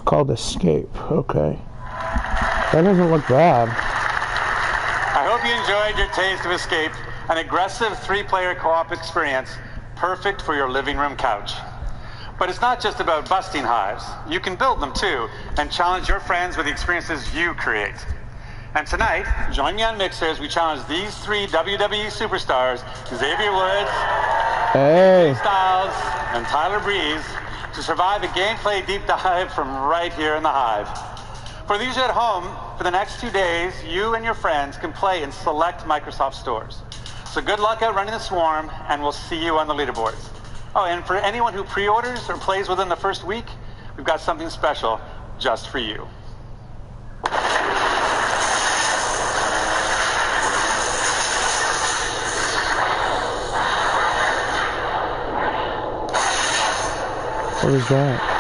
called Escape. Okay. That doesn't look bad. I hope you enjoyed your taste of Escape, an aggressive 3-player co-op experience, perfect for your living room couch. But it's not just about busting hives. You can build them too, and challenge your friends with the experiences you create. And tonight, join me on Mixer as we challenge these 3 WWE superstars, Xavier Woods, hey, Styles, and Tyler Breeze, to survive a gameplay deep dive from right here in the Hive. For these at home, for the next 2 days, you and your friends can play in select Microsoft stores. So good luck out running the Swarm, and we'll see you on the leaderboards. Oh, and for anyone who pre-orders or plays within the first week, we've got something special just for you. What is that?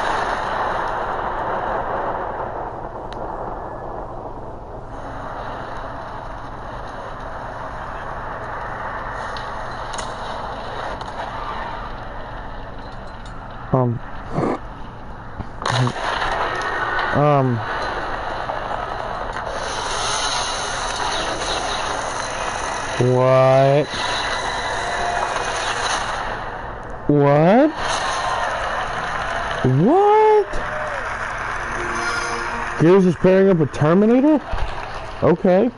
What? What? What? Gears is pairing up with Terminator? Okay.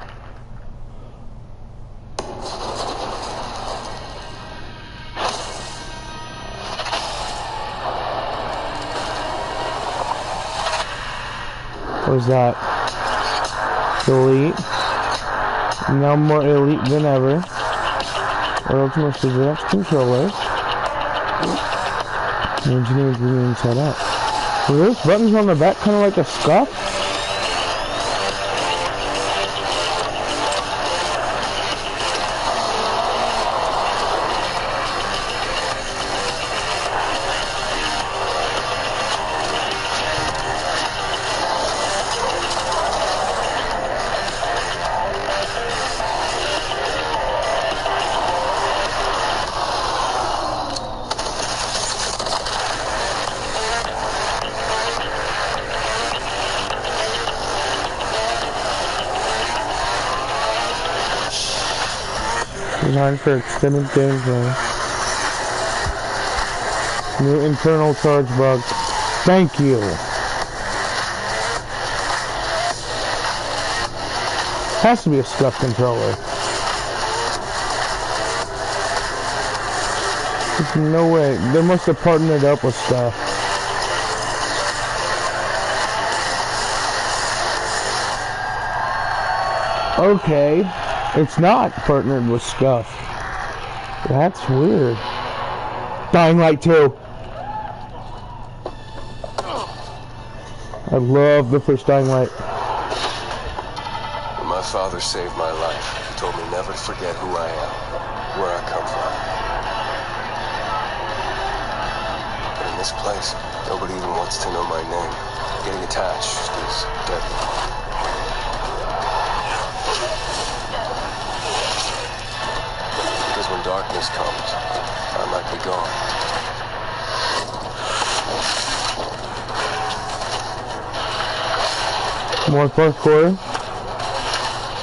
What is that? Elite. Now more elite than ever. World's most advanced controller. Engineering green inside out. Were those buttons on the back kind of like a scuff? Designed for extended gameplay. New internal charge bug. Thank you. Has to be a scuff controller. There's no way. They must have partnered up with stuff. Okay. It's not partnered with Scuff. That's weird. Dying Light 2. I love the first Dying Light. When my father saved my life, he told me never to forget who I am, where I come from. But in this place, nobody even wants to know my name. Getting attached is deadly. When darkness comes, I might be gone. More parkour.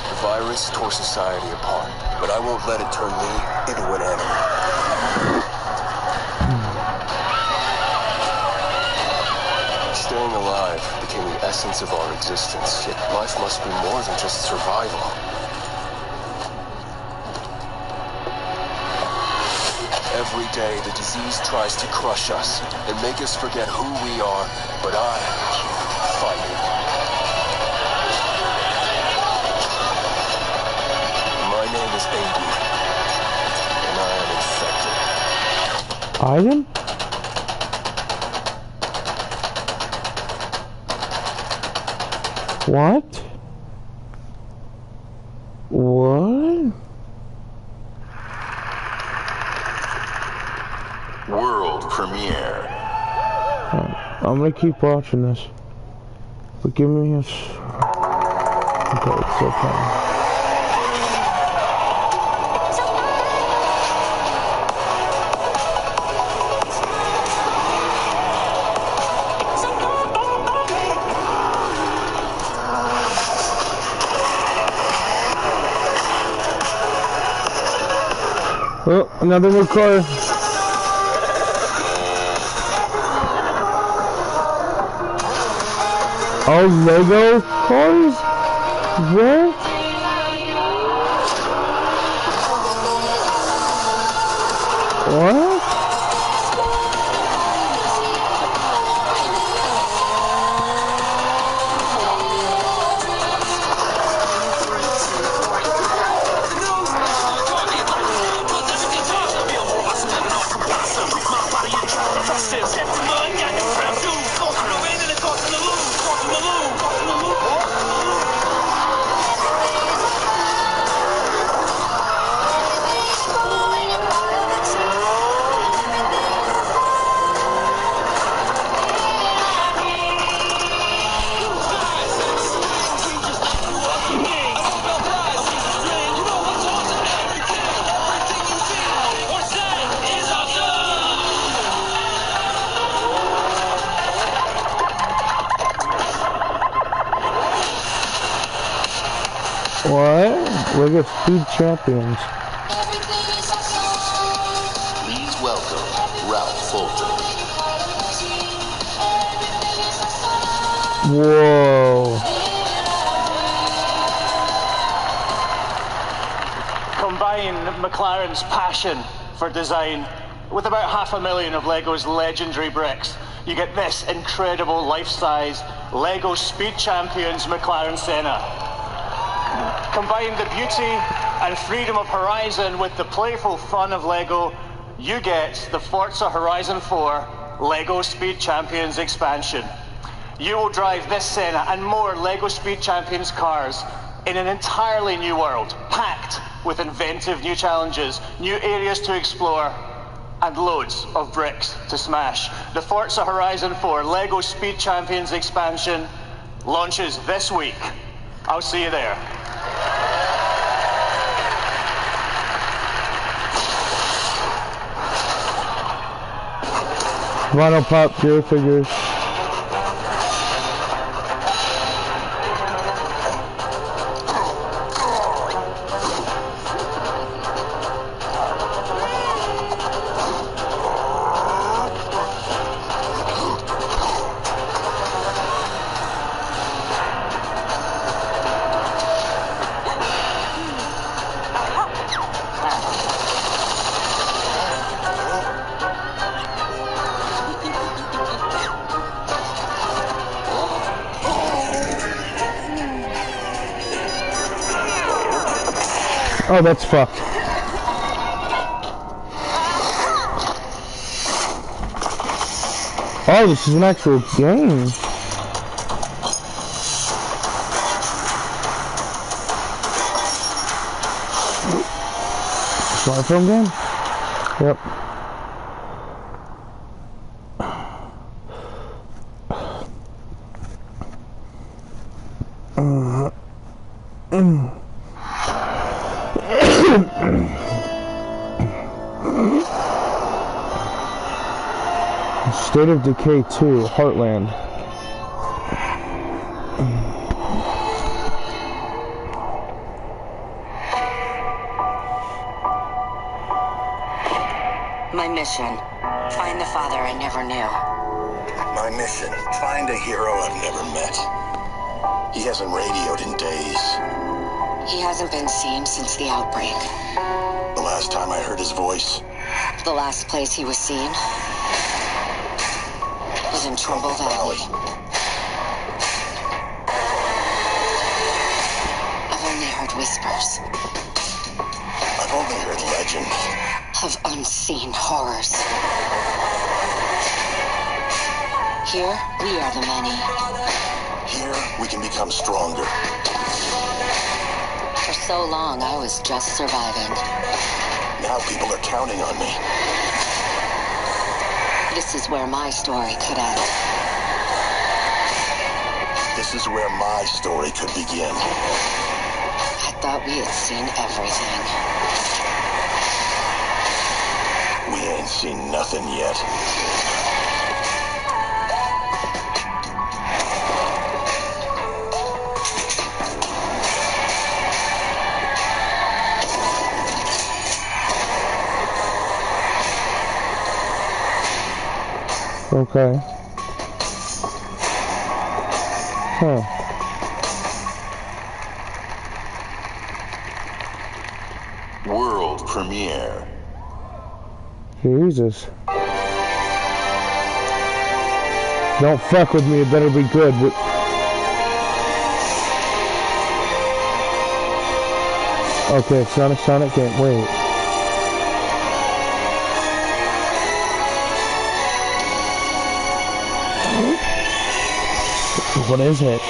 The virus tore society apart, but I won't let it turn me into an enemy. Staying alive became the essence of our existence, yet life must be more than just survival. Every day, the disease tries to crush us and make us forget who we are, but I keep fighting. My name is Aiden, and I am infected. Aiden? What? What? World premiere. I'm gonna keep watching this. But give me a... Okay, it's so fun. Oh, another new car. Oh, Lego cars? What? What? What? Lego Speed Champions. Please welcome Ralph Fulton. Whoa. Combine McLaren's passion for design with about 500,000 of Lego's legendary bricks. You get this incredible life-size Lego Speed Champions McLaren Senna. Combine the beauty and freedom of Horizon with the playful fun of Lego, you get the Forza Horizon 4 Lego Speed Champions expansion. You will drive this Senna and more Lego Speed Champions cars in an entirely new world, packed with inventive new challenges, new areas to explore, and loads of bricks to smash. The Forza Horizon 4 Lego Speed Champions expansion launches this week. I'll see you there. Vinyl Pop Gear figures. Oh, that's fucked. Oh, this is an actual game. Smartphone game? Yep. State of Decay 2, Heartland. My mission, find the father I never knew. My mission, find a hero I've never met. He hasn't radioed in days. He hasn't been seen since the outbreak. The last time I heard his voice. The last place he was seen was in Trumbull Valley. I've only heard whispers. I've only heard legend. Of unseen horrors. Here, we are the many. Here, we can become stronger. For so long, I was just surviving. Now people are counting on me. This is where my story could end. This is where my story could begin. I thought we had seen everything. We ain't seen nothing yet. Okay. Huh. World premiere. Jesus. Don't fuck with me, it better be good. Okay, it's not a Sonic game. Wait. What is it?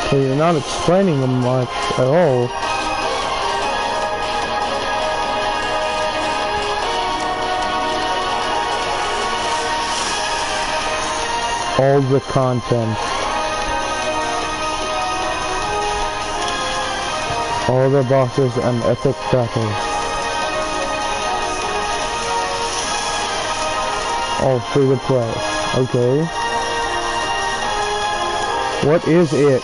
So you're not explaining them much at all. All the content. All the bosses and epic battles. All free to play. Okay. What is it?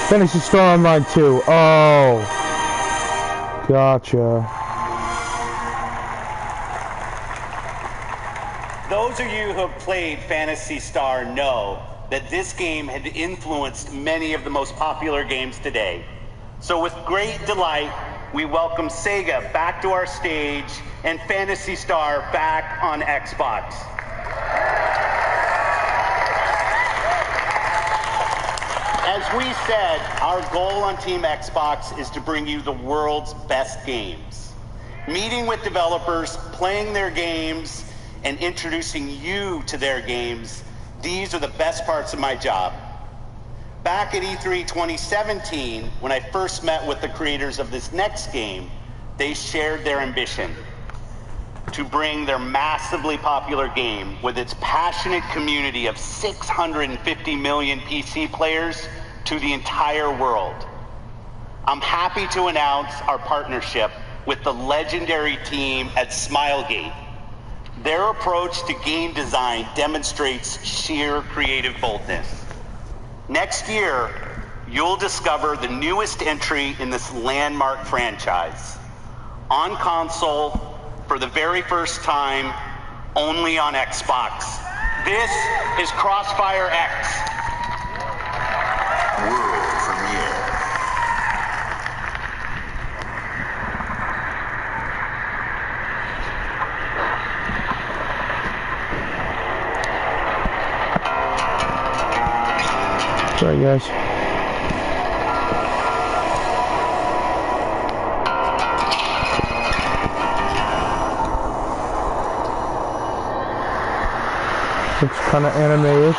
Phantasy Star Online 2. Oh. Gotcha. Those of you who have played Phantasy Star know that this game had influenced many of the most popular games today. So with great delight, we welcome Sega back to our stage and Phantasy Star back on Xbox. As we said, our goal on Team Xbox is to bring you the world's best games. Meeting with developers, playing their games, and introducing you to their games, these are the best parts of my job. Back at E3 2017, when I first met with the creators of this next game, they shared their ambition to bring their massively popular game with its passionate community of 650 million PC players to the entire world. I'm happy to announce our partnership with the legendary team at Smilegate. Their approach to game design demonstrates sheer creative boldness. Next year, you'll discover the newest entry in this landmark franchise. On console, for the very first time, only on Xbox. This is Crossfire X. World premiere. Sorry, guys. Looks kind of anime-ish.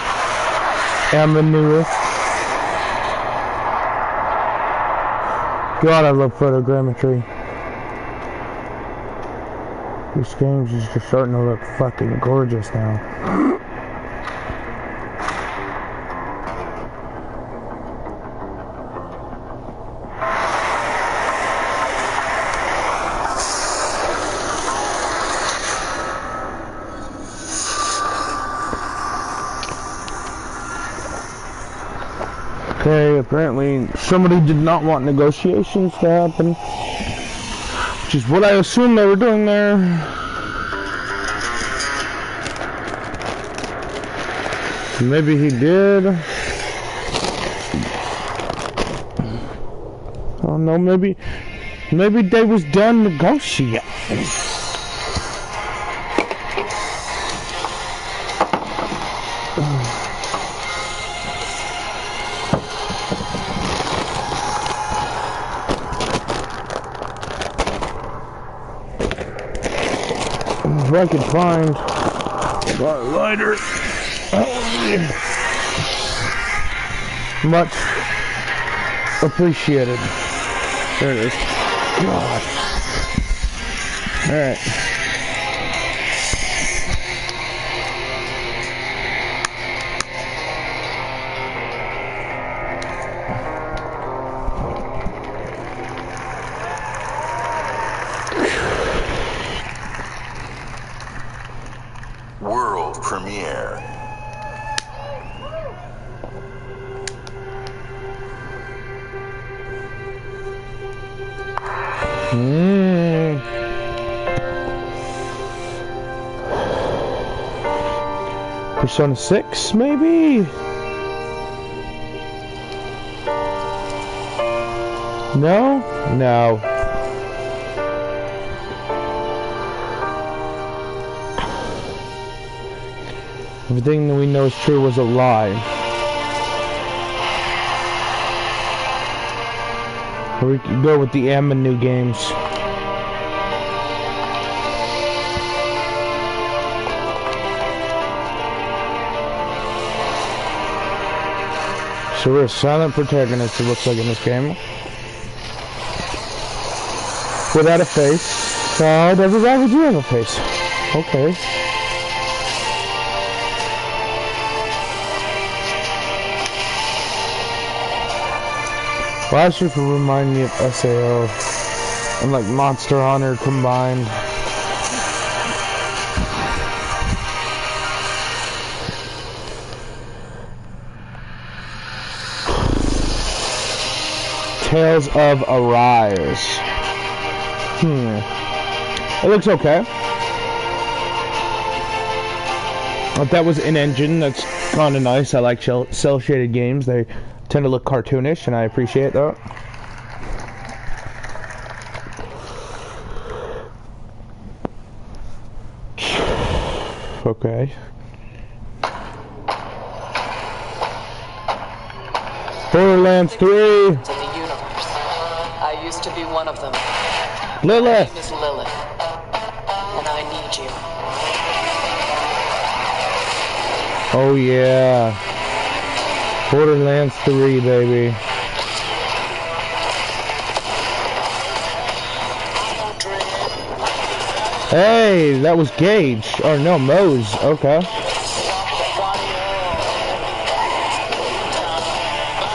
Anime-ish. God, I love photogrammetry. These games is just starting to look fucking gorgeous now. Okay, apparently somebody did not want negotiations to happen, which is what I assumed they were doing there. Maybe he did. Oh no, maybe they was done negotiating. If I could find a lighter. Much appreciated. There it is. God. Alright. World premiere. Persona 6, maybe? No? No. Everything that we know is true was a lie. Or we could go with the Amanu games. So we're a silent protagonist, it looks like, in this game. Without a face. Oh, Devil Guy, would you have a face? Okay. Last year could remind me of SAO and like Monster Hunter combined. Tales of Arise. It looks okay. If that was in engine, that's kind of nice. I like cell shaded games. They tend to look cartoonish, and I appreciate that. Okay. Borderlands 3. To the universe. I used to be one of them. Lilith. My name is Lilith, and I need you. Oh yeah. Borderlands 3, baby. Hey, that was Gage. Or no, Mose. Okay.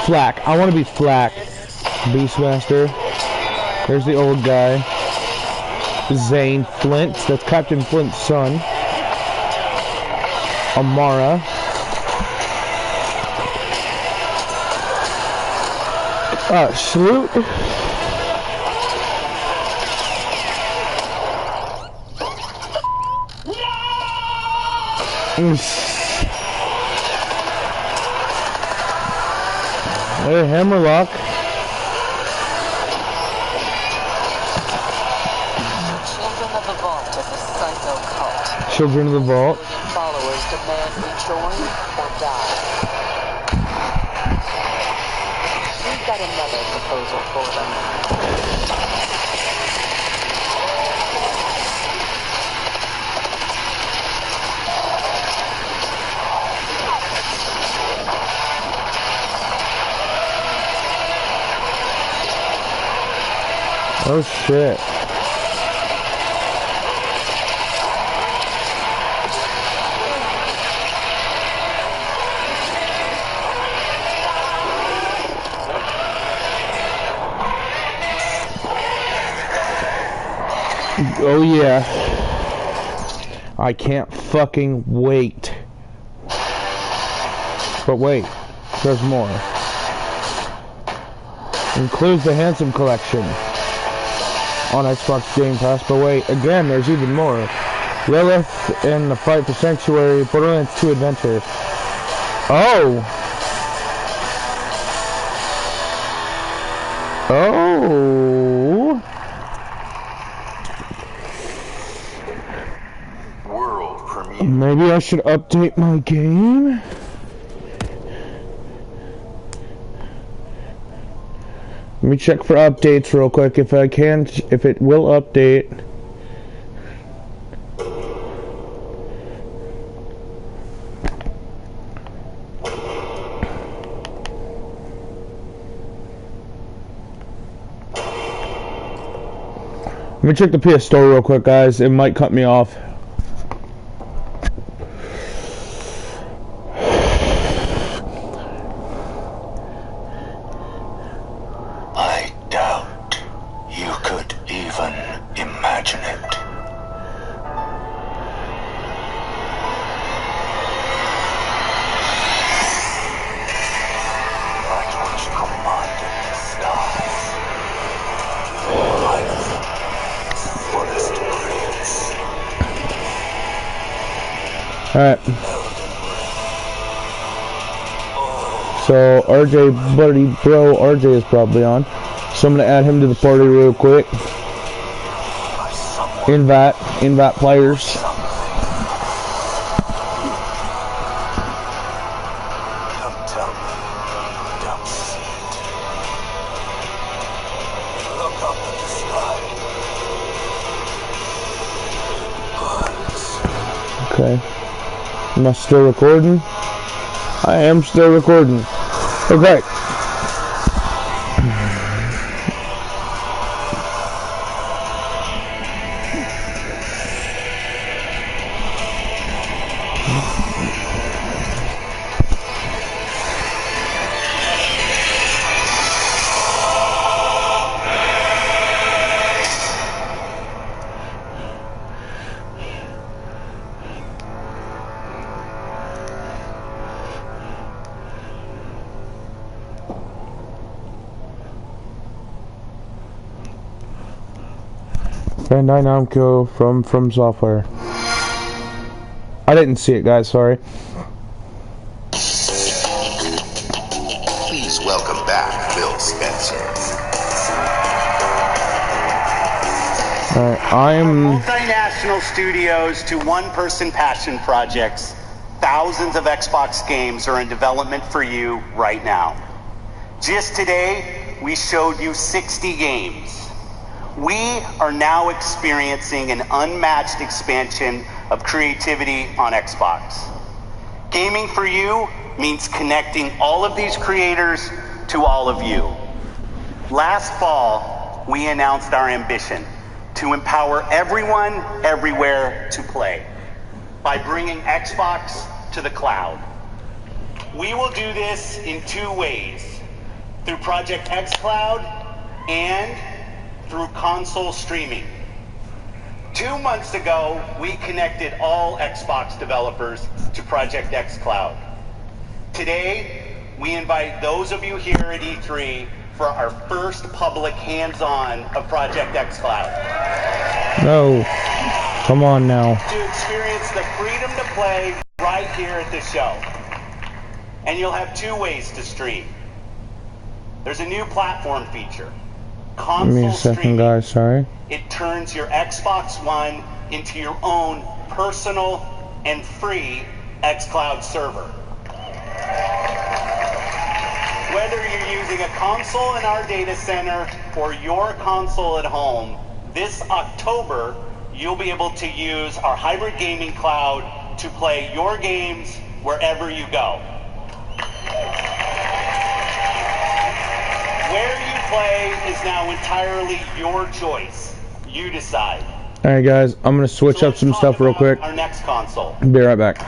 Flack. I want to be Flack. Beastmaster. There's the old guy. Zane Flint. That's Captain Flint's son. Amara. Salute. Hey, Hammerlock. Children of the Vault is a psycho cult. Children of the Vault. Followers demand we join or die. We've got another proposal for them. Oh shit. Oh yeah. I can't fucking wait. But wait, there's more. Includes the Handsome Collection on Xbox Game Pass, but wait, again, there's even more. Lilith in the Fight for Sanctuary, Borderlands 2 Adventure. Oh! Oh! World premiere. Maybe I should update my game? Let me check for updates real quick if I can, if it will update. Let me check the PS Store real quick, guys. It might cut me off. I doubt you could even imagine it. That which commanded the skies. Life, fullest breeze. Alright. So RJ, buddy, bro, RJ is probably on. So I'm gonna add him to the party real quick. Invite players. Don't tell me you don't see it. Look up at the sky. Birds. Okay. Am I still recording? I am still recording. Okay. Bandai Namco from Software. I didn't see it, guys, sorry. Please welcome back Phil Spencer. Multinational studios to one-person passion projects. Thousands of Xbox games are in development for you right now. Just today, we showed you 60 games. We are now experiencing an unmatched expansion of creativity on Xbox. Gaming for you means connecting all of these creators to all of you. Last fall, we announced our ambition to empower everyone, everywhere to play by bringing Xbox to the cloud. We will do this in two ways, through Project xCloud and through console streaming. 2 months ago, we connected all Xbox developers to Project xCloud. Today, we invite those of you here at E3 for our first public hands-on of Project xCloud. No. Come on now. To experience the freedom to play right here at this show. And you'll have two ways to stream. There's a new platform feature. Give me a second, guys, sorry. It turns your Xbox One into your own personal and free xCloud server. Whether you're using a console in our data center or your console at home, this October, you'll be able to use our hybrid gaming cloud to play your games wherever you go. Where you play is now entirely your choice. You decide. Alright guys, I'm gonna switch up some stuff real quick. Our next console. Be right back.